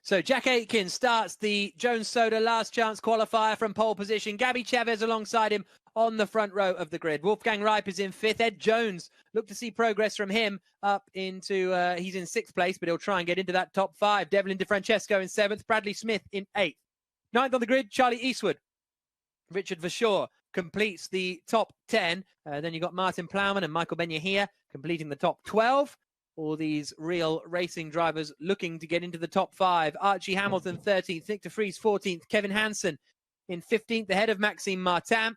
So Jack Aitken starts the Jones Soda last chance qualifier from pole position. Gabby Chavez alongside him on the front row of the grid. Wolfgang Reip is in 5th. Ed Jones, look to see progress from him up into, he's in 6th place, but he'll try and get into that top 5. Devlin DeFrancesco in 7th. Bradley Smith in 8th. 9th on the grid, Charlie Eastwood. Richard Verschoor completes the top 10. Then you've got Martin Plowman and Michael Benyahia completing the top 12. All these real racing drivers looking to get into the top 5. Archie Hamilton 13th, Nick de Vries 14th, Kevin Hansen in 15th, ahead of Maxime Martin.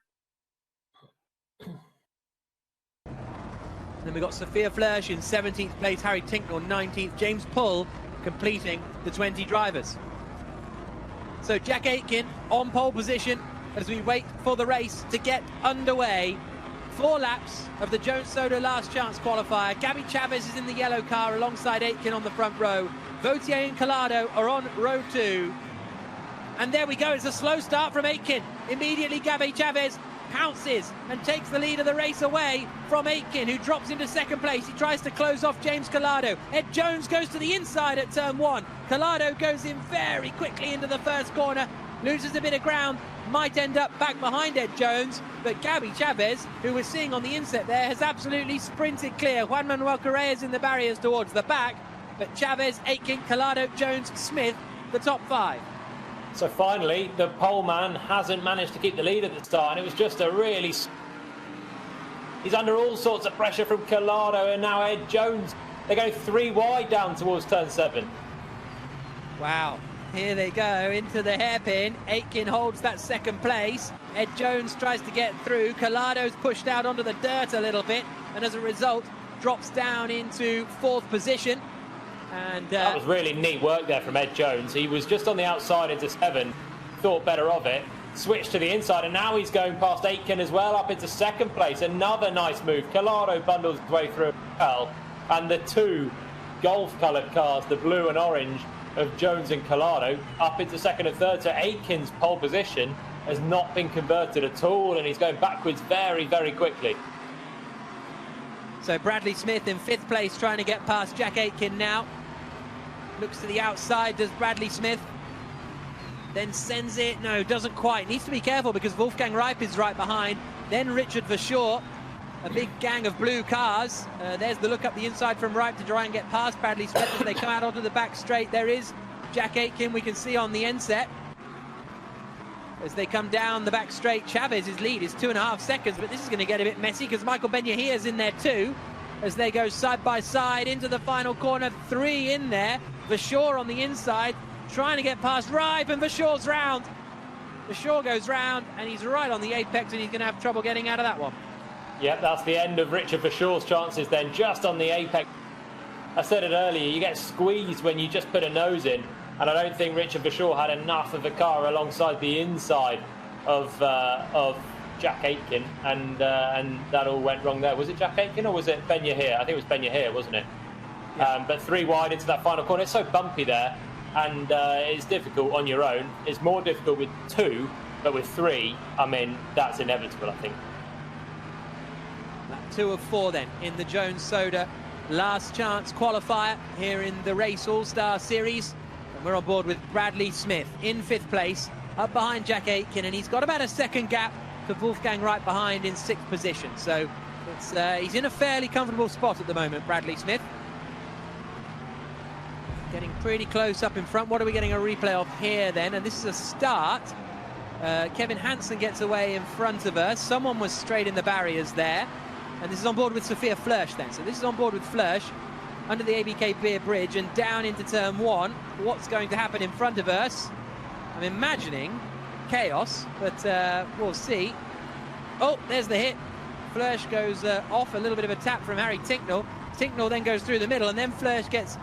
Then we've got Sophia Flörsch in 17th place, Harry Tinknell 19th, James Pull completing the 20 drivers. So Jack Aitken on pole position as we wait for the race to get underway. 4 laps of the Jones Soda last chance qualifier. Gabby Chavez is in the yellow car alongside Aitken on the front row. Vautier and Collado are on row 2. And there we go, it's a slow start from Aitken. Immediately Gabby Chavez pounces and takes the lead of the race away from Aitken, who drops into 2nd place. He tries to close off James Collado. Ed Jones goes to the inside at turn 1. Collado goes in very quickly into the first corner, loses a bit of ground, might end up back behind Ed Jones, but Gabby Chavez, who we're seeing on the inset there, has absolutely sprinted clear. Juan Manuel Correa is in the barriers towards the back, but Chavez, Aitken, Collado, Jones, Smith, the top 5. So finally, the pole man hasn't managed to keep the lead at the start, and it was just a really... He's under all sorts of pressure from Collado, and now Ed Jones. They go 3 wide down towards turn 7. Wow. Here they go into the hairpin. Aitken holds that 2nd place. Ed Jones tries to get through. Collado's pushed out onto the dirt a little bit, and as a result, drops down into 4th position. And that was really neat work there from Ed Jones. He was just on the outside into 7, thought better of it, switched to the inside, and now he's going past Aitken as well, up into 2nd place. Another nice move. Collado bundles his way through as well, and the 2 golf-coloured cars, the blue and orange, of Jones and Collado up into 2nd and 3rd. So Aitken's pole position has not been converted at all, and he's going backwards very, very quickly. So Bradley Smith in 5th place, trying to get past Jack Aitken now. Looks to the outside, does Bradley Smith. Then sends it, no, doesn't quite. Needs to be careful because Wolfgang Reip is right behind. Then Richard Verschoor. A big gang of blue cars. There's the look up the inside from Reip to try and get past Bradley Smith as they come out onto the back straight. There is Jack Aitken, we can see on the inset. As they come down the back straight, Chavez's lead is 2.5 seconds, but this is going to get a bit messy because Michael Benyahia is in there too. As they go side by side into the final corner, 3 in there. Verschoor on the inside, trying to get past Reip, and Verschoor's round. Verschoor goes round, and he's right on the apex, and he's going to have trouble getting out of that one. Yep, that's the end of Richard Verschoor's chances then, just on the apex. I said it earlier, you get squeezed when you just put a nose in, and I don't think Richard Verschoor had enough of a car alongside the inside of Jack Aitken, and that all went wrong there. Was it Jack Aitken or was it Benyahia? I think it was Benyahia, wasn't it? Yeah. But 3 wide into that final corner. It's so bumpy there, and it's difficult on your own. It's more difficult with 2, but with 3, I mean, that's inevitable, I think. 2 of 4 then in the Jones Soda last chance qualifier here in the Race All-Star Series. And we're on board with Bradley Smith in 5th place, up behind Jack Aitken, and he's got about a 2nd gap to Wolfgang right behind in 6th position. So it's, he's in a fairly comfortable spot at the moment, Bradley Smith. Getting pretty close up in front. What are we getting a replay of here then? And this is a start. Kevin Hansen gets away in front of us. Someone was straight in the barriers there. And this is on board with Sophia Flörsch then. So this is on board with Flörsch under the ABK Beer Bridge and down into turn 1. What's going to happen in front of us? I'm imagining chaos, but we'll see. Oh, there's the hit. Flörsch goes off, a little bit of a tap from Harry Tinknell. Tinknell then goes through the middle, and then Flörsch gets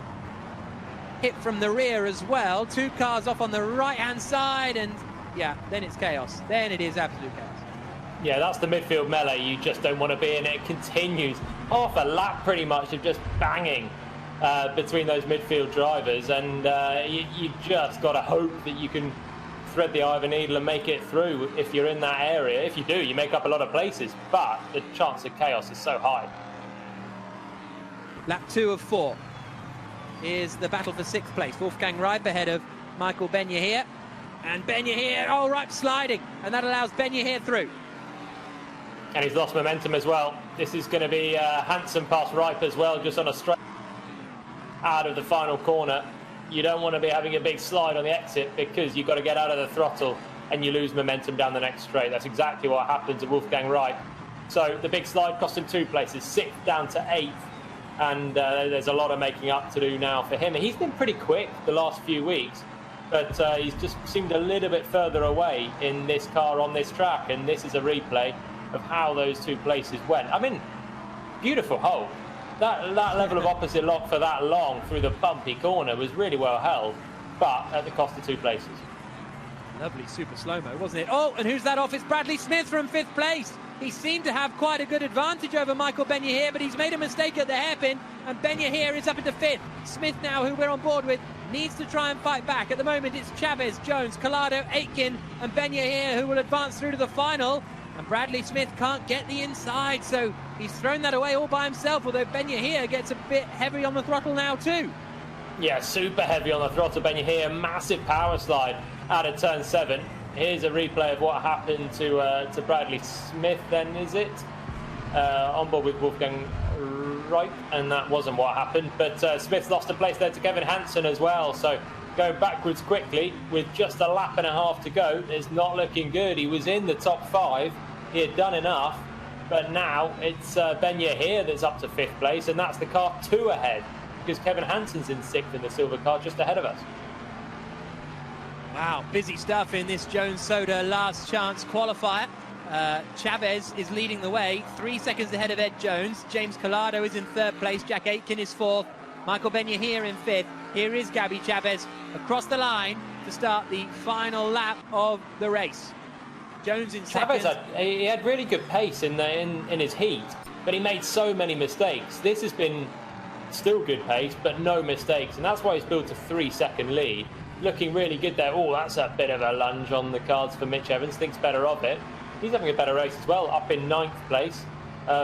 hit from the rear as well. 2 cars off on the right-hand side, and yeah, then it's chaos. Then it is absolute chaos. Yeah, that's the midfield melee you just don't want to be in. It continues half a lap pretty much of just banging between those midfield drivers, and you just got to hope that you can thread the eye of a needle and make it through if you're in that area. If you do, you make up a lot of places, but the chance of chaos is so high. Lap 2 of 4 is the battle for 6th place. Wolfgang Reip ahead of Michael Ben-Yahir. And Ben-Yahir, oh, Reip sliding, and that allows Ben-Yahir through. And he's lost momentum as well. This is going to be Hansen past Reip as well, just on a straight out of the final corner. You don't want to be having a big slide on the exit because you've got to get out of the throttle and you lose momentum down the next straight. That's exactly what happened to Wolfgang Reip. So the big slide cost him 2 places, 6th down to 8th. And there's a lot of making up to do now for him. He's been pretty quick the last few weeks, but he's just seemed a little bit further away in this car on this track. And this is a replay of how those 2 places went. I mean, beautiful hole. That level of opposite lock for that long through the bumpy corner was really well held, but at the cost of 2 places. Lovely super slow-mo, wasn't it? Oh, and who's that off? It's Bradley Smith from 5th place. He seemed to have quite a good advantage over Michael Ben-Yahir, but he's made a mistake at the hairpin, and Ben-Yahir is up into 5th. Smith now, who we're on board with, needs to try and fight back. At the moment, it's Chavez, Jones, Collado, Aitken, and Ben-Yahir who will advance through to the final. And Bradley Smith can't get the inside, so he's thrown that away all by himself, although Ben-Yahir gets a bit heavy on the throttle now too. Yeah, super heavy on the throttle. Ben-Yahir, massive power slide out of turn 7. Here's a replay of what happened to Bradley Smith then, is it? On board with Wolfgang Reip, and that wasn't what happened. But Smith lost a place there to Kevin Hansen as well, so going backwards quickly with just a lap and a half to go is not looking good. He was in the top 5, he had done enough, but now it's Ben-Yahir that's up to 5th place, and that's the car 2 ahead, because Kevin Hansen's in 6th in the silver car just ahead of us. Wow, busy stuff in this Jones Soda last chance qualifier. Chavez is leading the way, 3 seconds ahead of Ed Jones. James Collado is in 3rd place, Jack Aitken is 4th, Michael Ben-Yahir in 5th. Here is Gabby Chavez across the line to start the final lap of the race. Jones in 2nd. Chavez he had really good pace in his heat, but he made so many mistakes. This has been still good pace, but no mistakes, and that's why he's built a 3-second lead. Looking really good there. Oh, that's a bit of a lunge on the cards for Mitch Evans. Thinks better of it. He's having a better race as well, up in 9th place.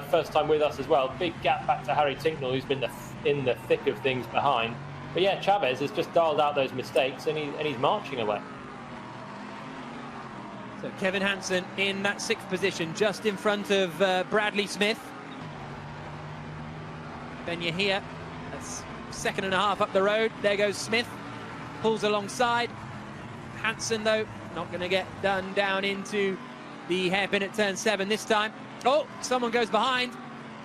First time with us as well. Big gap back to Harry Tinknell, who's been in the thick of things behind. But yeah, Chavez has just dialed out those mistakes, and he's marching away. So Kevin Hansen in that 6th position, just in front of Bradley Smith. Ben-Yahir, that's 2.5 seconds up the road. There goes Smith. Pulls alongside. Hansen, though, not going to get done down into the hairpin at turn 7 this time. Oh, someone goes behind.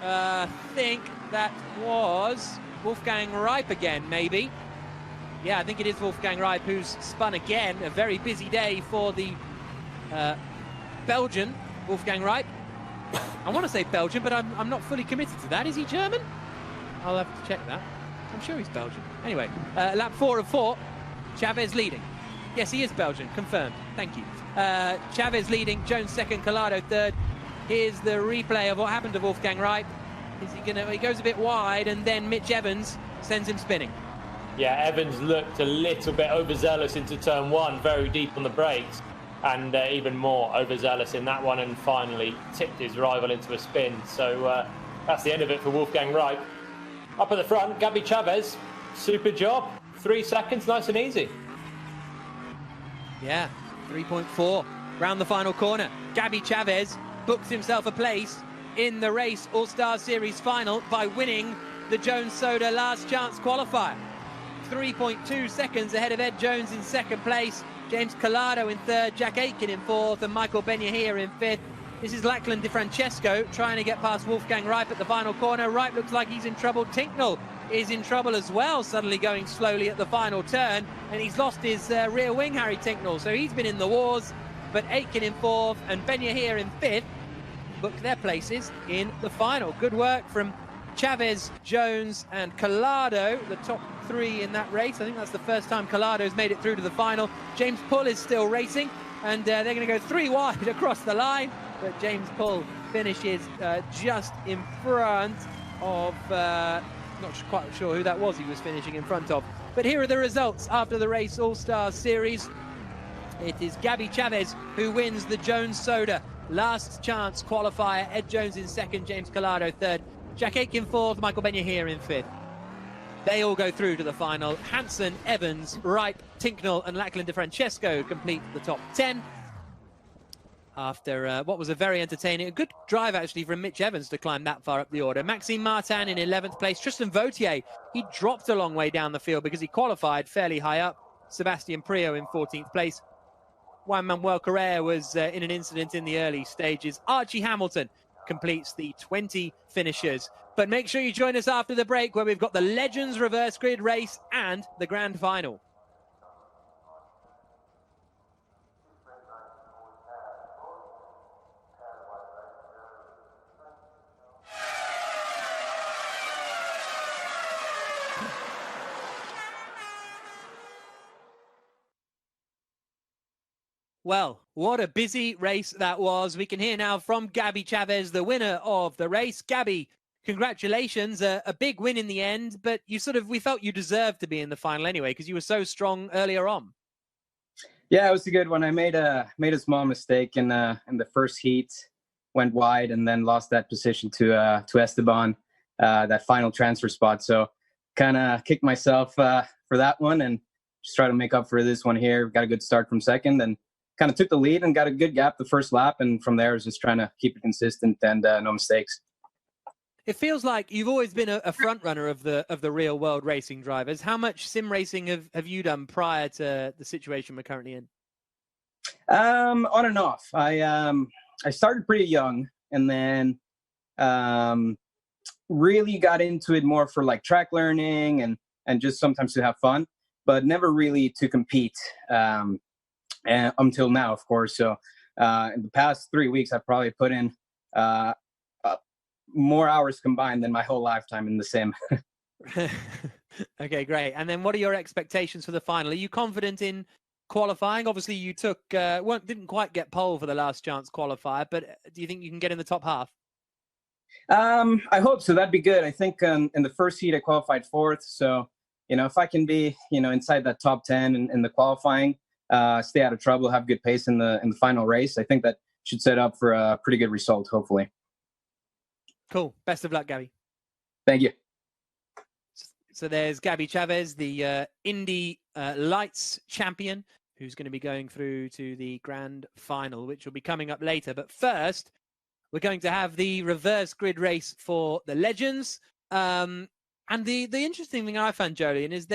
I think that was Wolfgang Reip again, maybe. Yeah, I think it is Wolfgang Reip who's spun again. A very busy day for the Belgian, Wolfgang Reip. I want to say Belgian, but I'm not fully committed to that. Is he German? I'll have to check that. I'm sure he's Belgian. Anyway, lap 4 of 4. Chavez leading. Yes, he is Belgian. Confirmed. Thank you. Chavez leading. Jones 2nd. Collado 3rd. Here's the replay of what happened to Wolfgang Reip. Is he gonna? He goes a bit wide, and then Mitch Evans sends him spinning. Yeah, Evans looked a little bit overzealous into turn 1, very deep on the brakes, and even more overzealous in that one, and finally tipped his rival into a spin. So that's the end of it for Wolfgang Reip. Up at the front, Gabby Chavez. Super job. 3 seconds, nice and easy. Yeah, 3.4 round the final corner. Gabby Chavez books himself a place in the race All-Star Series final by winning the Jones Soda last chance qualifier. 3.2 seconds ahead of Ed Jones in 2nd place, James Collado in 3rd, Jack Aitken in 4th, and Michael Ben-Yahir in 5th. This is Lachlan Di Francesco trying to get past Wolfgang Reip at the final corner. Reip looks like he's in trouble. Tinknell is in trouble as well, suddenly going slowly at the final turn, and he's lost his rear wing, Harry Tinknell, so he's been in the wars. But Aitken in 4th and Ben-Yahir in 5th book their places in the final. Good work from Chavez, Jones and Collado, the top 3 in that race. I think that's the first time Collado's made it through to the final. James Pull is still racing, and they're going to go 3 wide across the line, but James Pull finishes just in front of not quite sure who that was he was finishing in front of. But here are the results after the race All-Star Series. It is Gabby Chavez who wins the Jones Soda. Last chance qualifier. Ed Jones in second, James Collado third, Jack Aitken fourth, Michael Benyahir in fifth. They all go through to the final. Hansen, Evans, Wright, Tinknell and Lachlan DeFrancesco complete the top 10. After what was a very entertaining, a good drive actually from Mitch Evans to climb that far up the order. Maxime Martin in 11th place. Tristan Vautier, he dropped a long way down the field because he qualified fairly high up. Sebastian Priaulx in 14th place. Juan Manuel Correa was in an incident in the early stages. Archie Hamilton completes the 20 finishers. But make sure you join us after the break where we've got the Legends Reverse Grid race and the grand final. Well, what a busy race that was. We can hear now from Gabby Chavez, the winner of the race. Gabby, congratulations. A big win in the end, but we felt you deserved to be in the final anyway because you were so strong earlier on. Yeah, it was a good one. I made a small mistake in the first heat, went wide, and then lost that position to Esteban, that final transfer spot. So kind of kicked myself for that one and just try to make up for this one here. Got a good start from second and kind of took the lead and got a good gap the first lap. And from there, I was just trying to keep it consistent and no mistakes. It feels like you've always been a front runner of the real world racing drivers. How much sim racing have you done prior to the situation we're currently in? On and off. I started pretty young and then really got into it more for like track learning and just sometimes to have fun, but never really to compete until now, of course. So in the past 3 weeks, I've probably put in more hours combined than my whole lifetime in the sim. Okay, great. And then what are your expectations for the final? Are you confident in qualifying? Obviously, you didn't quite get pole for the last chance qualifier, but do you think you can get in the top half? I hope so. That'd be good. I think in the first heat, I qualified fourth. So, if I can be, inside that top 10 in the qualifying, stay out of trouble, have good pace in the final race, I think that should set up for a pretty good result, hopefully. Cool. Best of luck, Gabby. Thank you. So there's Gabby Chavez, the Indy Lights champion, who's going to be going through to the grand final, which will be coming up later. But first, we're going to have the reverse grid race for the Legends. And the interesting thing I found, Jolien, is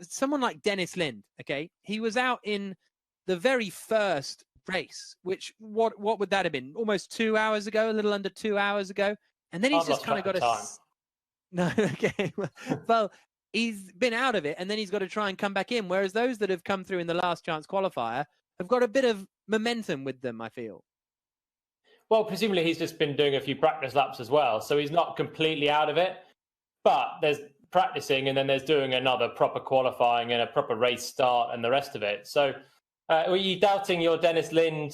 someone like Dennis Lind, okay? He was out in the very first race, which, what would that have been? Almost 2 hours ago, a little under 2 hours ago. And then he's just kind of got No, okay. Well, he's been out of it, and then he's got to try and come back in. Whereas those that have come through in the last chance qualifier have got a bit of momentum with them, I feel. Well, presumably he's just been doing a few practice laps as well, so he's not completely out of it. But there's practicing, and then there's doing another proper qualifying and a proper race start and the rest of it. So are you doubting your Dennis Lind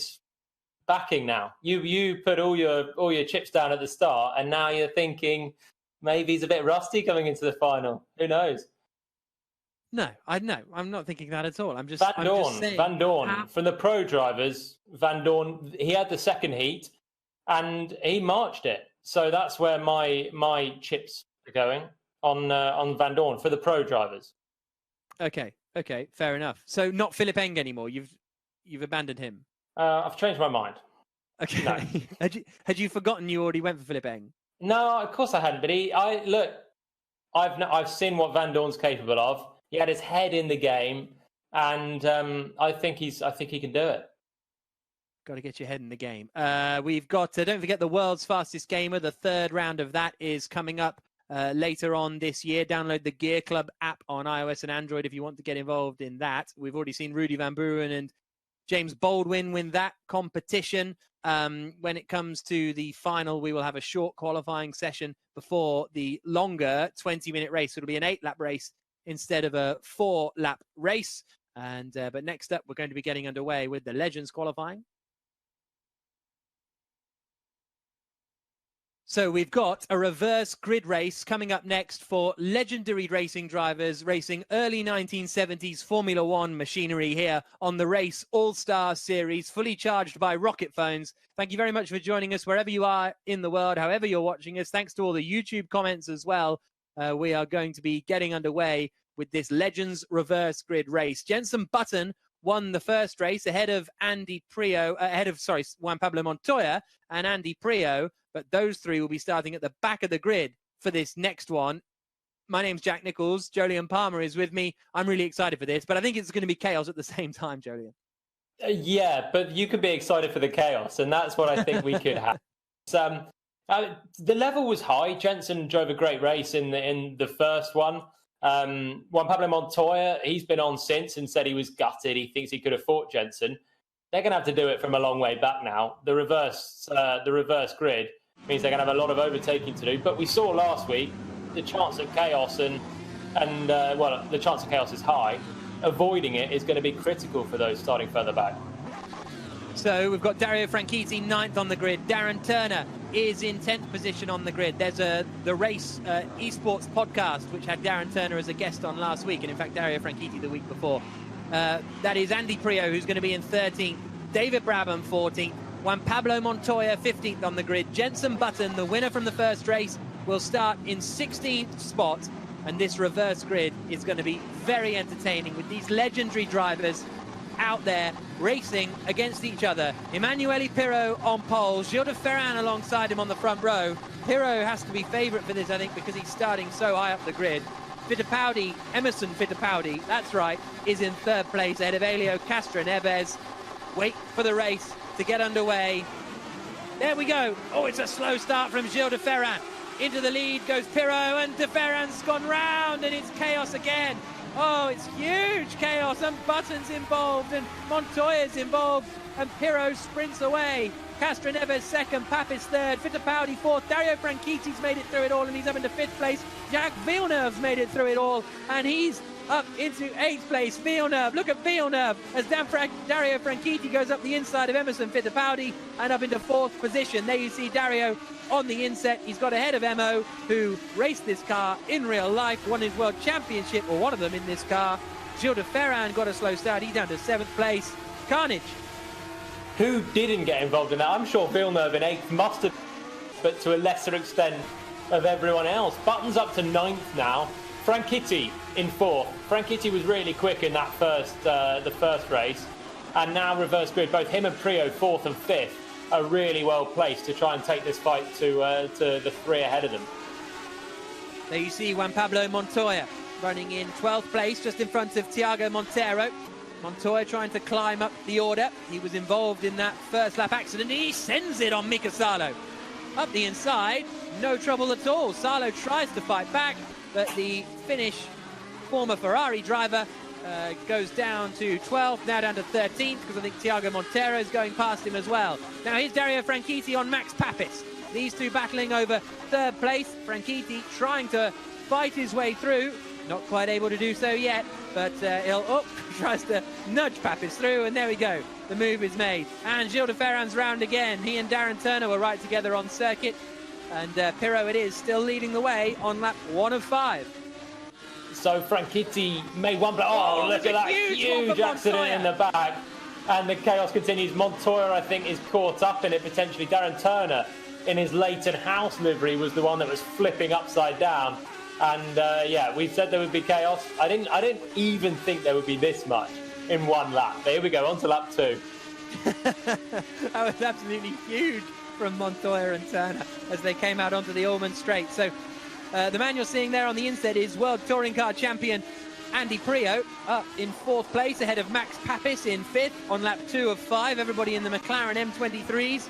backing now? You put all your chips down at the start, and now you're thinking maybe he's a bit rusty coming into the final. Who knows? No, I'm not thinking that at all. I'm just saying. Van Dorn from the pro drivers. Van Dorn, he had the second heat, and he marched it. So that's where my chips are going on Van Dorn for the pro drivers. Okay, fair enough. So not Philip Eng anymore. You've abandoned him. I've changed my mind. Okay. No. Had you forgotten you already went for Philip Eng? No, of course I hadn't. But I've seen what Van Dorn's capable of. He had his head in the game, and I think he can do it. Got to get your head in the game. We've got, don't forget, the world's fastest gamer. The third round of that is coming up later on this year. Download the Gear Club app on iOS and Android if you want to get involved in that. We've already seen Rudy Van Buren and James Baldwin win that competition. When it comes to the final, we will have a short qualifying session before the longer 20-minute race. It'll be an 8-lap race instead of a 4-lap race. But next up, we're going to be getting underway with the Legends qualifying. So we've got a reverse grid race coming up next for legendary racing drivers racing early 1970s Formula One machinery here on the Race All-Star Series, fully charged by rocket phones. Thank you very much for joining us wherever you are in the world, however you're watching us. Thanks to all the YouTube comments as well. We are going to be getting underway with this Legends reverse grid race. Jenson Button won the first race ahead of Juan Pablo Montoya and Andy Priaulx, but those three will be starting at the back of the grid for this next one. My name's Jack Nichols. Jolyon Palmer is with me. I'm really excited for this, but I think it's going to be chaos at the same time, Jolyon. Yeah, but you could be excited for the chaos, and that's what I think we could have. The level was high. Jenson drove a great race in the first one. Juan Pablo Montoya, he's been on since and said he was gutted. He thinks he could have fought Jenson. They're going to have to do it from a long way back now. The reverse grid means they're going to have a lot of overtaking to do. But we saw last week the chance of chaos the chance of chaos is high. Avoiding it is going to be critical for those starting further back. So we've got Dario Franchitti 9th on the grid. Darren Turner is in 10th position on the grid. There's the Race Esports podcast, which had Darren Turner as a guest on last week, and in fact Dario Franchitti the week before. That is Andy Priaulx, who's going to be in 13th. David Brabham 14th. Juan Pablo Montoya 15th on the grid. Jenson Button, the winner from the first race, will start in 16th spot. And this reverse grid is going to be very entertaining with these legendary drivers out there racing against each other. Emanuele Pirro on pole, Gilles de Ferran alongside him on the front row. Pirro has to be favourite for this, I think, because he's starting so high up the grid. Fittipaldi, Emerson Fittipaldi, that's right, is in 3rd place ahead of Helio Castroneves. Wait for the race to get underway. There we go. Oh, it's a slow start from Gilles de Ferran. Into the lead goes Pirro, and de Ferran's gone round, and it's chaos again. Oh, it's huge chaos, and Button's involved, and Montoya's involved, and Pirro sprints away. Castroneves 2nd, Papis 3rd, Fittipaldi 4th, Dario Franchitti's made it through it all, and he's up into 5th place. Jacques Villeneuve's made it through it all, and he's up into 8th place. Villeneuve, look at Villeneuve as Dario Franchitti goes up the inside of Emerson Fittipaldi and up into 4th position. There you see Dario on the inset. He's got ahead of Emo, who raced this car in real life, won his world championship, or one of them in this car. Gilles de Ferran got a slow start. He's down to 7th place. Carnage. Who didn't get involved in that? I'm sure Villeneuve in 8th must have, but to a lesser extent of everyone else. Button's up to 9th now. Franchitti in 4th. Franchitti was really quick in that the first race, and now reverse grid. Both him and Priaulx 4th and 5th are really well placed to try and take this fight to the 3 ahead of them. There you see Juan Pablo Montoya running in 12th place, just in front of Thiago Monteiro. Montoya trying to climb up the order. He was involved in that first lap accident. He sends it on Mika Salo. Up the inside, no trouble at all. Salo tries to fight back, but the Finnish former Ferrari driver goes down to 12th, now down to 13th, because I think Thiago Monteiro is going past him as well. Now here's Dario Franchitti on Max Papis. These two battling over 3rd place. Franchitti trying to fight his way through. Not quite able to do so yet, but tries to nudge Papis through, and there we go. The move is made. And Gilles de Ferran's round again. He and Darren Turner were right together on circuit. And Pirro it is, still leading the way on lap 1 of 5. So Franchitti made one blow. Oh, look at that huge accident in the back. And the chaos continues. Montoya, I think, is caught up in it potentially. Darren Turner, in his Leighton House livery, was the one that was flipping upside down. And yeah, we said there would be chaos. I didn't even think there would be this much in one lap. But here we go, on to lap 2. That was absolutely huge from Montoya and Turner as they came out onto the Allman Straight. So the man you're seeing there on the inset is World Touring Car Champion Andy Priaulx, up in 4th place ahead of Max Papis in 5th on lap 2 of 5. Everybody in the McLaren M23s.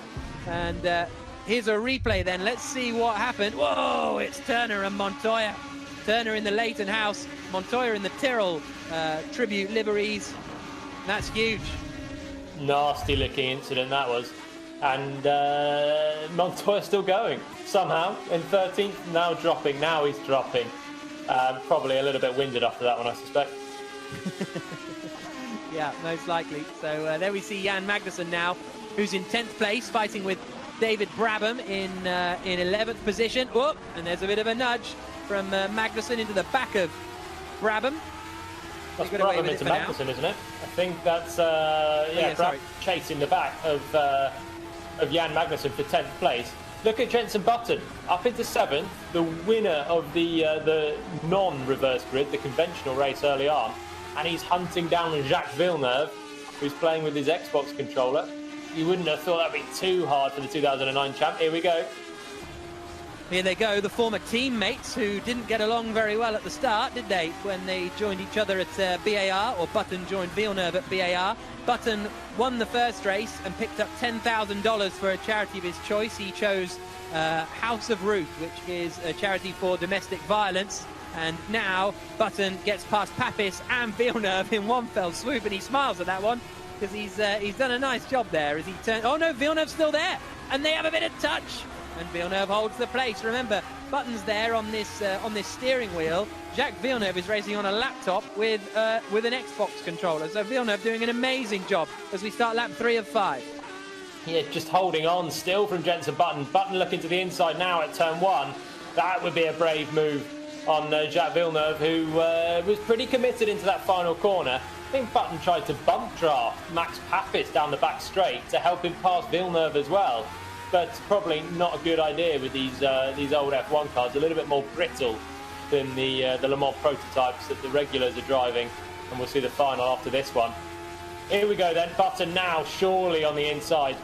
And here's a replay then. Let's see what happened. Whoa, it's Turner and Montoya. Turner in the Leighton House, Montoya in the Tyrrell tribute liveries. That's huge. Nasty looking incident that was. And Montoya still going somehow in 13th, now dropping. Now he's dropping. Probably a little bit winded after that one, I suspect. Yeah, most likely. So there we see Jan Magnussen now, who's in 10th place, fighting with David Brabham in 11th position. Oh, and there's a bit of a nudge from Magnussen into the back of Brabham. That's Brabham into Magnussen, isn't it? I think that's Brabham chasing the back of Jan Magnussen for 10th place. Look at Jenson Button up into 7th, the winner of the non-reverse grid, the conventional race early on, and he's hunting down Jacques Villeneuve, who's playing with his Xbox controller. You wouldn't have thought that'd be too hard for the 2009 champ. Here we go. Here they go, the former teammates who didn't get along very well at the start, did they, when they joined each other at BAR, or Button joined Villeneuve at BAR. Button won the first race and picked up $10,000 for a charity of his choice. He chose House of Ruth, which is a charity for domestic violence. And now Button gets past Papis and Villeneuve in one fell swoop, and he smiles at that one because he's done a nice job there as he turns. Oh no, Villeneuve's still there, and they have a bit of touch. And Villeneuve holds the place. Remember, Button's there on this steering wheel. Jacques Villeneuve is racing on a laptop with an Xbox controller. So Villeneuve doing an amazing job as we start lap 3 of 5. Yeah, just holding on still from Jenson Button. Button looking to the inside now at turn 1. That would be a brave move on Jacques Villeneuve, who was pretty committed into that final corner. I think Button tried to bump draft Max Papis down the back straight to help him pass Villeneuve as well. But probably not a good idea with these old F1 cars, a little bit more brittle than the Le Mans prototypes that the regulars are driving. And we'll see the final after this one. Here we go then, Button now surely on the inside.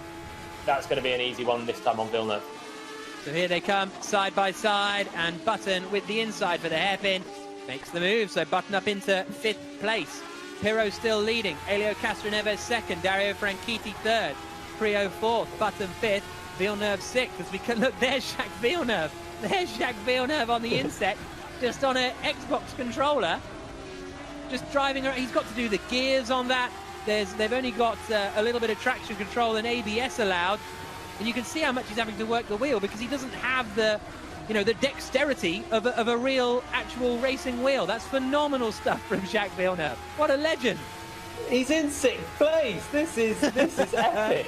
That's going to be an easy one this time on Villeneuve. So here they come, side by side, and Button with the inside for the hairpin makes the move. So Button up into 5th place. Pirro still leading. Elio Castroneves 2nd. Dario Franchitti 3rd. Prio 4th. Button 5th. Villeneuve 6th. As we can look, there's Jacques Villeneuve. There's Jacques Villeneuve on the inset, just on an Xbox controller, just driving around. He's got to do the gears on that. They've only got a little bit of traction control and ABS allowed, and you can see how much he's having to work the wheel because he doesn't have the dexterity of a real, actual racing wheel. That's phenomenal stuff from Jacques Villeneuve. What a legend! He's in 6th place. This is epic.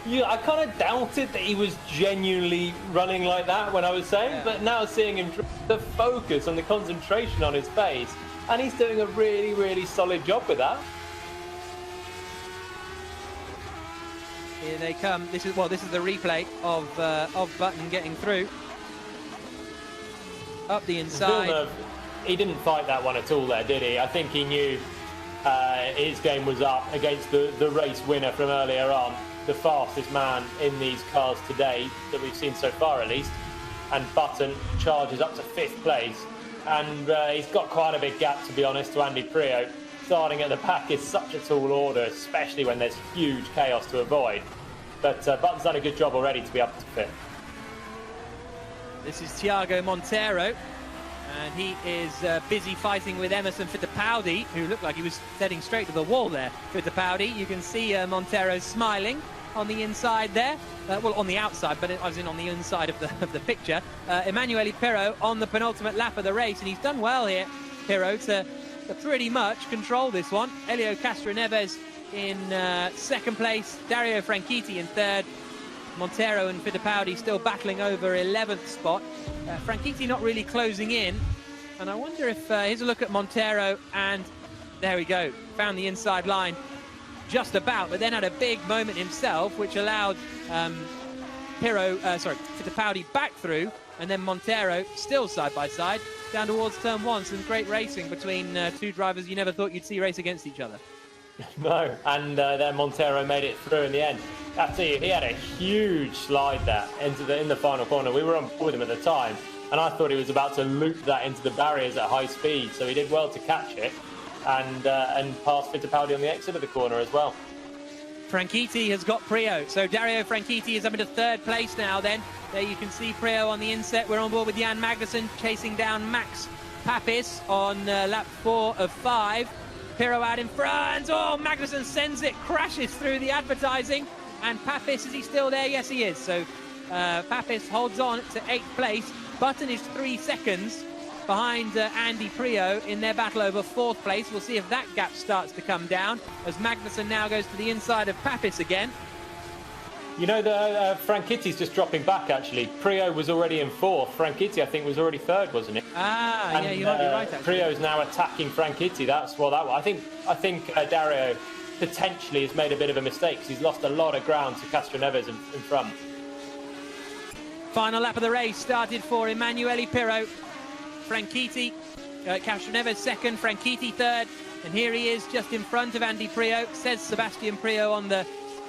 I kind of doubted that he was genuinely running like that when I was saying, but now seeing him, the focus and the concentration on his face, and he's doing a really, really solid job with that. Here they come. This is the replay of Button getting through. Up the inside. Villeneuve, he didn't fight that one at all there, did he? I think he knew his game was up against the race winner from earlier on. The fastest man in these cars today that we've seen so far, at least. And Button charges up to 5th place, and he's got quite a big gap, to be honest, to Andy Prio. Starting at the back is such a tall order, especially when there's huge chaos to avoid. But Button's done a good job already to be up to 5th. This is Thiago Monteiro, and he is busy fighting with Emerson Fittipaldi, who looked like he was heading straight to the wall there. Fittipaldi, you can see Monteiro smiling on the inside there. Well, on the outside, but I was on the inside of the picture. Emanuele Pirro on the penultimate lap of the race, and he's done well here, Pirro, to pretty much control this one. Elio Castroneves in 2nd place, Dario Franchitti in 3rd. Monteiro and Fittipaldi still battling over 11th spot. Franchitti not really closing in, and I wonder if here's a look at Monteiro, and there we go, found the inside line just about, but then had a big moment himself, which allowed Fittipaldi back through, and then Monteiro still side by side down towards turn 1. Some great racing between two drivers you never thought you'd see race against each other. No, and then Monteiro made it through in the end. I tell you, he had a huge slide there in the final corner. We were on board with him at the time, and I thought he was about to loop that into the barriers at high speed. So he did well to catch it and pass Fittipaldi on the exit of the corner as well. Franchitti has got Prio, so Dario Franchitti is up into 3rd place now. Then there you can see Prio on the inset. We're on board with Jan Magnussen chasing down Max Papis on lap 4 of 5. Pirro out in front. Oh, Magnussen sends it, crashes through the advertising. And Papis, is he still there? Yes, he is. So Papis holds on to 8th place. Button is 3 seconds behind Andy Prio in their battle over 4th place. We'll see if that gap starts to come down as Magnussen now goes to the inside of Papis again. You know, Franchitti's just dropping back, actually. Pirro was already in fourth. Franchitti, I think, was already third, wasn't it? Yeah, you might be right, actually. Pirro's now attacking Franchitti. That's what that was. I think Dario potentially has made a bit of a mistake because he's lost a lot of ground to Castroneves in front. Final lap of the race started for Emanuele Pirro. Franchitti, Castroneves second, Franchitti third. And here he is just in front of Andy Pirro. Says Sebastian Pirro on the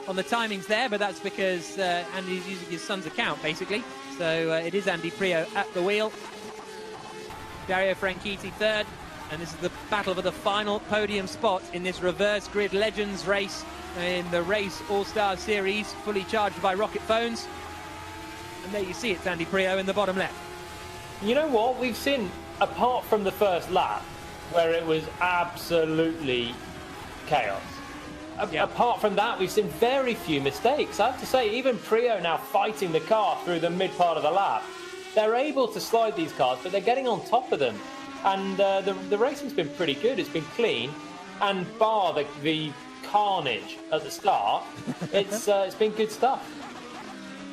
timings there, but that's because Andy's using his son's account, basically. So it is Andy Pirro at the wheel. Dario Franchitti third. And this is the battle for the final podium spot in this reverse grid Legends race in the Race All-Star Series, fully charged by rocket phones. And there you see it's Andy Pirro in the bottom left. You know what? We've seen, apart from the first lap, where it was absolutely chaos. Apart from that, we've seen very few mistakes. I have to say, even Pirro now fighting the car through the mid part of the lap. They're able to slide these cars, but they're getting on top of them. And the racing's been pretty good. It's been clean. And bar the carnage at the start, it's been good stuff.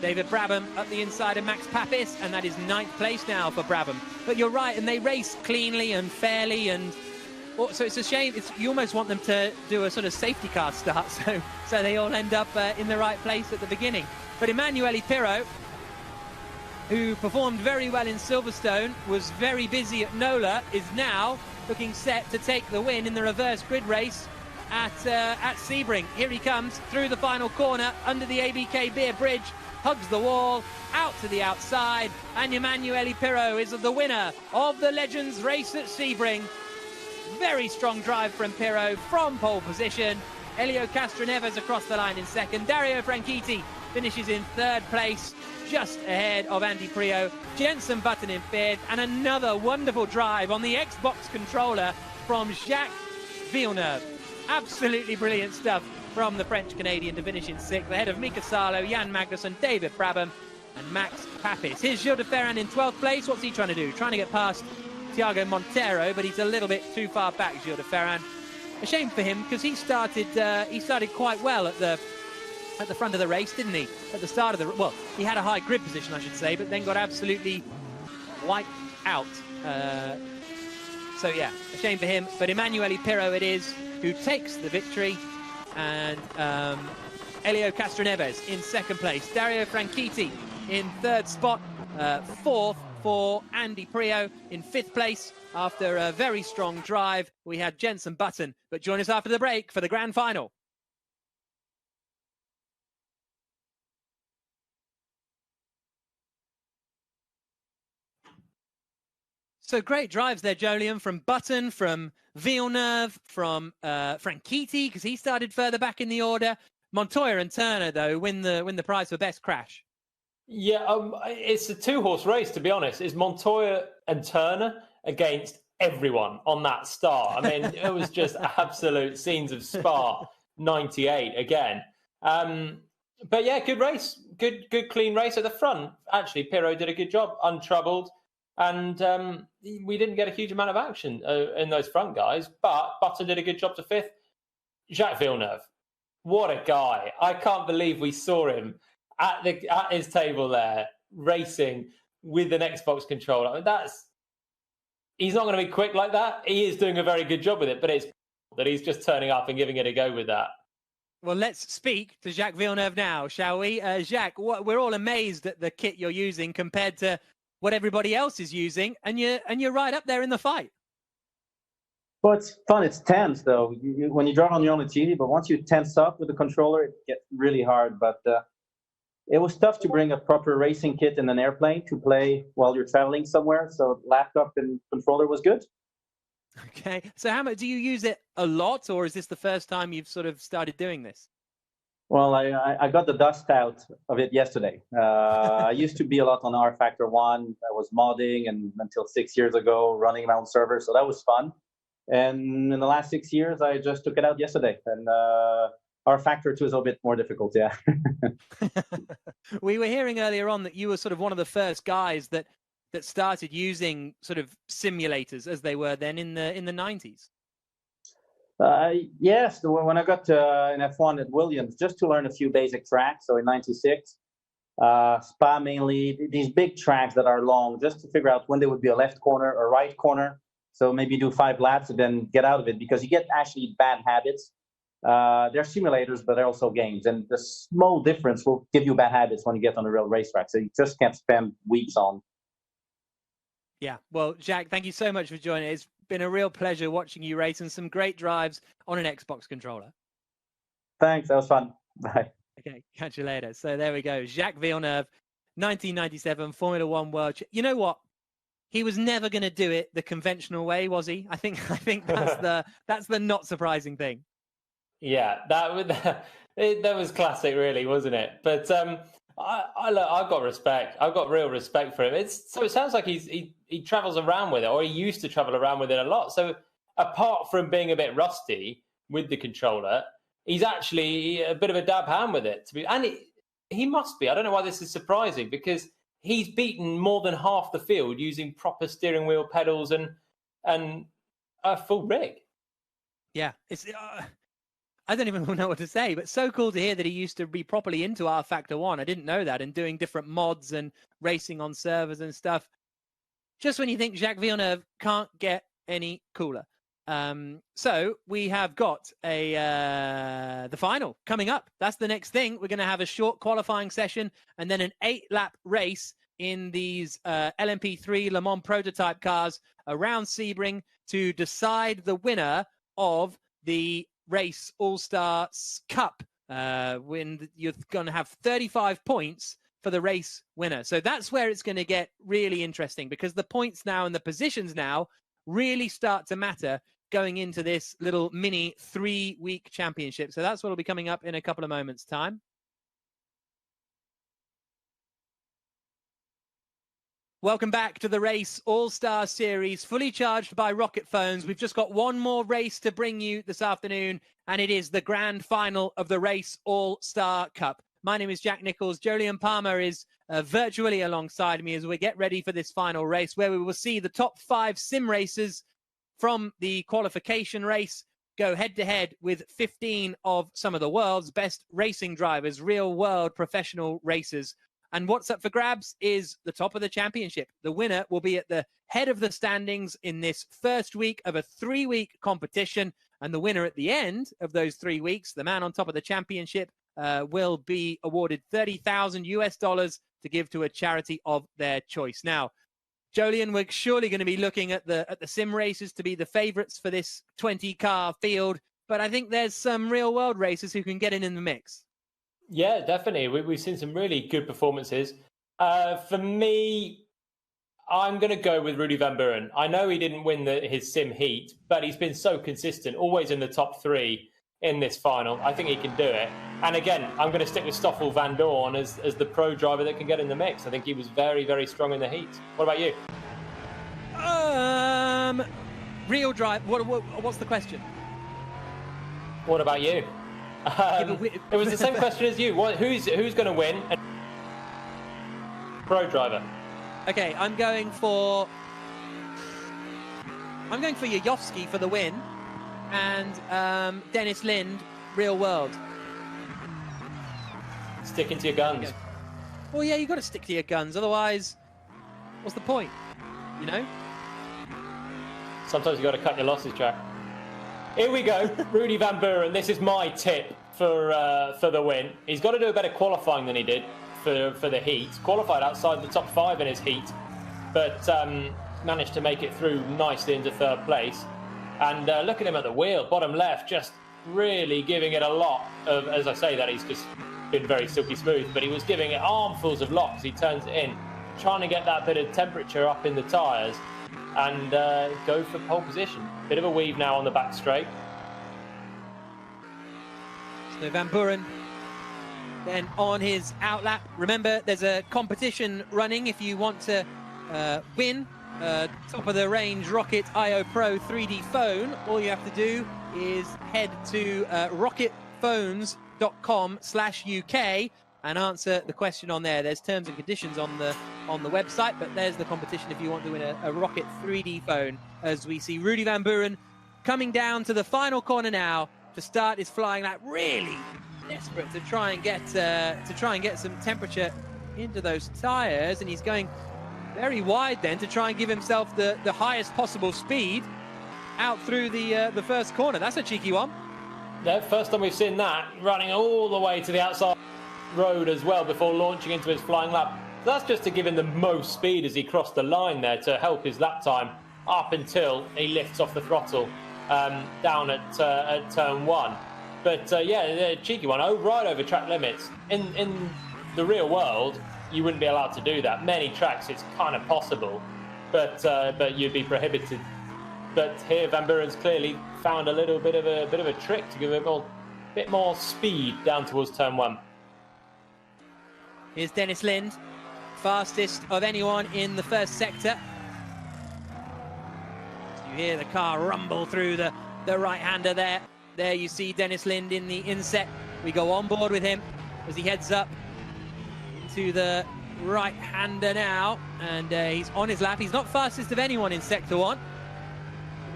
David Brabham up the inside of Max Papis, and that is 9th place now for Brabham. But you're right, and they race cleanly and fairly, and so it's a shame. You almost want them to do a sort of safety car start, so they all end up in the right place at the beginning. But Emanuele Pirro, who performed very well in Silverstone, was very busy at Nola, is now looking set to take the win in the reverse grid race at Sebring. Here he comes through the final corner under the ABK Beer Bridge, hugs the wall, out to the outside, and Emanuele Pirro is the winner of the Legends race at Sebring. Very strong drive from Pirro from pole position. Helio Castroneves across the line in second. Dario Franchitti finishes in third place, just ahead of Andy Pirro. Jenson Button in fifth, and another wonderful drive on the Xbox controller from Jacques Villeneuve. Absolutely brilliant stuff from the French-Canadian to finish in sixth, ahead of Mika Salo, Jan Magnussen, David Brabham, and Max Papis. Here's Gilles de Ferran in 12th place. What's he trying to do? Trying to get past Thiago Monteiro, but he's a little bit too far back, Gilles de Ferran. A shame for him, because he started quite well at the front of the race, didn't he? At the start of the... Well, he had a high grid position, I should say, but then got absolutely wiped out. So, yeah, a shame for him. But Emanuele Pirro it is who takes the victory. And Helio Castroneves in second place. Dario Franchitti in third spot. Fourth for Andy Pirro in fifth place. After a very strong drive, we had Jenson Button. But join us after the break for the grand final. So great drives there, Jolyon, from Button, from Villeneuve, from Franchitti, because he started further back in the order. Montoya and Turner, though, win the prize for best crash. Yeah, it's a two-horse race, to be honest. It's Montoya and Turner against everyone on that start. I mean, it was just absolute scenes of Spa 98 again. But yeah, good race. Good clean race at the front. Actually, Pirro did a good job, untroubled. And we didn't get a huge amount of action in those front guys, but Button did a good job to fifth. Jacques Villeneuve, what a guy. I can't believe we saw him at his table there, racing with an Xbox controller. He's not going to be quick like that. He is doing a very good job with it, but it's that he's just turning up and giving it a go with that. Well, let's speak to Jacques Villeneuve now, shall we? Jacques, we're all amazed at the kit you're using compared to what everybody else is using, and you're right up there in the fight. Well, it's fun. It's tense, though. When you drive on your own, it's easy, but once you tense up with the controller, it gets really hard. But it was tough to bring a proper racing kit in an airplane to play while you're traveling somewhere. So laptop and controller was good. Okay. So how much do you use it a lot, or is this the first time you've sort of started doing this? Well, I got the dust out of it yesterday. I used to be a lot on R Factor 1. I was modding and until 6 years ago running my own server, so that was fun. And in the last 6 years, I just took it out yesterday. And R Factor 2 is a bit more difficult, yeah. We were hearing earlier on that you were sort of one of the first guys that started using sort of simulators as they were then in the 90s. Yes, when I got in F1 at Williams, just to learn a few basic tracks. So in '96, Spa mainly, these big tracks that are long, just to figure out when there would be a left corner or right corner. So maybe do 5 laps and then get out of it, because you get actually bad habits. They're simulators, but they're also games. And the small difference will give you bad habits when you get on a real racetrack. So you just can't spend weeks on. Yeah, well, Jacques, thank you so much for joining. It's been a real pleasure watching you race, and some great drives on an Xbox controller. Thanks, that was fun. Bye. Okay, catch you later. So there we go. Jacques Villeneuve, 1997 Formula One World. You know what? He was never going to do it the conventional way, was he? I think that's the not surprising thing. Yeah, that was classic, really, wasn't it? But I've got respect. I've got real respect for him. It sounds like he travels around with it, or he used to travel around with it a lot. So apart from being a bit rusty with the controller, he's actually a bit of a dab hand with it. He must be. I don't know why this is surprising, because he's beaten more than half the field using proper steering wheel pedals and a full rig. Yeah, it's. I don't even know what to say, but so cool to hear that he used to be properly into R-Factor 1. I didn't know that, and doing different mods and racing on servers and stuff. Just when you think Jacques Villeneuve can't get any cooler. So we have got the final coming up. That's the next thing. We're going to have a short qualifying session and then an 8-lap race in these LMP3 Le Mans prototype cars around Sebring to decide the winner of the Race All-Star Cup, when you're going to have 35 points for the race winner. So that's where it's going to get really interesting, because the points now and the positions now really start to matter going into this little mini 3-week championship. So that's what will be coming up in a couple of moments' time. Welcome back to the Race All-Star Series, fully charged by Rocket Phones. We've just got one more race to bring you this afternoon, and it is the grand final of the Race All-Star Cup. My name is Jack Nichols. Jolyon Palmer is virtually alongside me as we get ready for this final race, where we will see the top 5 sim racers from the qualification race go head-to-head with 15 of some of the world's best racing drivers, real-world professional racers. And what's up for grabs is the top of the championship. The winner will be at the head of the standings in this first week of a 3-week competition. And the winner at the end of those 3 weeks, the man on top of the championship, will be awarded $30,000 to give to a charity of their choice. Now, Jolyon, we're surely going to be looking at the sim races to be the favorites for this 20-car field. But I think there's some real-world racers who can get in the mix. Yeah, definitely. We've seen some really good performances. For me, I'm going to go with Rudy Van Buren. I know he didn't win his sim heat, but he's been so consistent, always in the top 3 in this final. I think he can do it. And again, I'm going to stick with Stoffel Van Dorn as the pro driver that can get in the mix. I think he was very, very strong in the heat. What about you? Real drive. What's the question? What about you? It was the same question as you. Who's going to win? Pro driver. Okay, I'm going for Yayovsky for the win, and Dennis Lind, real world. Sticking to your guns. Okay. Well, yeah, you got to stick to your guns. Otherwise, what's the point? You know. Sometimes you got to cut your losses, Jack. Here we go, Rudy Van Buren. This is my tip for the win. He's got to do a better qualifying than he did for the heat. Qualified outside the top 5 in his heat, but managed to make it through nicely into 3rd place. And look at him at the wheel, bottom left, just really giving it a lot of, as I say that, he's just been very silky smooth, but he was giving it armfuls of lock as he turns it in, trying to get that bit of temperature up in the tyres and go for pole position. Bit of a weave now on the back straight. So Van Buren then on his outlap. Remember, there's a competition running if you want to win top of the range Rocket IO Pro 3D phone. All you have to do is head to rocketphones.com/UK and answer the question on there. There's terms and conditions on the website, but there's the competition if you want to win a Rocket 3D phone, as we see Rudy Van Buren coming down to the final corner now to start his flying lap. Really desperate to try and get some temperature into those tyres, and he's going very wide then to try and give himself the highest possible speed out through the first corner. That's a cheeky one. The first time we've seen that, running all the way to the outside road as well before launching into his flying lap. That's just to give him the most speed as he crossed the line there to help his lap time up until he lifts off the throttle down at turn 1. But yeah, the cheeky one, right over track limits. In the real world, you wouldn't be allowed to do that. Many tracks, it's kind of possible, but you'd be prohibited. But here, Van Buren's clearly found a little bit of a trick to give him a bit more speed down towards turn 1. Here's Dennis Lind, fastest of anyone in the first sector. You hear the car rumble through the right-hander there. There you see Dennis Lind in the inset. We go on board with him as he heads up into the right-hander now, and he's on his lap. He's not fastest of anyone in sector 1.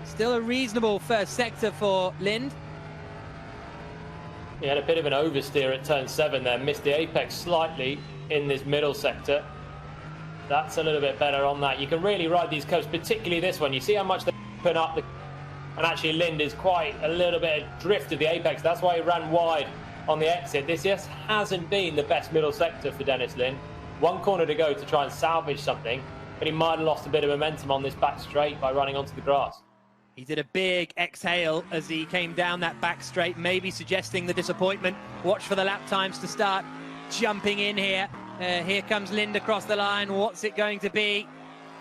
Still a reasonable first sector for Lind. He had a bit of an oversteer at turn 7 there, missed the apex slightly in this middle sector. That's a little bit better on that. You can really ride these curves, particularly this one. You see how much they open up, and actually Lind is quite a little bit adrift of the apex. That's why he ran wide on the exit. This just hasn't been the best middle sector for Dennis Lind. One corner to go to try and salvage something, but he might have lost a bit of momentum on this back straight by running onto the grass. He did a big exhale as he came down that back straight, maybe suggesting the disappointment. Watch for the lap times to start jumping in here. Here comes Lind across the line. What's it going to be?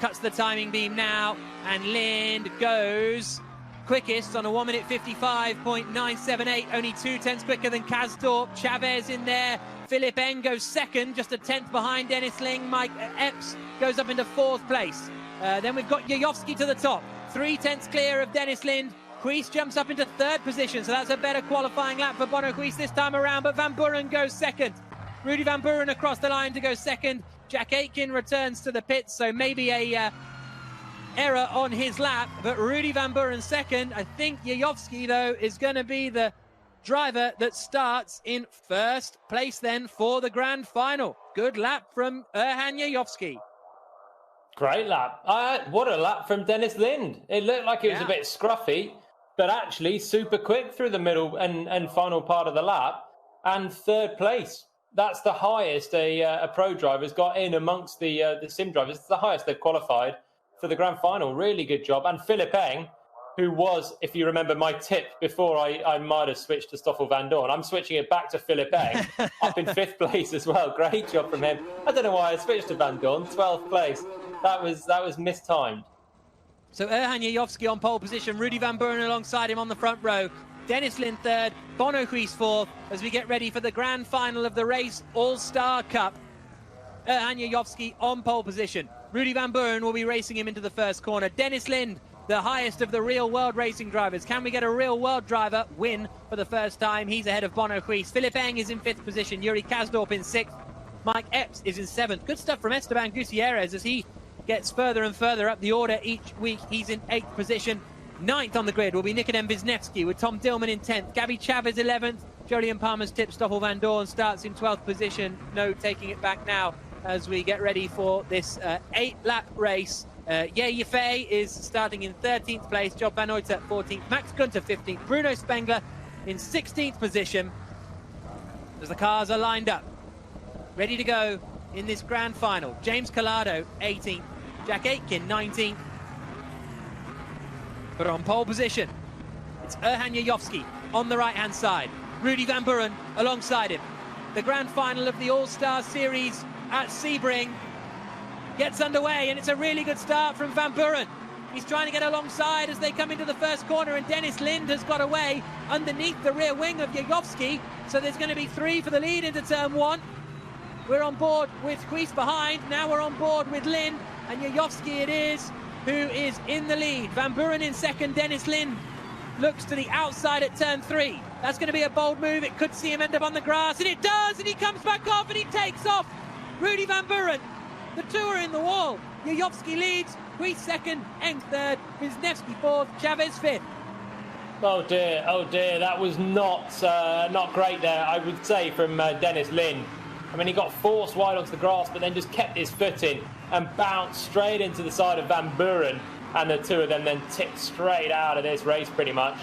Cuts the timing beam now, and Lind goes quickest on a 1 minute 55.978, only 0.2 quicker than Kazdorp. Chavez in there. Philip Eng goes second, just a 10th behind Dennis Lind. Mike Epps goes up into 4th place. Then we've got Yayovsky to the top, 0.3 clear of Dennis Lind. Queese jumps up into 3rd position, so that's a better qualifying lap for Bono Queese this time around, but Van Buren goes second. Rudy Van Buren across the line to go second. Jack Aitken returns to the pits, so maybe a error on his lap, but Rudy Van Buren second. I think Yayovsky, though, is going to be the driver that starts in 1st place then for the grand final. Good lap from Erhan Yayovsky. Great lap. What a lap from Dennis Lind. It looked like it was a bit scruffy, but actually super quick through the middle and final part of the lap, and 3rd place. That's the highest a pro driver's got in amongst the sim drivers. It's the highest they've qualified for the grand final. Really good job. And Philip Eng, who was, if you remember my tip before I might have switched to Stoffel Van Dorn, I'm switching it back to Philip Eng, up in 5th place as well. Great job from him. I don't know why I switched to Van Dorn, 12th place. That was mistimed. So Erhan Yayovsky on pole position, Rudy Van Buren alongside him on the front row. Dennis Lind 3rd, Bono Queese 4th, as we get ready for the grand final of the race All-Star Cup. Erhan Yayovsky on pole position. Rudy Van Buren will be racing him into the 1st corner. Dennis Lind, the highest of the real world racing drivers. Can we get a real world driver win for the first time? He's ahead of Bono Queese. Philip Eng is in 5th position. Yuri Kazdorp in 6th. Mike Epps is in 7th. Good stuff from Esteban Gutierrez as he gets further and further up the order each week. He's in 8th position. 9th on the grid will be Nikodem Wisniewski with Tom Dillman in 10th. Gabby Chavez 11th. Jolyon Palmer's tip, Stoffel Van Dorn, starts in 12th position. No taking it back now as we get ready for this 8-lap race. Yefei is starting in 13th place. Job Van Oyter 14th. Max Gunter 15th. Bruno Spengler in 16th position as the cars are lined up, ready to go in this grand final. James Collado 18th. Jack Aitken 19th. But on pole position, it's Erhan Yayovsky on the right-hand side. Rudy Van Buren alongside him. The grand final of the All-Star Series at Sebring gets underway, and it's a really good start from Van Buren. He's trying to get alongside as they come into the 1st corner, and Dennis Lind has got away underneath the rear wing of Yayovsky, so there's going to be 3 for the lead into turn 1. We're on board with Queese behind. Now we're on board with Lind, and Yayovsky it is who is in the lead. Van Buren in 2nd. Dennis Lind looks to the outside at turn 3. That's going to be a bold move. It could see him end up on the grass, and it does, and he comes back off, and he takes off. Rudy Van Buren, the 2 are in the wall. Yayovsky leads, Queese 2nd, Eng 3rd, Wisniewski 4th, Chavez 5th. Oh dear, that was not great there, I would say, from Dennis Lind. I mean, he got forced wide onto the grass, but then just kept his foot in and bounced straight into the side of Van Buren, and the two of them then tipped straight out of this race pretty much.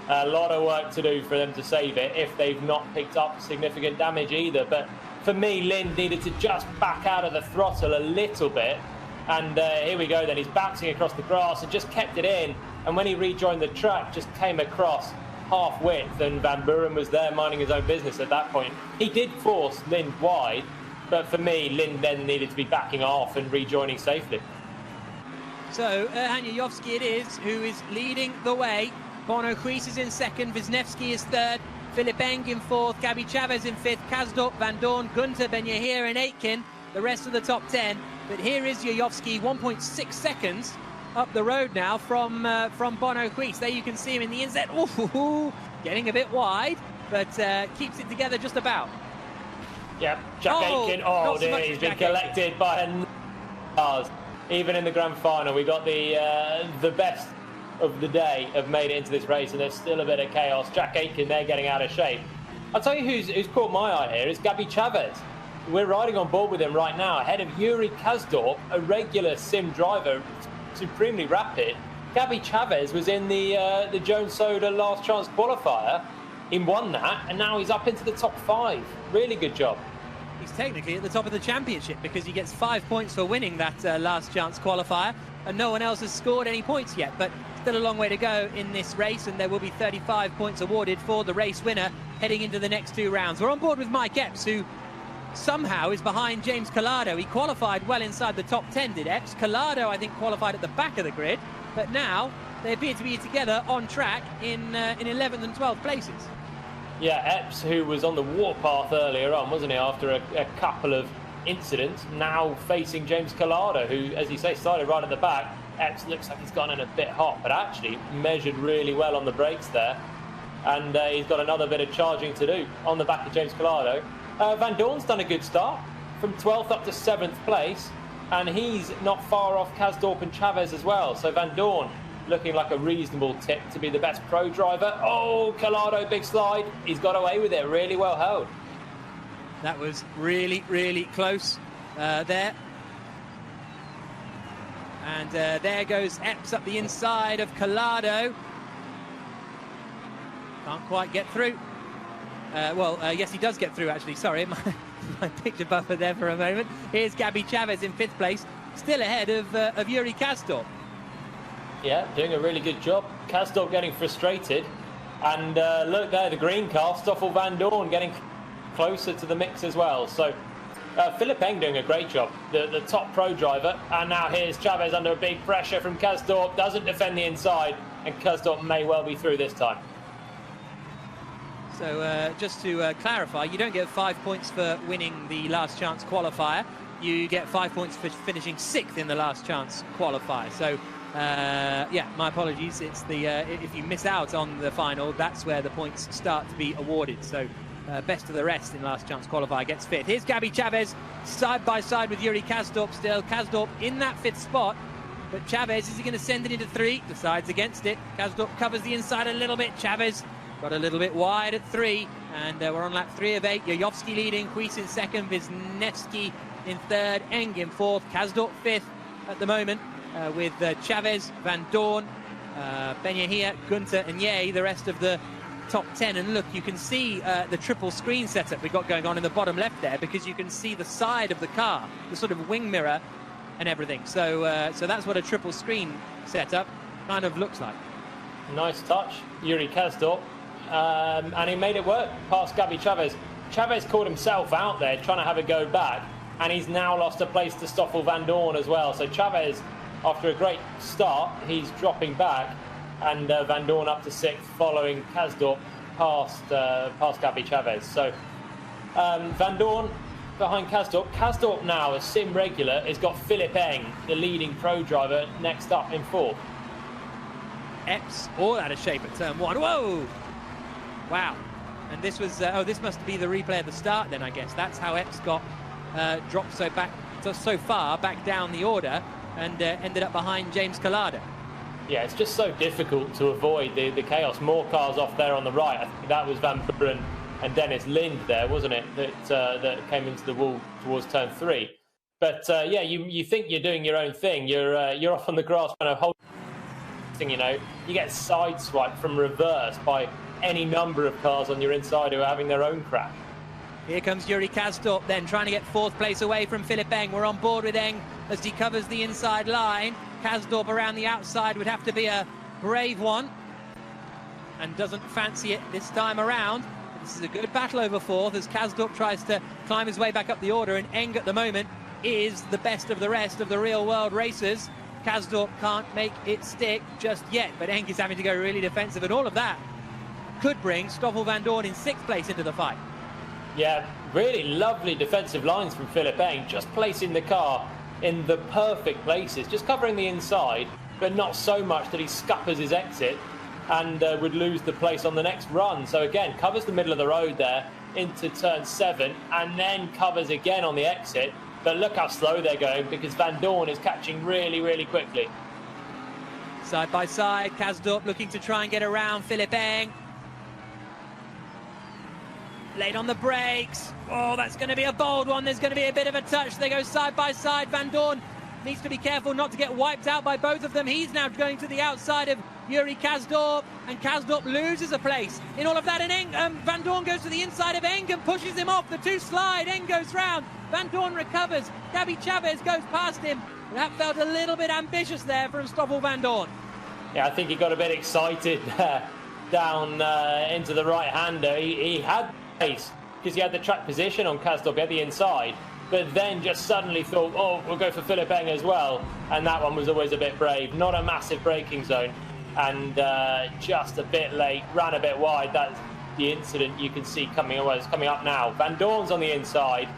A lot of work to do for them to save it if they've not picked up significant damage either. But for me, Lind needed to just back out of the throttle a little bit. And here we go then, he's bouncing across the grass and just kept it in. And when he rejoined the track, just came across half width, and Van Buren was there minding his own business at that point. He did force Lind wide, but for me, Lind then needed to be backing off and rejoining safely. So Hanya Jovski it is who is leading the way. Bono Huis is in second, Wisniewski is third, Philip Eng in fourth, Gabi Chavez in fifth, Kasdorp, Van Dorn, Gunter, Ben-Yahir and Aitken, the rest of the top 10. But here is Jojovski, 1.6 seconds up the road now from Bono Huis. There you can see him in the inset. Ooh, getting a bit wide, but keeps it together just about. Yep, Jack Aitken. Oh dear, he's been collected by a cars. Even in the grand final, we got the best of the day have made it into this race, and there's still a bit of chaos. Jack Aitken, they're getting out of shape. I'll tell you who's caught my eye here is Gabi Chavez. We're riding on board with him right now, ahead of Yuri Kasdorp, a regular sim driver, supremely rapid. Gabi Chavez was in the Jones Soda last chance qualifier. He won that, and now he's up into the top 5. Really good job. He's technically at the top of the championship because he gets 5 points for winning that last chance qualifier, and no one else has scored any points yet. But still a long way to go in this race, and there will be 35 points awarded for the race winner heading into the next 2 rounds. We're on board with Mike Epps, who somehow is behind James Collado. He qualified well inside the top 10, did Epps. Collado, I think, qualified at the back of the grid, but now they appear to be together on track in 11th and 12th places. Yeah, Epps, who was on the warpath earlier on, wasn't he, after a couple of incidents, now facing James Collado, who, as you say, started right at the back. Epps looks like he's gone in a bit hot, but actually measured really well on the brakes there, and he's got another bit of charging to do on the back of James Collado. Van Dorn's done a good start, from 12th up to 7th place, and he's not far off Kasdorp and Chavez as well. So Van Dorn looking like a reasonable tip to be the best pro driver. Oh, Collado, big slide. He's got away with it, really well held. That was really, really close there. And there goes Epps up the inside of Collado. Can't quite get through. Yes, he does get through, actually. Sorry, my picture buffered there for a moment. Here's Gabi Chavez in 5th place, still ahead of Yuri Kasdorp. Yeah, doing a really good job. Kasdorp getting frustrated. And look there, the green car, Stoffel Van Dorn getting closer to the mix as well. So Philip Eng doing a great job, the top pro driver. And now here's Chavez under a big pressure from Kasdorp, doesn't defend the inside, and Kasdorp may well be through this time. So just to clarify, you don't get 5 points for winning the last chance qualifier. You get 5 points for finishing 6th in the last chance qualifier. So yeah, my apologies. It's the if you miss out on the final, that's where the points start to be awarded. So best of the rest in last chance qualifier gets 5th. Here's Gabi Chavez side by side with Yuri Kasdorp still. Kasdorp in that 5th spot, but Chavez, is he going to send it into 3? Decides against it. Kasdorp covers the inside a little bit. Chavez got a little bit wide at 3, and we're on lap 3 of 8. Jojovski leading, Huis in 2nd, Wisniewski in 3rd, Eng in 4th, Kasdorp 5th at the moment, with Chavez, Van Dorn, Ben-Yahir, Gunter and Ye, the rest of the top 10. And look, you can see the triple screen setup we've got going on in the bottom left there, because you can see the side of the car, the sort of wing mirror and everything. So so that's what a triple screen setup kind of looks like. Nice touch, Yuri Kasdorp. And he made it work past Gabi Chavez. Chavez caught himself out there trying to have a go back, and he's now lost a place to Stoffel Van Dorn as well. So Chavez, after a great start, he's dropping back, and Van Dorn up to 6th, following Kasdorp past Gabi Chavez. So Van Dorn behind Kasdorp. Kasdorp now, a sim regular, has got Philip Eng, the leading pro driver, next up in 4th. Epps all out of shape at turn 1. Whoa! Wow. And this was, this must be the replay at the start then, I guess. That's how Epps got dropped so far back down the order, and ended up behind James Collado. Yeah, it's just so difficult to avoid the chaos. More cars off there on the right. I think that was Van Buren and Dennis Lind there, wasn't it? That came into the wall towards turn 3. But yeah, you think you're doing your own thing. You're off on the grass, kind of holding. You know, you get sideswiped from reverse by any number of cars on your inside who are having their own crash. Here comes Yuri Kasdorp then, trying to get 4th place away from Philipp Eng. We're on board with Eng as he covers the inside line. Kasdorp around the outside would have to be a brave one, and doesn't fancy it this time around. This is a good battle over 4th as Kasdorp tries to climb his way back up the order, and Eng at the moment is the best of the rest of the real world racers. Kasdorp can't make it stick just yet, but Eng is having to go really defensive, and all of that could bring Stoffel Vandoorne in 6th place into the fight. Yeah, really lovely defensive lines from Philipp Eng, just placing the car in the perfect places, just covering the inside, but not so much that he scuppers his exit and would lose the place on the next run. So again, covers the middle of the road there into turn 7, and then covers again on the exit. But look how slow they're going, because Vandoorne is catching really, really quickly. Side by side, Kasdorp looking to try and get around Philipp Eng. Late on the brakes. Oh, that's going to be a bold one. There's going to be a bit of a touch. They go side by side. Vandoorne needs to be careful not to get wiped out by both of them. He's now going to the outside of Yuri Kasdorp, and Kasdorp loses a place in all of that. And Vandoorne goes to the inside of Eng and pushes him off. The two slide. Eng goes round. Vandoorne recovers. Gabby Chavez goes past him. That felt a little bit ambitious there from Stoffel Vandoorne. Yeah, I think he got a bit excited down into the right-hander. He had pace because he had the track position on Kasdorp at the inside, but then just suddenly thought, oh, we'll go for Philipp Eng as well, and that one was always a bit brave. Not a massive braking zone, and just a bit late, ran a bit wide. That's the incident you can see coming up now. Vandoorne's on the inside.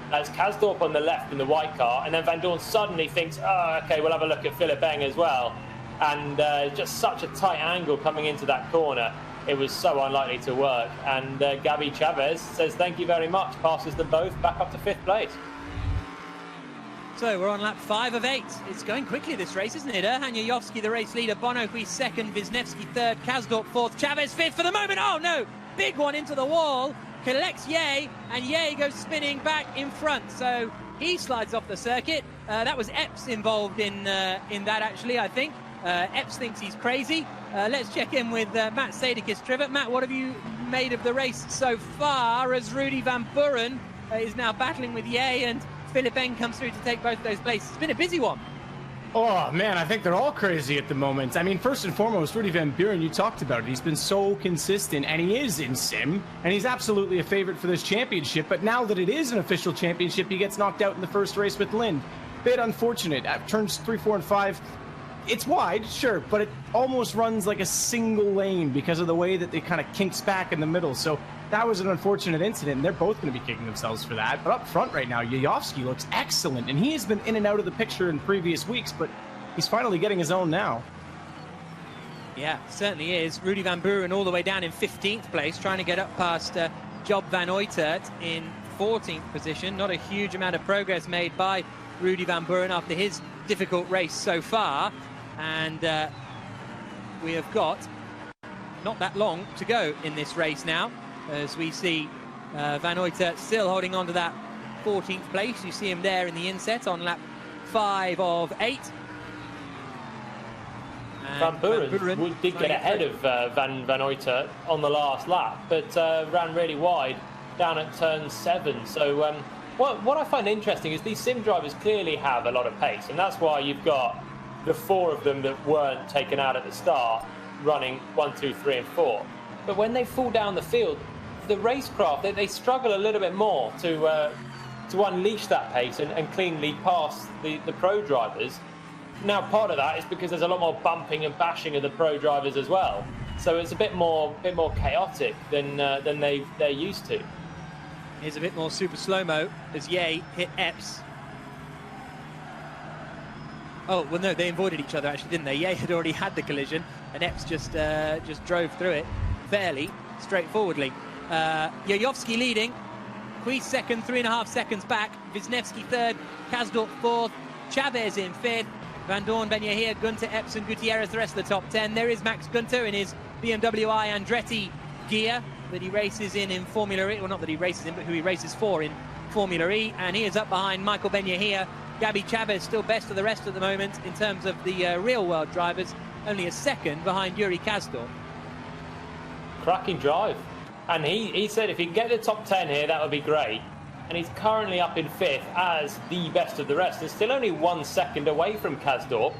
That's Kasdorp on the left in the white car, and then Vandoorne suddenly thinks, oh, okay, we'll have a look at Philipp Eng as well. And just such a tight angle coming into that corner. It was so unlikely to work. And Gabby Chavez says thank you very much, passes them both back up to 5th place. So we're on lap 5 of 8. It's going quickly, this race, isn't it? Erhan Yayovski, the race leader. Bonoqui 2nd, Wisniewski 3rd, Kasdorp 4th, Chavez 5th for the moment. Oh no, big one into the wall. Collects Ye, and Ye goes spinning back in front. So he slides off the circuit. That was Epps involved in that, actually, I think. Epps thinks he's crazy. Let's check in with Matt Sadekis-Trivett. Matt, what have you made of the race so far as Rudy Van Buren is now battling with Ye and Philipp Eng comes through to take both those places? It's been a busy one. Oh, man, I think they're all crazy at the moment. I mean, first and foremost, Rudy Van Buren, you talked about it. He's been so consistent, and he is in sim, and he's absolutely a favorite for this championship. But now that it is an official championship, he gets knocked out in the first race with Lind. Bit unfortunate. At turns 3, 4, and 5, it's wide, sure, but it almost runs like a single lane because of the way that they kind of kinks back in the middle. So that was an unfortunate incident, and they're both going to be kicking themselves for that. But up front right now, Yayovski looks excellent, and he has been in and out of the picture in previous weeks, but he's finally getting his own now. Yeah, certainly is. Rudy Van Buren all the way down in 15th place, trying to get up past Job van Uitert in 14th position. Not a huge amount of progress made by Rudy Van Buren after his difficult race so far. And we have got not that long to go in this race now, as we see Van Uitert still holding on to that 14th place. You see him there in the inset on lap 5 of 8. Van Buren did get ahead of Van Uitert on the last lap, but ran really wide down at turn 7. So what I find interesting is these sim drivers clearly have a lot of pace, and that's why you've got the 4 of them that weren't taken out at the start running 1, 2, 3 and 4. But when they fall down the field, the racecraft, they struggle a little bit more to unleash that pace and cleanly pass the pro drivers. Now part of that is because there's a lot more bumping and bashing of the pro drivers as well. So it's a bit more chaotic than they're used to. Here's a bit more super slow-mo as Ye hit Epps. Oh, well, no, they avoided each other, actually, didn't they? Ye had already had the collision, and Epps just drove through it fairly straightforwardly. Yayovski leading. Quis 2nd, 3.5 seconds back. Wisniewski 3rd. Kasdorp 4th. Chavez in 5th. Van Dorn, Ben Yahia, Gunter, Epps and Gutierrez, the rest of the top 10. There is Max Gunter in his BMW I Andretti gear that he races in Formula E. Well, not that he races in, but who he races for in Formula E. And he is up behind Michael Ben Yahia. Gabi Chavez still best of the rest at the moment in terms of the real world drivers. Only a second behind Yuri Kasdorp. Cracking drive. And he said if he can get the top 10 here, that would be great. And he's currently up in 5th as the best of the rest. And still only 1 second away from Kasdorp,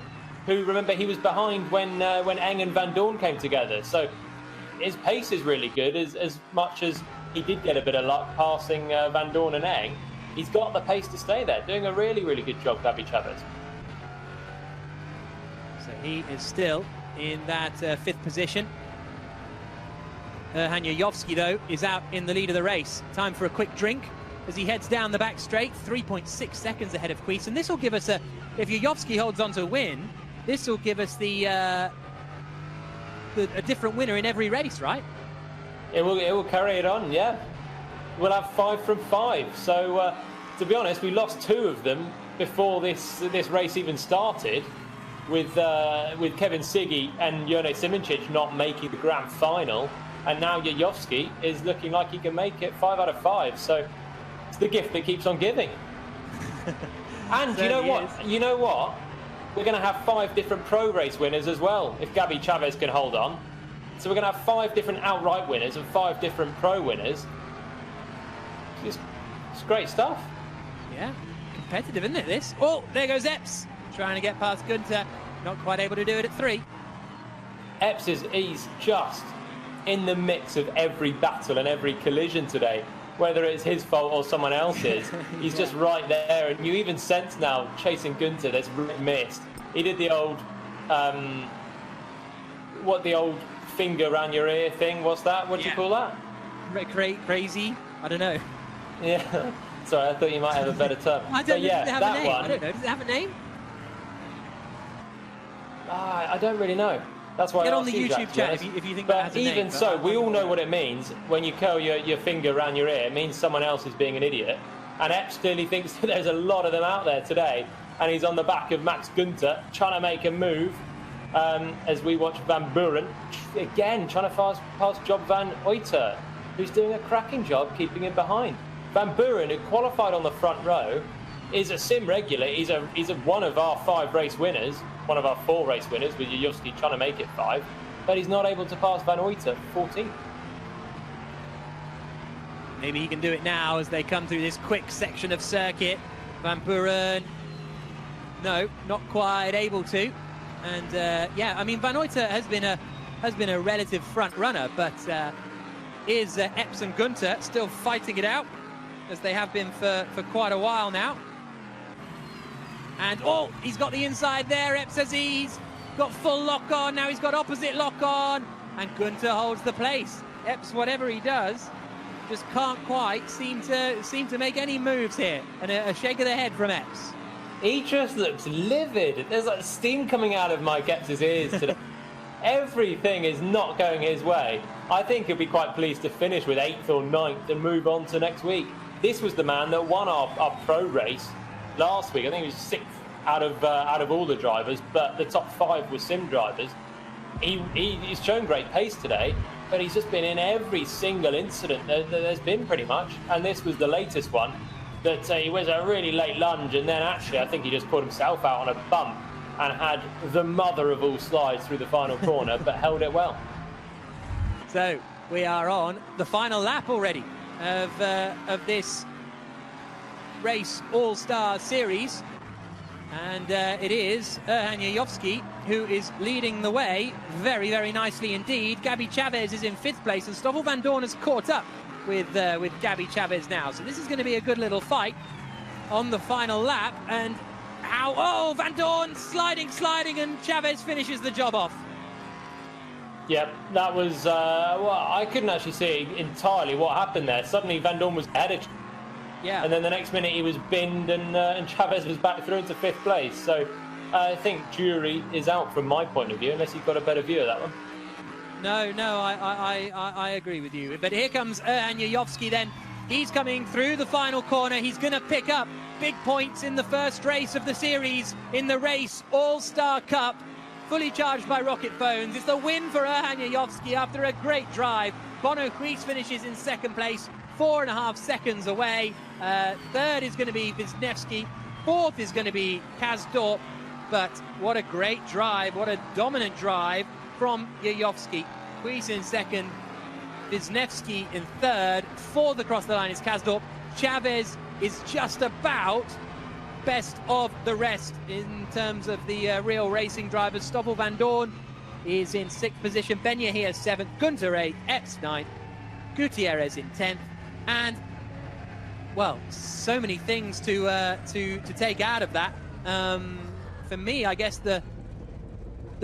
who, remember, he was behind when Eng and Van Dorn came together. So his pace is really good, as much as he did get a bit of luck passing Van Dorn and Eng. He's got the pace to stay there, doing a really, really good job, Gabi Chavez. So he is still in that 5th position. Hanya Yovsky, though, is out in the lead of the race. Time for a quick drink as he heads down the back straight, 3.6 seconds ahead of Kuis. And this will give us if Yovsky holds on to win, this will give us a different winner in every race, right? It will carry it on, yeah. We'll have 5 from 5. So, to be honest, we lost 2 of them before this race even started, with Kevin Siggy and Jone Simoncic not making the grand final. And now Yajovski is looking like he can make it 5 out of 5. So it's the gift that keeps on giving. And you know what? You know what? We're going to have 5 different pro race winners as well, if Gabi Chavez can hold on. So we're going to have 5 different outright winners and 5 different pro winners. It's great stuff. Yeah, competitive, isn't it, this? Oh, there goes Epps, trying to get past Gunter. Not quite able to do it at 3. Epps he's just in the mix of every battle and every collision today, whether it's his fault or someone else's. He's just right there, and you even sense now chasing Gunter that's missed. He did the old the old finger around your ear thing. What's that? What do you call that? Crazy? I don't know. Yeah. Sorry, I thought you might have a better term. I don't know. Yeah, Does it have a name? I don't know. Does it have a name? I don't really know. That's why Get I on the YouTube chat if you think that has a name. Even so, we all know what it means when you curl your finger around your ear. It means someone else is being an idiot. And Epps clearly thinks that there's a lot of them out there today. And he's on the back of Max Gunter, trying to make a move. As we watch Van Buren, again, trying to pass Job van Uyter, who's doing a cracking job keeping him behind. Van Buren, who qualified on the front row, is a sim regular. He's one of our 5 race winners, one of our 4 race winners, with Yujovski trying to make it 5, but he's not able to pass Van Uyter, 14th. Maybe he can do it now as they come through this quick section of circuit. Van Buren, no, not quite able to. And yeah, I mean, Van Uyter has been a relative front runner, but is Epps and Gunter still fighting it out, as they have been for quite a while now. And oh, he's got the inside there. Epps says he's got full lock on. Now he's got opposite lock on, and Gunter holds the place. Epps, whatever he does, just can't quite seem to make any moves here. And a shake of the head from Epps. He just looks livid. There's like steam coming out of Mike Epps' ears today. Everything is not going his way. I think he'll be quite pleased to finish with 8th or 9th and move on to next week. This was the man that won our pro race last week. I think he was 6th out of all the drivers, but the top 5 were sim drivers. He's shown great pace today, but he's just been in every single incident that there's been pretty much. And this was the latest one, that he was a really late lunge, and then actually I think he just put himself out on a bump and had the mother of all slides through the final corner, but held it well. So we are on the final lap already of this race All-Star Series, and it is Erhan Yajovski who is leading the way very, very nicely indeed. Gabi Chavez is in 5th place, and Stoffel Van Dorn has caught up with Gabi Chavez now. So this is going to be a good little fight on the final lap. And Van Dorn sliding, and Chavez finishes the job off. Yep, that was, I couldn't actually see entirely what happened there. Suddenly Van Dorn was ahead of, yeah, and then the next minute he was binned, and Chavez was back through into 5th place. So I think jury is out from my point of view, unless you've got a better view of that one. No, I agree with you. But here comes Erhan Yajovski then. He's coming through the final corner. He's going to pick up big points in the first race of the series in the Race All-Star Cup. Fully charged by Rocket Phones. It's the win for Erhan Yayovski after a great drive. Bono Huis finishes in second place, 4.5 seconds away. Third is going to be Wisniewski. Fourth is going to be Kazdorp. But what a great drive, what a dominant drive from Yayovski. Huis in second, Wisniewski in third. Fourth across the line is Kazdorp. Chavez is just about best of the rest in terms of the real racing drivers. Stoffel Van Dorn is in 6th position. Ben Yahia 7th. Gunter 8th. Epps 9th. Gutierrez in 10th. And, well, so many things to take out of that. For me, I guess the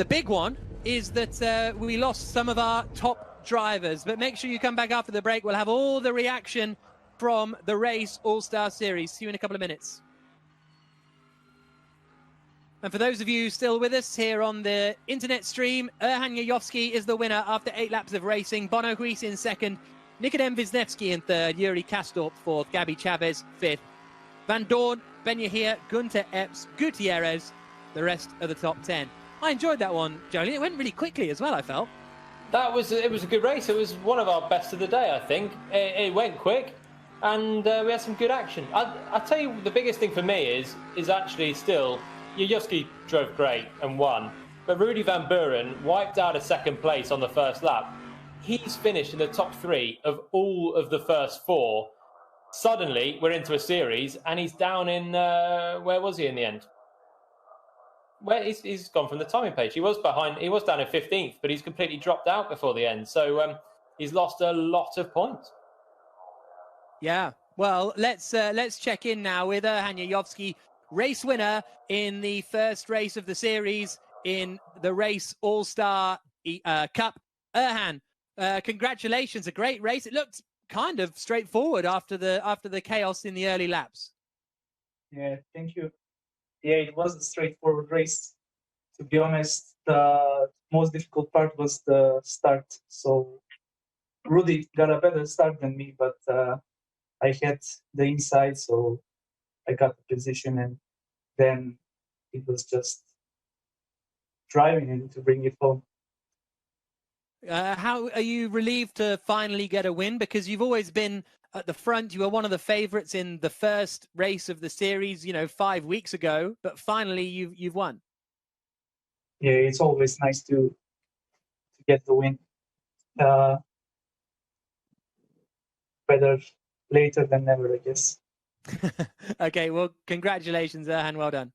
big one is that we lost some of our top drivers. But make sure you come back after the break. We'll have all the reaction from the Race All-Star Series. See you in a couple of minutes. And for those of you still with us here on the internet stream, Erhan Yayovski is the winner after 8 laps of racing. Bono Huis in second, Nikodem Wisniewski in third, Yuri Kastorp fourth, Gabi Chavez fifth, Van Dorn, Ben Yahia, Gunter Epps, Gutierrez, the rest of the top 10. I enjoyed that one, Jolene. It went really quickly as well, I felt. It was a good race. It was one of our best of the day, I think. It went quick, and we had some good action. I'll tell you, the biggest thing for me is actually still, Yayovski drove great and won, but Rudy Van Buren wiped out a second place on the first lap. He's finished in the top 3 of all of the first 4. Suddenly, we're into a series, and he's down in, where was he in the end? Well, he's gone from the timing page. He was down in 15th, but he's completely dropped out before the end. So he's lost a lot of points. Yeah, well, let's check in now with Erhan Yayovski, race winner in the first race of the series in the Race All-Star Cup. Erhan, congratulations, a great race. It looked kind of straightforward after the chaos in the early laps. Yeah, thank you. Yeah, it was a straightforward race. To be honest, the most difficult part was the start. So Rudy got a better start than me, but I had the inside, so I got the position, and then it was just driving and to bring it home. How are you relieved to finally get a win? Because you've always been at the front. You were one of the favourites in the first race of the series, 5 weeks ago, but finally you've won. Yeah, it's always nice to get the win. Better later than never, I guess. Okay, well, congratulations, Erhan. Well done.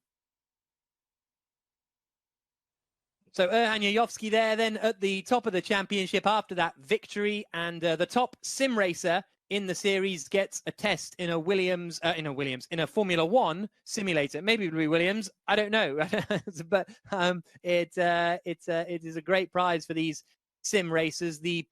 So Erhan Yayovski there then at the top of the championship after that victory, and the top sim racer in the series gets a test in a Formula One simulator. Maybe it would be Williams. I don't know, but it is a great prize for these sim racers. The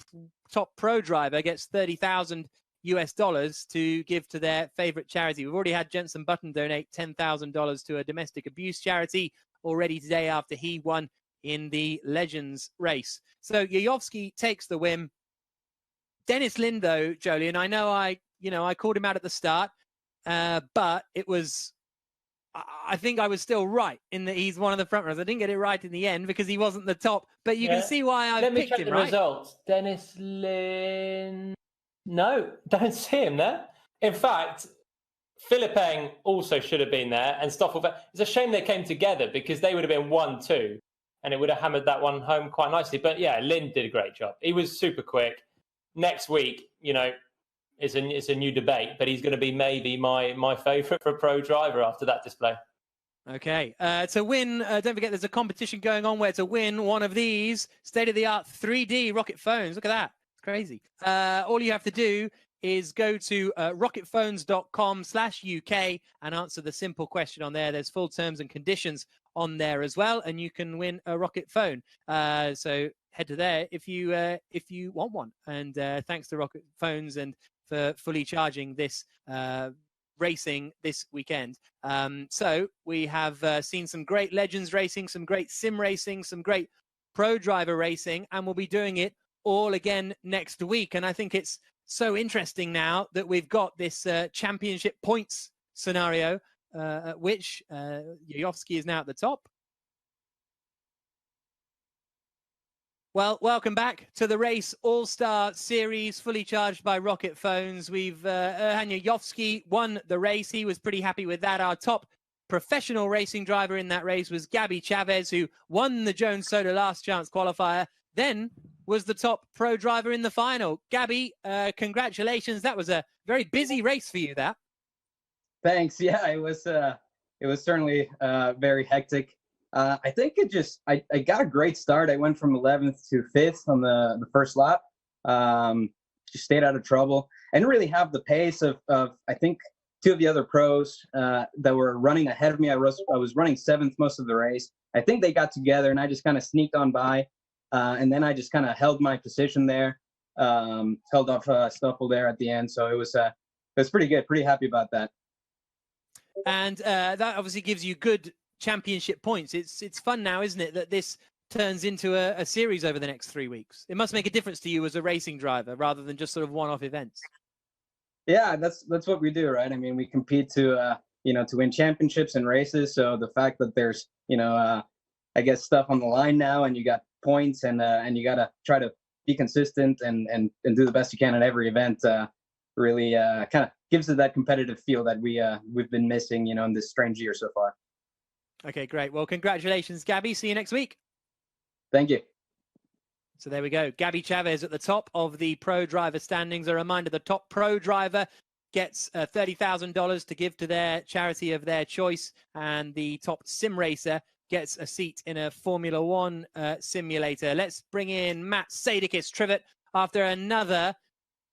top pro driver gets $30,000 to give to their favorite charity. We've already had Jenson Button donate $10,000 to a domestic abuse charity already today after he won in the Legends race. So Yayovski takes the win. Dennis Lindo, Jolien, I know I called him out at the start, but I think I was still right in that he's one of the front runners. I didn't get it right in the end because he wasn't the top, but you can see why I picked him, right? Let me check the results. Dennis Lin... No, don't see him there. In fact, Philippeng also should have been there, and Stoffel... It's a shame they came together because they would have been 1-2, and it would have hammered that one home quite nicely. But yeah, Lin did a great job. He was super quick. Next week, it's a new debate, but he's going to be maybe my favourite for a pro driver after that display. Okay, to win, don't forget there's a competition going on where to win one of these state-of-the-art 3D rocket phones. Look at that. It's crazy. All you have to do is go to rocketphones.com/UK and answer the simple question on there. There's full terms and conditions on there as well, and you can win a rocket phone. So head to there if you want one. And thanks to Rocket Phones and for fully charging this racing this weekend. So we have seen some great Legends racing, some great sim racing, some great pro driver racing, and we'll be doing it all again next week. And I think it's so interesting now that we've got this championship points scenario at which Yovsky is now at the top. Well, welcome back to the Race All-Star Series, fully charged by Rocket Phones. Erhan Yovsky won the race. He was pretty happy with that. Our top professional racing driver in that race was Gabby Chavez, who won the Jones Soda Last Chance qualifier, then was the top pro driver in the final. Gabby, congratulations. That was a very busy race for you, that. Thanks. Yeah, it was certainly very hectic. I think I got a great start. I went from 11th to 5th on the first lap. Just stayed out of trouble. I didn't really have the pace of I think two of the other pros that were running ahead of me. I was running 7th most of the race. I think they got together and I just kind of sneaked on by. And then I just kind of held my position there, held off Stoffel there at the end. So it was pretty good. Pretty happy about that. And that obviously gives you good championship points. It's fun now, isn't it, that this turns into a series over the next 3 weeks? It must make a difference to you as a racing driver rather than just sort of one-off events. Yeah, that's what we do, right? I mean, we compete to win championships and races. So the fact that there's I guess stuff on the line now, and you got points, and you got to try to be consistent and do the best you can at every event. Really kind of gives it that competitive feel that we've been missing, in this strange year so far. Okay, great. Well, congratulations, Gabby. See you next week. Thank you. So there we go. Gabby Chavez at the top of the pro driver standings. A reminder, the top pro driver gets $30,000 to give to their charity of their choice, and the top sim racer gets a seat in a Formula One simulator. Let's bring in Matt Sadikis Trivet after another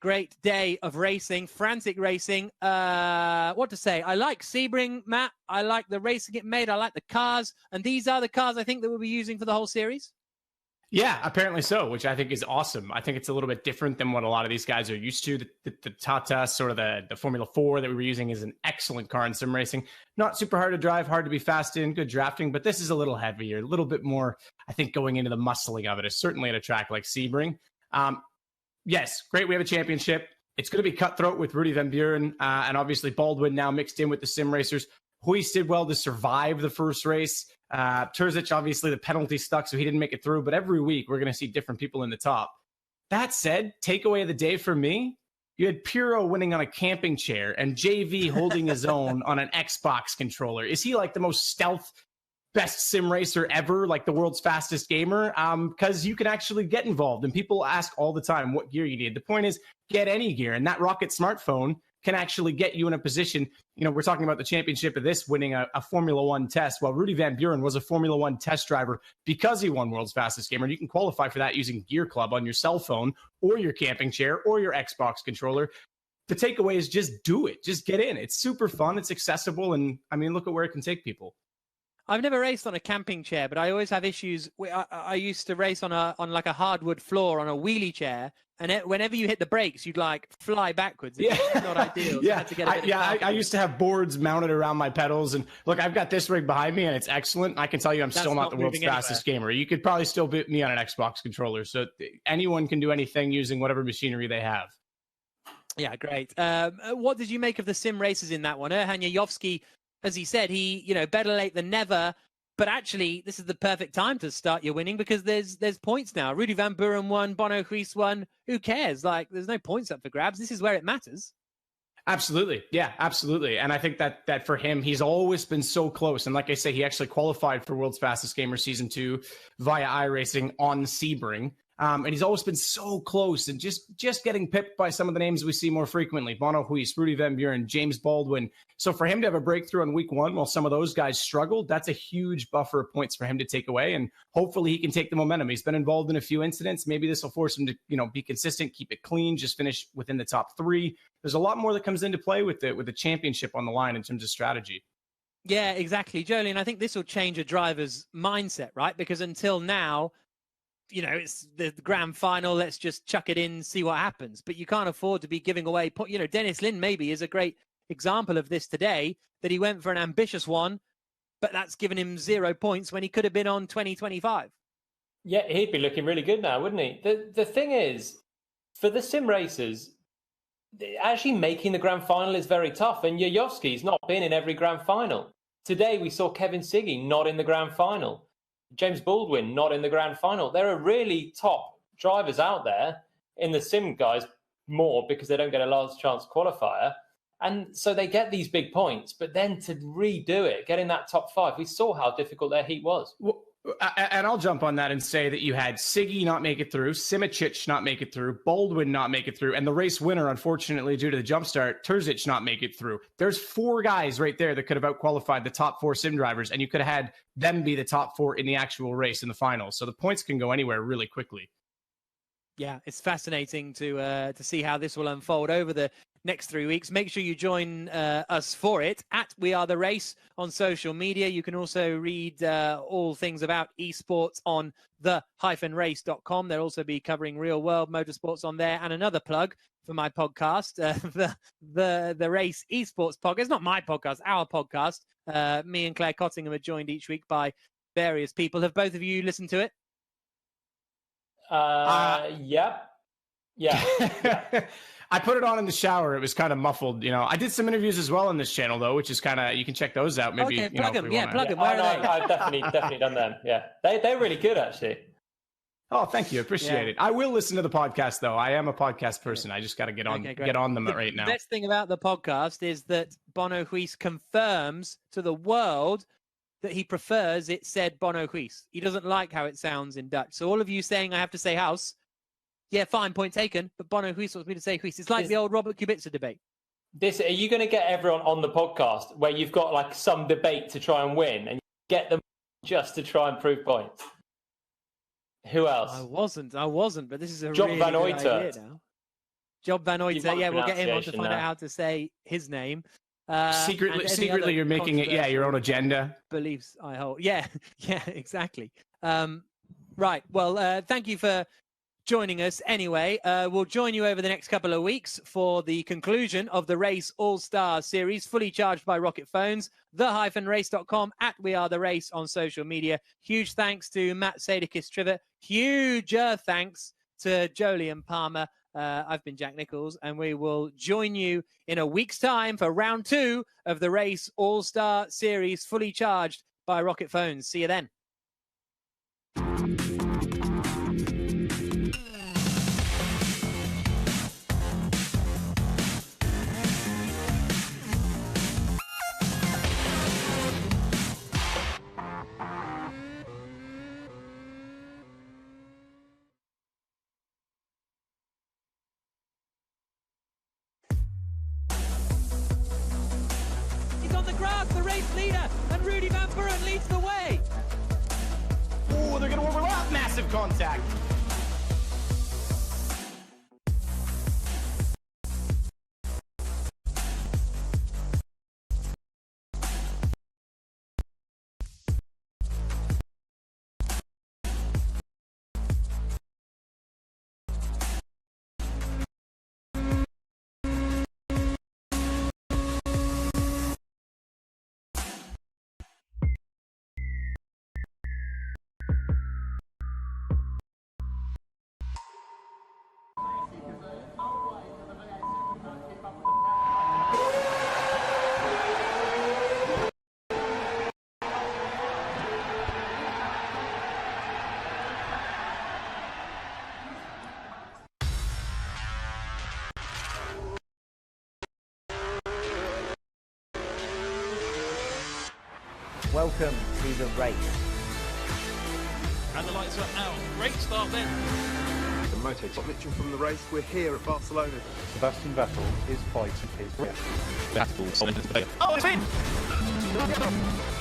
great day of racing, frantic racing. What to say? I like Sebring, Matt. I like the racing it made. I like the cars. And these are the cars I think that we'll be using for the whole series. Yeah, apparently so, which I think is awesome. I think it's a little bit different than what a lot of these guys are used to. The Tata, sort of the Formula 4 that we were using, is an excellent car in sim racing. Not super hard to drive, hard to be fast in, good drafting, but this is a little heavier, a little bit more, I think, going into the muscling of it, is certainly at a track like Sebring. Yes, great. We have a championship. It's going to be cutthroat with Rudy Van Buren and obviously Baldwin now mixed in with the sim racers. Huis did well to survive the first race. Terzic, obviously, the penalty stuck, so he didn't make it through. But every week, we're going to see different people in the top. That said, takeaway of the day for me, you had Pirro winning on a camping chair and JV holding his own on an Xbox controller. Is he like the most stealth, best sim racer ever, like the world's fastest gamer? Because you can actually get involved, and people ask all the time what gear you need. The point is, get any gear, and that Rocket smartphone can actually get you in a position. We're talking about the championship of this winning a Formula One test. Well, Rudy Van Buren was a Formula One test driver because he won World's Fastest Gamer. And you can qualify for that using Gear Club on your cell phone or your camping chair or your Xbox controller. The takeaway is just do it. Just get in. It's super fun. It's accessible. And I mean, look at where it can take people. I've never raced on a camping chair, but I always have issues. I used to race on like a hardwood floor on a wheelie chair, and whenever you hit the brakes, you'd like fly backwards. It's not ideal. Yeah, I used to have boards mounted around my pedals, and look, I've got this rig behind me, and it's excellent. I can tell you, I'm still not the world's fastest gamer. You could probably still beat me on an Xbox controller. So anyone can do anything using whatever machinery they have. Yeah, great. What did you make of the sim races in that one? Erhan Yovsky, as he said, he better late than never. But actually, this is the perfect time to start your winning because there's points now. Rudy Van Buren won, Bono Huis won. Who cares? Like, there's no points up for grabs. This is where it matters. Absolutely. Yeah, absolutely. And I think that for him, he's always been so close. And like I say, he actually qualified for World's Fastest Gamer Season 2 via iRacing on Sebring. And he's always been so close and just getting pipped by some of the names we see more frequently. Bono Huis, Rudy Van Buren, James Baldwin. So for him to have a breakthrough in week one while some of those guys struggled, that's a huge buffer of points for him to take away. And hopefully he can take the momentum. He's been involved in a few incidents. Maybe this will force him to, be consistent, keep it clean, just finish within the top three. There's a lot more that comes into play with the championship on the line in terms of strategy. Yeah, exactly. Jolene, I think this will change a driver's mindset, right? Because until now, it's the grand final. Let's just chuck it in, see what happens. But you can't afford to be giving away. Dennis Lin maybe is a great example of this today, that he went for an ambitious one, but that's given him 0 points when he could have been on 2025. Yeah, he'd be looking really good now, wouldn't he? The thing is, for the sim racers, actually making the grand final is very tough. And Yayovsky's not been in every grand final. Today we saw Kevin Siggy not in the grand final. James Baldwin not in the grand final. There are really top drivers out there in the sim guys more because they don't get a large chance qualifier. And so they get these big points, but then to redo it, getting that top 5, we saw how difficult their heat was. Well, and I'll jump on that and say that you had Siggy not make it through, Simičić not make it through, Baldwin not make it through, and the race winner, unfortunately, due to the jump start, Terzic not make it through. There's 4 guys right there that could have out-qualified the top 4 sim drivers, and you could have had them be the top 4 in the actual race in the finals. So the points can go anywhere really quickly. Yeah, it's fascinating to see how this will unfold over the next 3 weeks. Make sure you join us for it at We Are The Race on social media. You can also read all things about esports on the-race.com. They'll also be covering real world motorsports on there. And another plug for my podcast, the Race Esports podcast. It's not my podcast, our podcast. Me and Claire Cottingham are joined each week by various people. Have both of you listened to it? Yeah. I put it on in the shower. It was kind of muffled, I did some interviews as well on this channel, though, which is kind of, you can check those out. Maybe, okay, plug them. Yeah, plug them. I've definitely done them. Yeah, they're really good, actually. Oh, thank you. Appreciate it. I will listen to the podcast, though. I am a podcast person. I just got to get on them right now. The best thing about the podcast is that Bono Huis confirms to the world that he prefers it said Bono Huis. He doesn't like how it sounds in Dutch. So all of you saying I have to say house, yeah, fine, point taken, but Bono Huis wants me to say Huis. It's like the old Robert Kubica debate. Are you going to get everyone on the podcast where you've got like some debate to try and win and get them just to try and prove points? Who else? I wasn't, but this is a Job really Van good Oyter. idea now. Job Van Oyter, yeah, we'll get him on to find out how to say his name. Secretly, you're making it, your own agenda. Beliefs I hold. Yeah, exactly. Right. Well, thank you for joining us anyway. We'll join you over the next couple of weeks for the conclusion of the Race All-Star Series, fully charged by Rocket Phones, the-race.com, at We Are The Race on social media. Huge thanks to Matt Sadekis-Trivet. Huge thanks to Jolyon Palmer. I've been Jack Nichols, and we will join you in a week's time for round 2 of the Race All-Star Series, fully charged by Rocket Phones. See you then. The race leader, and Rudy Van Buren leads the way. Oh, they're going to overlap. Massive contact. Welcome to the race. And the lights are out. Great start then. The moto top Mitchell from the race. We're here at Barcelona. Sebastian Vettel is fighting his way. Oh, it's in!